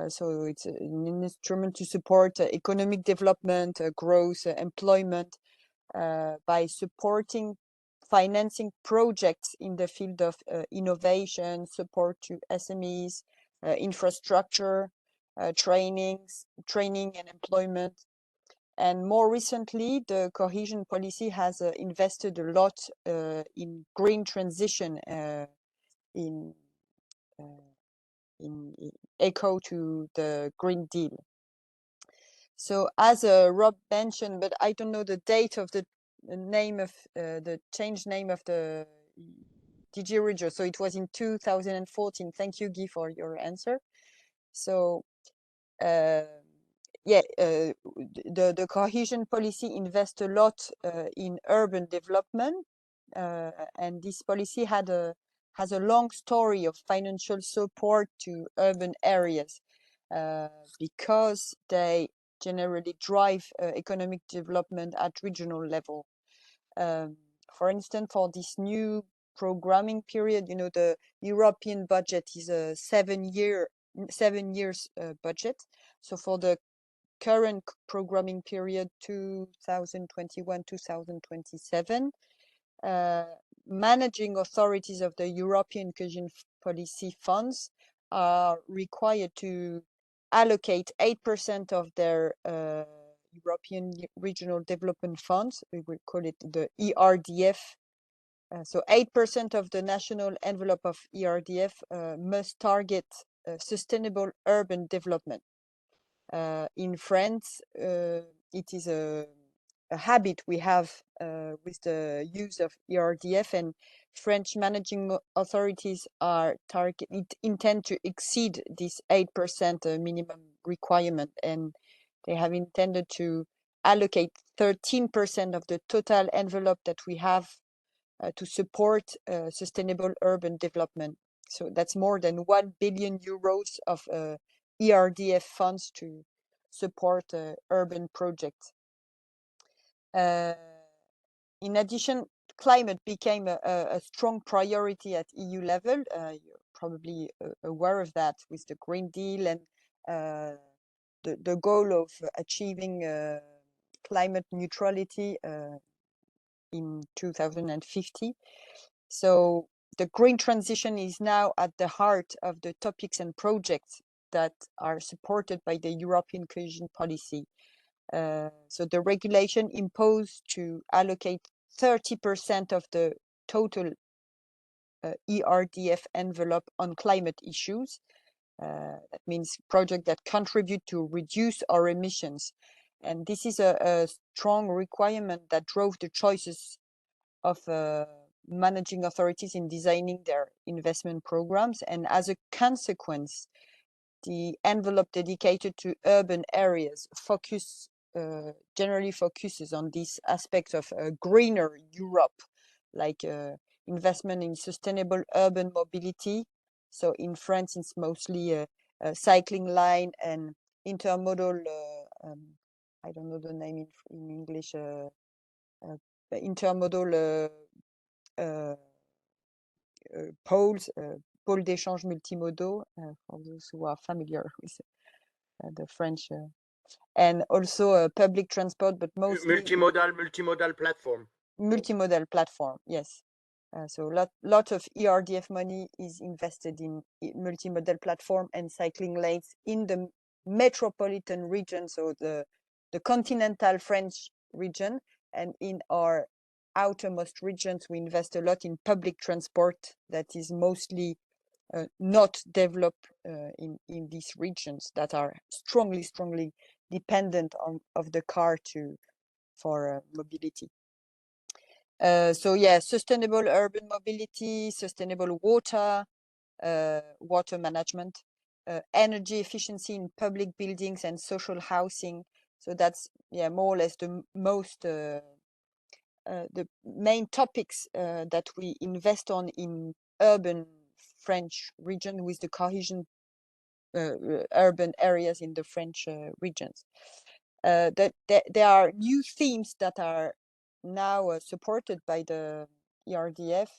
So it's an instrument to support economic development, growth, employment, by supporting financing projects in the field of innovation, support to SMEs, infrastructure, training and employment. And more recently, the cohesion policy has invested a lot in green transition, in echo to the Green Deal. So as Rob mentioned, but I don't know the date of the name of the change name of the DG Regio. So it was in 2014. Thank you, Guy, for your answer. So yeah, the cohesion policy invests a lot in urban development, and this policy has a long story of financial support to urban areas because they generally drive economic development at regional level. For instance, for this new programming period, you know, the European budget is a 7 years budget. So for the current programming period 2021-2027, managing authorities of the European cohesion policy funds are required to allocate 8% of their European regional development funds. We will call it the ERDF. So 8% of the national envelope of ERDF must target sustainable urban development. In France, it is a habit we have with the use of ERDF, and French managing authorities intend to exceed this 8% minimum requirement, and they have intended to allocate 13% of the total envelope that we have to support sustainable urban development. So that's more than 1 billion euros of ERDF funds to support urban projects. In addition, climate became a strong priority at EU level. You're probably aware of that with the Green Deal and the goal of achieving climate neutrality in 2050. So the green transition is now at the heart of the topics and projects that are supported by the European cohesion policy. So the regulation imposed to allocate 30% of the total ERDF envelope on climate issues. That means projects that contribute to reduce our emissions. And this is a strong requirement that drove the choices of managing authorities in designing their investment programs. And as a consequence, the envelope dedicated to urban areas generally focuses on these aspects of a greener Europe, like investment in sustainable urban mobility. So in France, it's mostly a cycling line and intermodal, I don't know the name in English, intermodal poles, pôles d'échange multimodaux, for those who are familiar with the French, and also public transport, but mostly multimodal platform. Multimodal platform, yes. So lot of ERDF money is invested in multimodal platform and cycling lanes in the metropolitan region, so the continental French region, and in our outermost regions, we invest a lot in public transport that is mostly not developed in these regions that are strongly dependent of the car for mobility. So yeah, sustainable urban mobility, sustainable water management, energy efficiency in public buildings and social housing. So that's more or less the main topics that we invest on in urban French region with the cohesion urban areas in the French regions. There are new themes that are now supported by the ERDF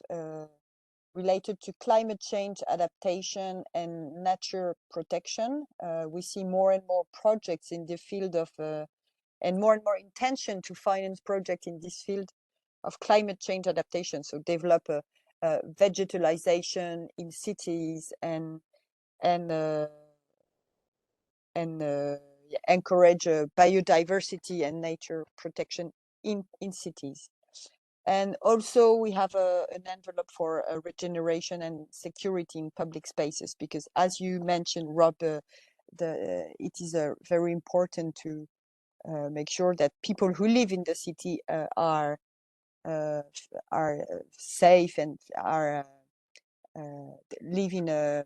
related to climate change adaptation and nature protection. We see more and more projects in the field of and more intention to finance projects in this field of climate change adaptation. So develop a vegetalization in cities and encourage biodiversity and nature protection in cities. And also we have an envelope for regeneration and security in public spaces, because as you mentioned, Rob, it is very important to make sure that people who live in the city are safe and live in a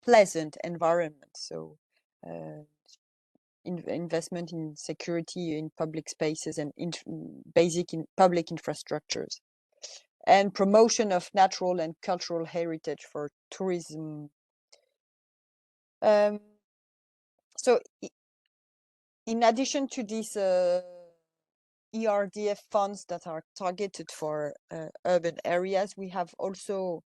pleasant environment. So investment in security in public spaces and basic in public infrastructures, and promotion of natural and cultural heritage for tourism. So in addition to these ERDF funds that are targeted for urban areas, we have also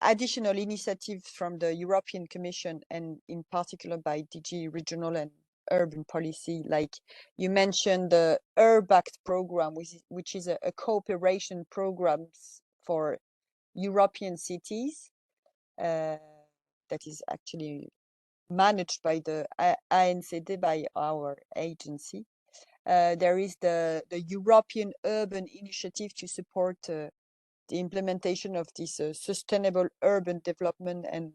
additional initiatives from the European Commission, and in particular by DG Regional and Urban Policy. Like you mentioned, the URBACT program, which is a cooperation program for European cities that is actually managed by the ANCD, by our agency. There is the European Urban Initiative to support the implementation of this sustainable urban development and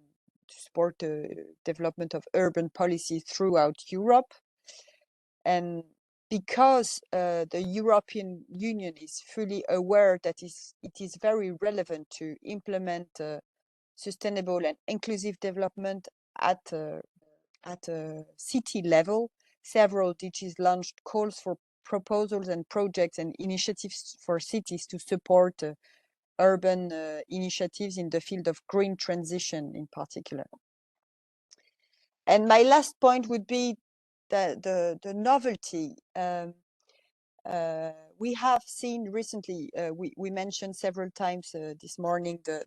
to support the development of urban policy throughout Europe. And because the European Union is fully aware that it is very relevant to implement sustainable and inclusive development at a city level, several DGs launched calls for proposals and projects and initiatives for cities to support urban initiatives in the field of green transition in particular. And my last point would be the novelty. We have seen recently, we mentioned several times this morning the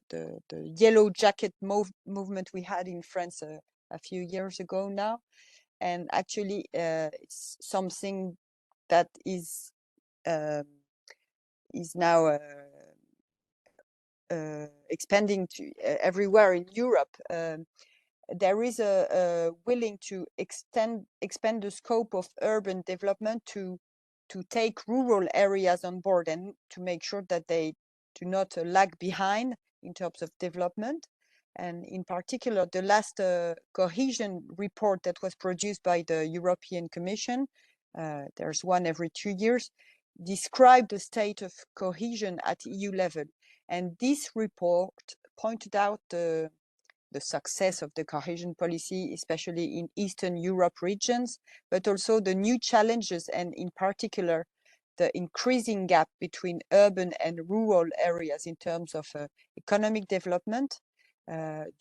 yellow jacket movement we had in France a few years ago now. And actually it's something that is now expanding to everywhere in Europe. There is a willing to expand the scope of urban development to take rural areas on board and to make sure that they do not lag behind in terms of development. And in particular, the last cohesion report that was produced by the European Commission, there's one every 2 years, described the state of cohesion at EU level. And this report pointed out the success of the cohesion policy, especially in Eastern Europe regions, but also the new challenges, and in particular, the increasing gap between urban and rural areas in terms of economic development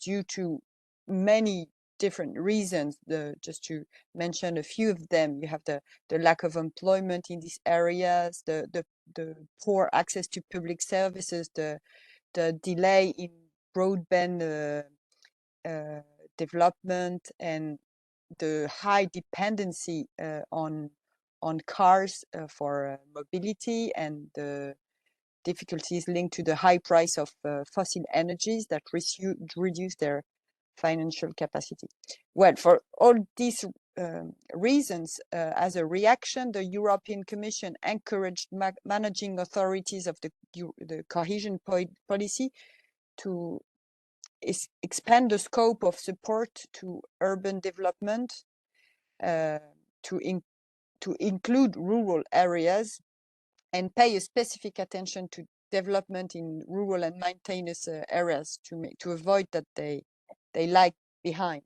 due to many different reasons. Just to mention a few of them, you have the lack of employment in these areas, the poor access to public services, the delay in broadband development, and the high dependency on cars for mobility, and the difficulties linked to the high price of fossil energies that reduce their financial capacity. Well, for all these reasons, as a reaction, the European Commission encouraged managing authorities of the cohesion policy to expand the scope of support to urban development, to include rural areas, and pay a specific attention to development in rural and mountainous areas to avoid that they lag behind.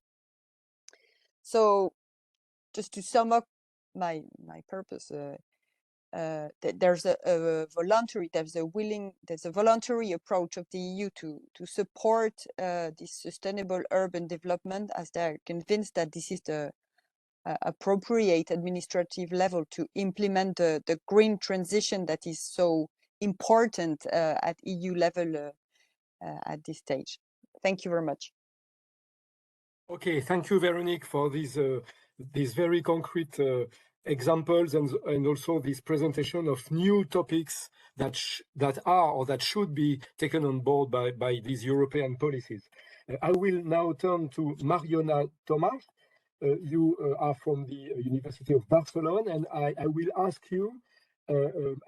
So, just to sum up my purpose, there's a voluntary approach of the EU to support this sustainable urban development, as they're convinced that this is the appropriate administrative level to implement the green transition that is so important at EU level at this stage. Thank you very much. Okay, thank you, Veronique, for these very concrete examples and also this presentation of new topics that are or that should be taken on board by these European policies. I will now turn to Mariona Thomas. You are from the University of Barcelona, and I will ask you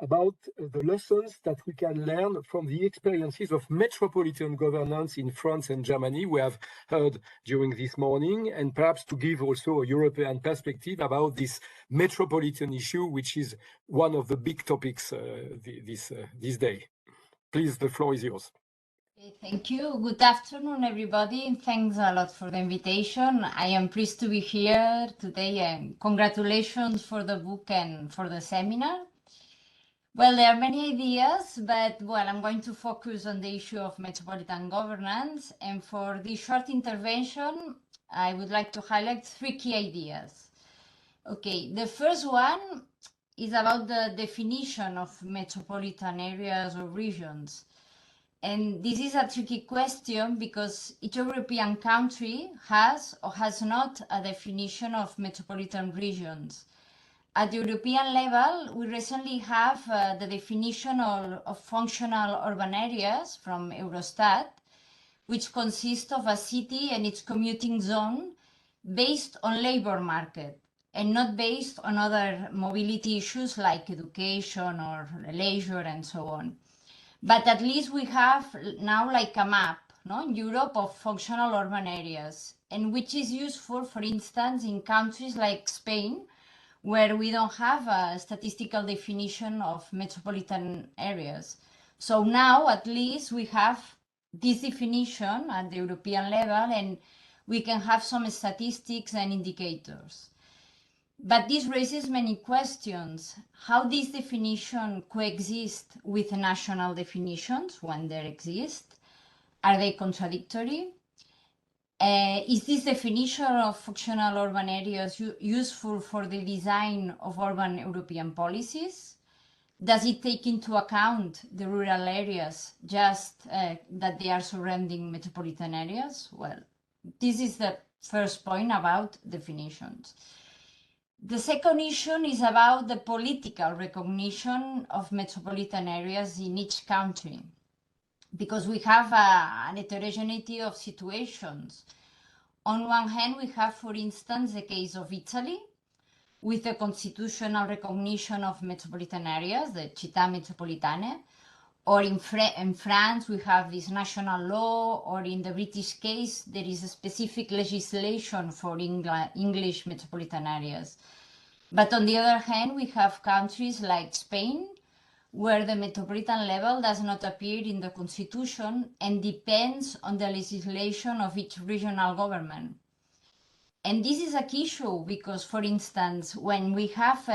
about the lessons that we can learn from the experiences of metropolitan governance in France and Germany we have heard during this morning, and perhaps to give also a European perspective about this metropolitan issue, which is one of the big topics this day. Please, the floor is yours. Thank you. Good afternoon, everybody, and thanks a lot for the invitation. I am pleased to be here today, and congratulations for the book and for the seminar. Well, there are many ideas, but well, I'm going to focus on the issue of metropolitan governance. And for this short intervention, I would like to highlight 3 key ideas. Okay, the first one is about the definition of metropolitan areas or regions. And this is a tricky question because each European country has or has not a definition of metropolitan regions. At the European level, we recently have the definition of functional urban areas from Eurostat, which consists of a city and its commuting zone based on labor market and not based on other mobility issues like education or leisure and so on. But at least we have now like a map, in Europe of functional urban areas, and which is useful, for instance, in countries like Spain, where we don't have a statistical definition of metropolitan areas. So now at least we have this definition at the European level, and we can have some statistics and indicators. But this raises many questions. How this definition coexist with national definitions when they exist? Are they contradictory? Is this definition of functional urban areas useful for the design of urban European policies? Does it take into account the rural areas just that they are surrounding metropolitan areas? Well, this is the first point about definitions. The second issue is about the political recognition of metropolitan areas in each country, because we have an heterogeneity of situations. On one hand, we have, for instance, the case of Italy, with the constitutional recognition of metropolitan areas, the Città Metropolitane. Or in France, we have this national law, or in the British case, there is a specific legislation for English metropolitan areas. But on the other hand, we have countries like Spain, where the metropolitan level does not appear in the constitution and depends on the legislation of each regional government. And this is a key issue because, for instance, when we have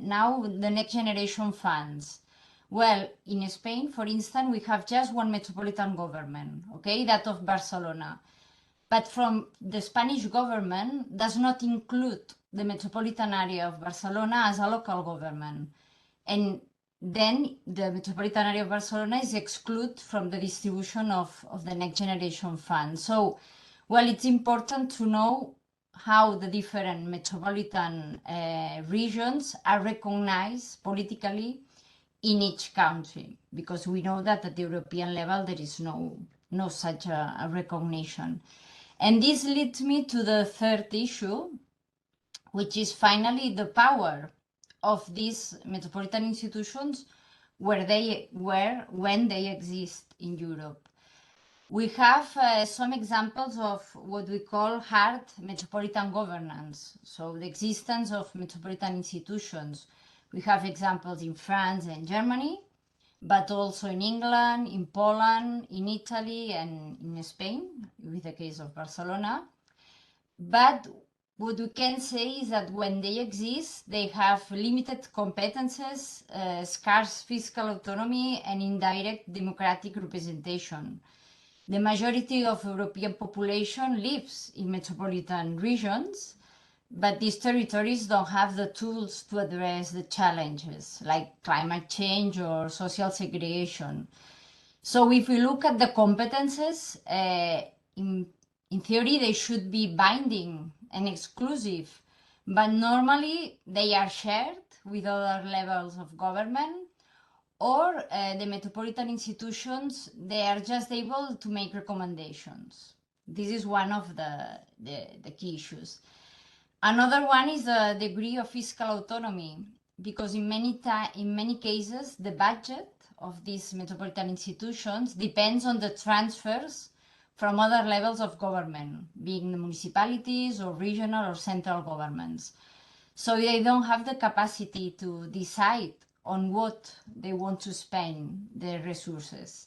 now the Next Generation funds, well, in Spain, for instance, we have just one metropolitan government, okay, that of Barcelona. But from the Spanish government does not include the metropolitan area of Barcelona as a local government. And then the metropolitan area of Barcelona is excluded from the distribution of the Next Generation Fund. So, well, it's important to know how the different metropolitan regions are recognized politically in each country, because we know that at the European level there is no such a recognition. And this leads me to the third issue, which is finally the power of these metropolitan institutions when they exist in Europe. We have some examples of what we call hard metropolitan governance, so the existence of metropolitan institutions. We have examples in France and Germany, but also in England, in Poland, in Italy, and in Spain, with the case of Barcelona. But what we can say is that when they exist, they have limited competences, scarce fiscal autonomy, and indirect democratic representation. The majority of European population lives in metropolitan regions, but these territories don't have the tools to address the challenges like climate change or social segregation. So if we look at the competences, in theory, they should be binding and exclusive, but normally they are shared with other levels of government, or the metropolitan institutions, they are just able to make recommendations. This is one of the key issues. Another one is the degree of fiscal autonomy, because in many cases, the budget of these metropolitan institutions depends on the transfers from other levels of government, being the municipalities or regional or central governments. So they don't have the capacity to decide on what they want to spend their resources.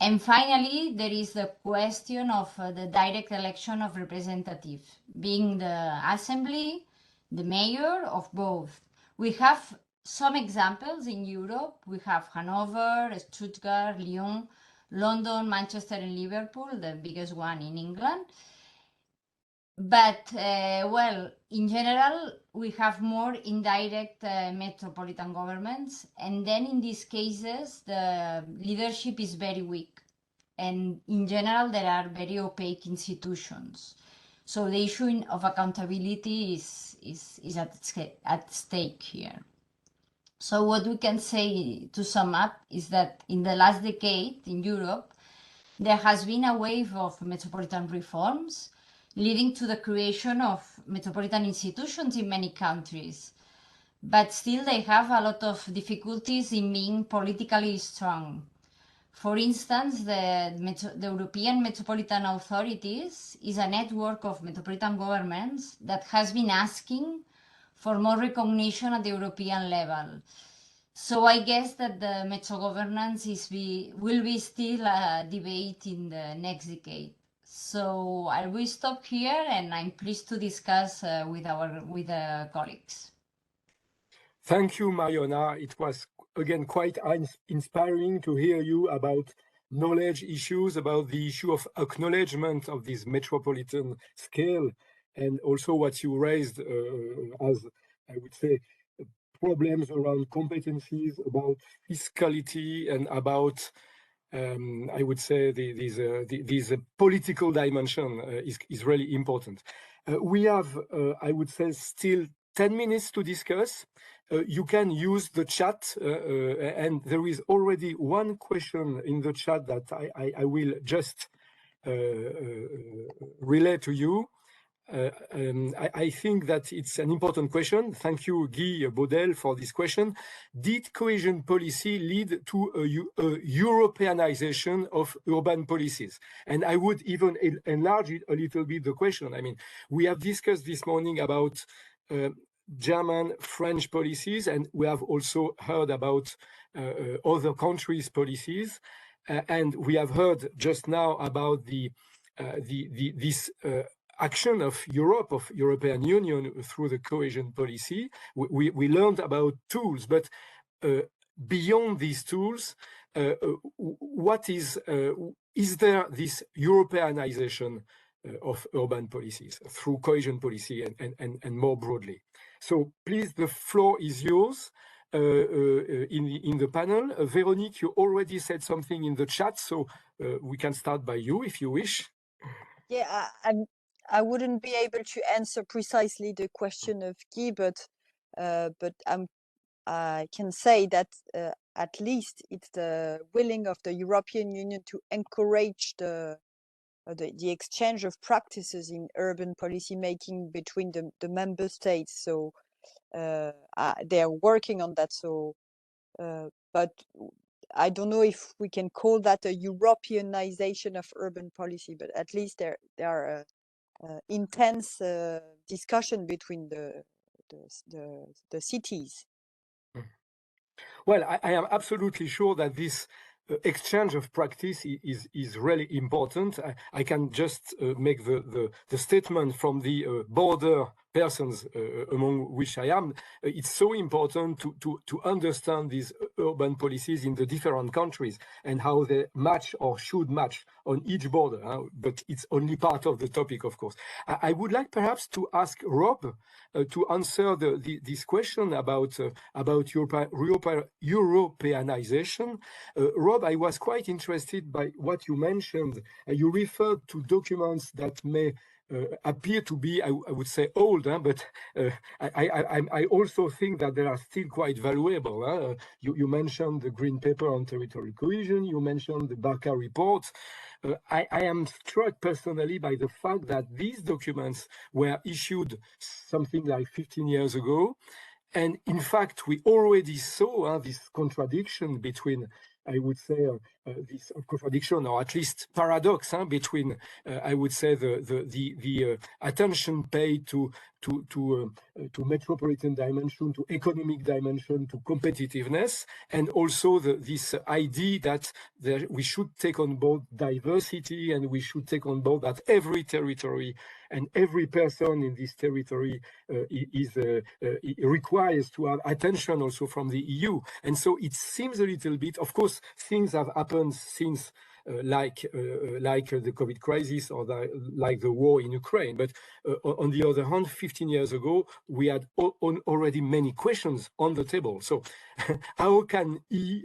And finally, there is the question of the direct election of representatives, being the assembly, the mayor of both. We have some examples in Europe. We have Hanover, Stuttgart, Lyon, London, Manchester, and Liverpool, the biggest one in England. But, well, in general, we have more indirect metropolitan governments. And then in these cases, the leadership is very weak. And in general, there are very opaque institutions. So the issue of accountability is at stake here. So what we can say to sum up is that in the last decade in Europe, there has been a wave of metropolitan reforms, leading to the creation of metropolitan institutions in many countries. But still they have a lot of difficulties in being politically strong. For instance, the European Metropolitan Authorities is a network of metropolitan governments that has been asking for more recognition at the European level. So I guess that the metro governance will be still a debate in the next decade. So I will stop here, and I'm pleased to discuss with the colleagues. Thank you, Mariona. It was again quite inspiring to hear you about knowledge issues, about the issue of acknowledgement of this metropolitan scale, and also what you raised as, I would say, problems around competencies, about fiscality, and about I would say this political dimension is really important. We have, I would say, still 10 minutes to discuss. You can use the chat, and there is already one question in the chat that I will just relay to you. I think that it's an important question. Thank you, Guy Baudel, for this question. Did cohesion policy lead to a Europeanization of urban policies? And I would even enlarge it a little bit, the question. I mean, we have discussed this morning about German, French policies, and we have also heard about other countries' policies. And we have heard just now about this action of Europe, of European Union through the cohesion policy. We learned about tools, but beyond these tools, what is there this Europeanization of urban policies through cohesion policy and more broadly? So please, the floor is yours. In the panel, Véronique, you already said something in the chat, so we can start by you if you wish. Yeah, I wouldn't be able to answer precisely the question of Guy, but I can say that at least it's the willing of the European Union to encourage the exchange of practices in urban policy making between the member states. So they are working on that. So, but I don't know if we can call that a Europeanization of urban policy, but at least there are intense discussion between the cities. Well, I am absolutely sure that this exchange of practice is really important. I can just make the statement from the border persons among which I am. It's so important to understand these urban policies in the different countries and how they match or should match on each border. But it's only part of the topic, of course. I would like perhaps to ask Rob to answer this question about Europeanization. Rob, I was quite interested by what you mentioned. You referred to documents that may appear to be, I would say, old, but I also think that they are still quite valuable. You mentioned the Green Paper on Territorial Cohesion, you mentioned the Barca report. I am struck personally by the fact that these documents were issued something like 15 years ago. And in fact, we already saw this contradiction between, I would say, this contradiction, or at least paradox, between, I would say, the attention paid to metropolitan dimension, to economic dimension, to competitiveness, and also this idea that we should take on board diversity, and we should take on board that every territory and every person in this territory requires to have attention also from the EU. And so it seems a little bit, of course, things have happened since like the COVID crisis or like the war in Ukraine. But on the other hand, 15 years ago, we had already many questions on the table. So how can EU,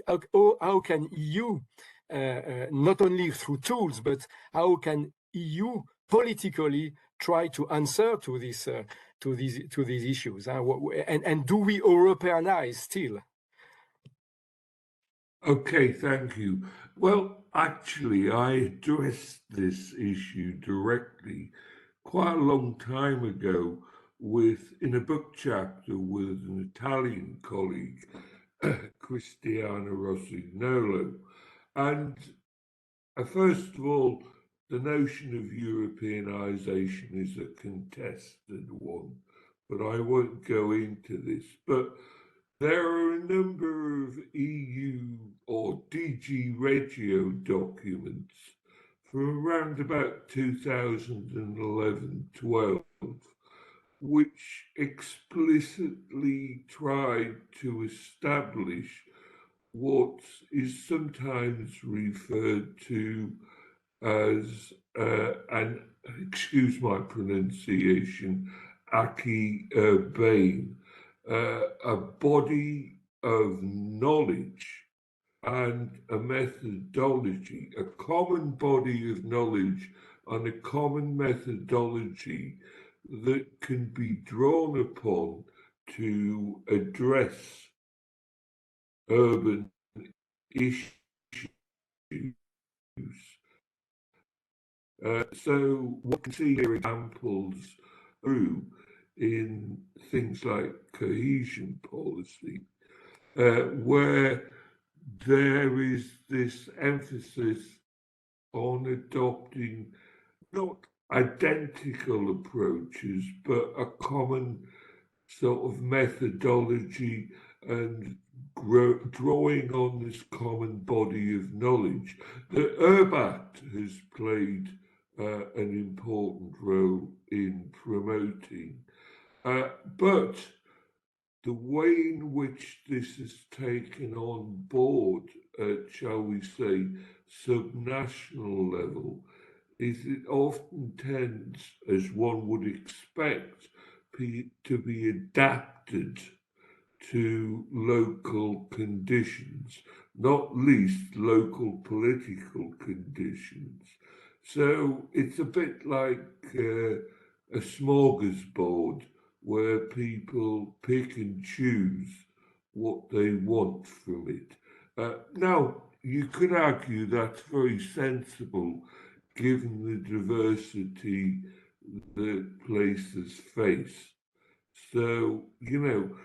not only through tools, but how can EU politically try to answer to these issues? And do we Europeanize still? Okay, thank you. Well, actually, I addressed this issue directly quite a long time ago in a book chapter with an Italian colleague, Cristiano Rossignolo. And first of all, the notion of Europeanization is a contested one, but I won't go into this. But there are a number of EU or DG Regio documents from around about 2011-12, which explicitly tried to establish what is sometimes referred to as an, excuse my pronunciation, acquis urbain, a body of knowledge and a methodology, a common body of knowledge and a common methodology that can be drawn upon to address urban issues. So what we can see here examples through in things like cohesion policy, where there is this emphasis on adopting not identical approaches, but a common sort of methodology and drawing on this common body of knowledge. The URBAT has played an important role in promoting, but the way in which this is taken on board at, shall we say, subnational level, is it often tends, as one would expect, to be adapted to local conditions, not least local political conditions. So it's a bit like a smorgasbord where people pick and choose what they want from it. Now, you could argue that's very sensible given the diversity that places face. So, you know,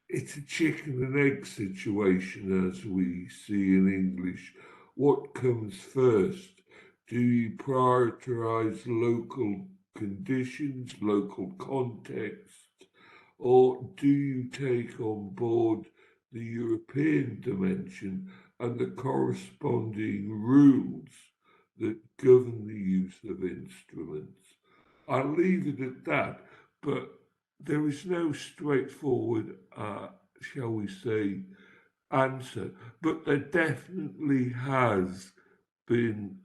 it's a chicken and egg situation, as we see in English. What comes first? Do you prioritize local conditions, local context, or do you take on board the European dimension and the corresponding rules that govern the use of instruments? I'll leave it at that, but there is no straightforward, shall we say, answer. But there definitely has been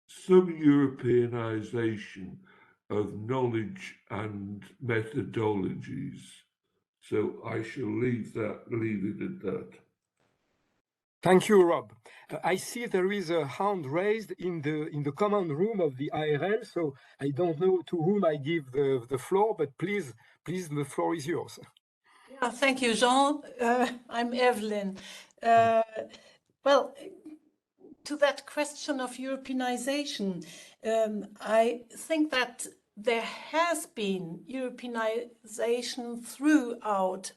some Europeanization of knowledge and methodologies. So I shall leave it at that. Thank you, Rob. I see there is a hand raised in the command room of the IRL, so I don't know to whom I give the floor, but please, the floor is yours. Yeah, thank you, Jean. I'm Evelyn. Well, to that question of Europeanization, I think that there has been Europeanization throughout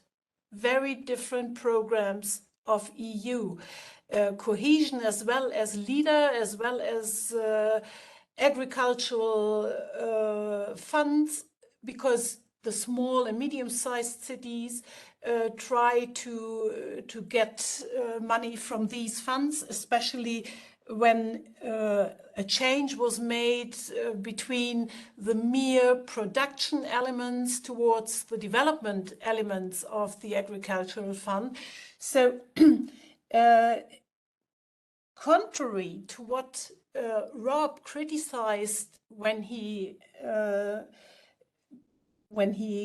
very different programs of EU. Cohesion as well as LEADER, as well as agricultural funds, because the small and medium-sized cities try to get money from these funds, especially when a change was made between the mere production elements towards the development elements of the agricultural fund. So contrary to what Rob criticized when he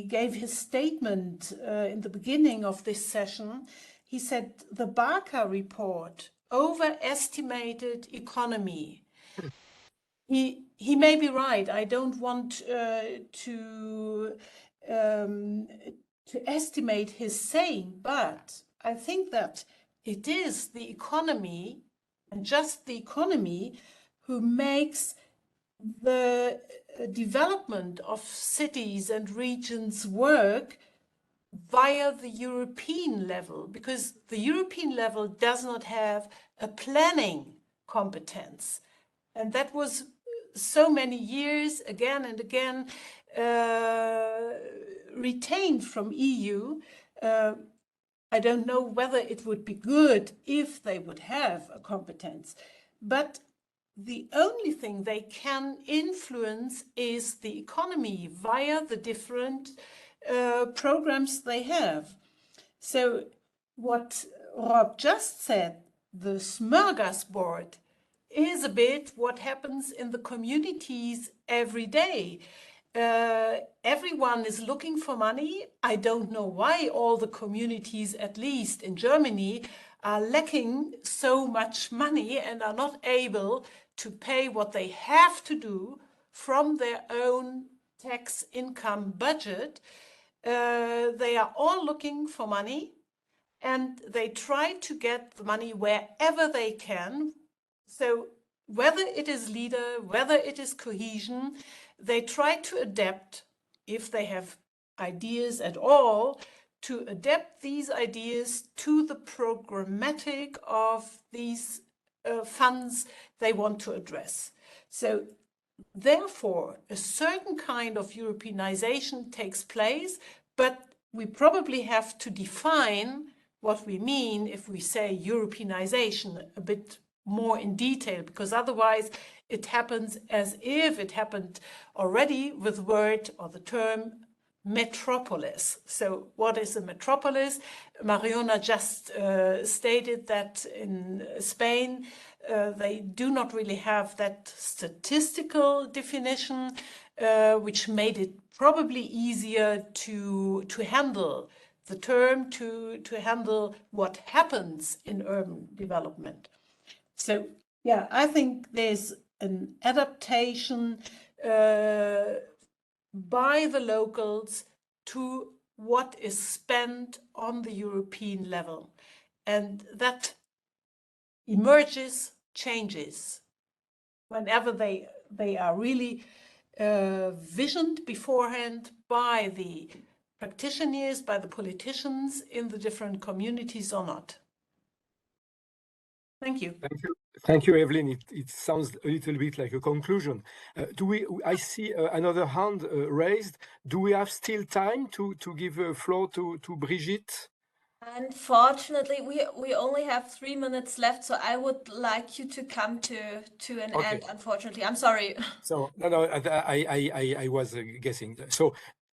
gave his statement in the beginning of this session, he said the Barker report overestimated economy. He may be right. I don't want to estimate his saying, but I think that it is the economy, and just the economy, who makes the development of cities and regions work via the European level, because the European level does not have a planning competence. And that was so many years, again and again, retained from EU. I don't know whether it would be good if they would have a competence, but the only thing they can influence is the economy via the different programs they have. So what Rob just said, the smorgasbord, is a bit what happens in the communities every day. Everyone is looking for money. I don't know why all the communities, at least in Germany, are lacking so much money and are not able to pay what they have to do from their own tax income budget. They are all looking for money, and they try to get the money wherever they can. So whether it is LEADER, whether it is cohesion, they try to adapt if they have ideas at all, to adapt these ideas to the programmatic of these funds they want to address. So therefore, a certain kind of Europeanization takes place, but we probably have to define what we mean if we say Europeanization a bit more in detail, because otherwise it happens as if it happened already with the word or the term metropolis. So what is a metropolis? Mariona just stated that in Spain they do not really have that statistical definition, which made it probably easier to handle the term, to handle what happens in urban development. So yeah, I think there's an adaptation by the locals to what is spent on the European level. And that emerges, changes, whenever they are really visioned beforehand by the practitioners, by the politicians in the different communities or not. Thank you. Thank you. Thank you, Evelyn. It sounds a little bit like a conclusion. I see another hand raised. Do we have still time to give a floor to Brigitte? Unfortunately, we only have 3 minutes left, so I would like you to come to an end. Unfortunately, I'm sorry. So no, I was guessing. So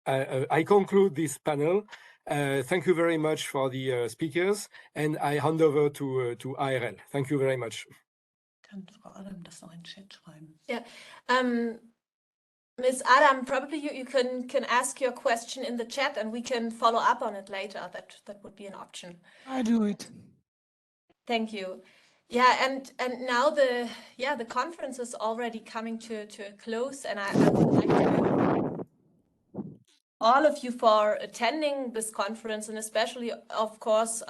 I conclude this panel. Thank you very much for the speakers, and I hand over to IRL. Thank you very much. Kann Frau Adam das noch in den Chat schreiben? Yeah. Ms. Adam, probably you can ask your question in the chat and we can follow up on it later. That would be an option. I do it. Thank you. Yeah, and now the conference is already coming to a close, and I would like to all of you for attending this conference, and especially, of course,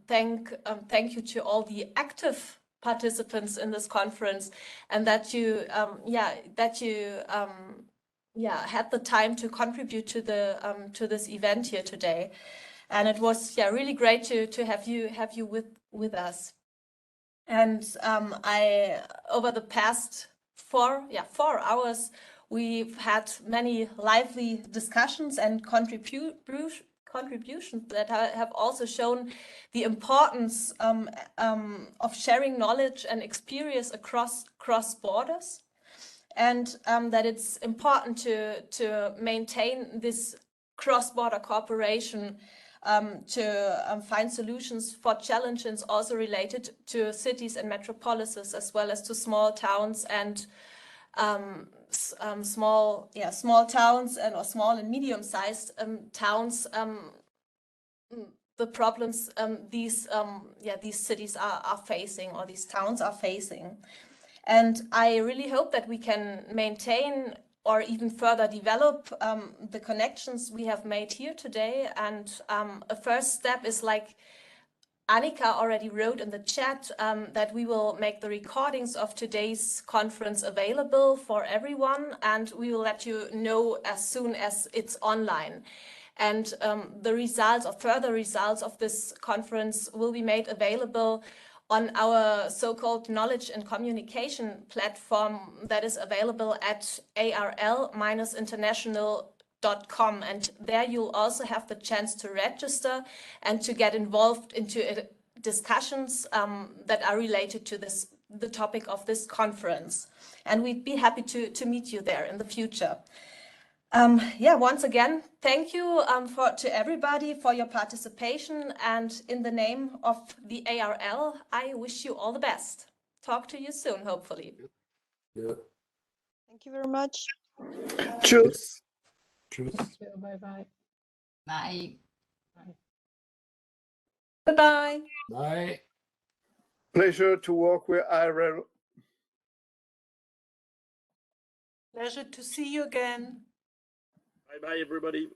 thank you to all the active participants in this conference, and that you had the time to contribute to this event here today. And it was really great to have you with us. And over the past 4 hours, we've had many lively discussions and contributions that have also shown the importance of sharing knowledge and experience across borders, and that it's important to maintain this cross-border cooperation to find solutions for challenges also related to cities and metropolises, as well as to small towns and small towns or small and medium-sized towns. The problems these cities are facing, or these towns are facing. And I really hope that we can maintain or even further develop the connections we have made here today. And a first step is, like Annika already wrote in the chat, that we will make the recordings of today's conference available for everyone, and we will let you know as soon as it's online. And the results or further results of this conference will be made available on our so-called knowledge and communication platform that is available at arl-international.com. And there you'll also have the chance to register and to get involved into discussions that are related to the topic of this conference. And we'd be happy to meet you there in the future. Once again, thank you to everybody for your participation, and in the name of the ARL, I wish you all the best. Talk to you soon, hopefully. Yeah. Thank you very much. Cheers. Cheers. Bye-bye. Bye. Goodbye. Bye. Pleasure to work with IRL. Pleasure to see you again. Bye-bye, everybody.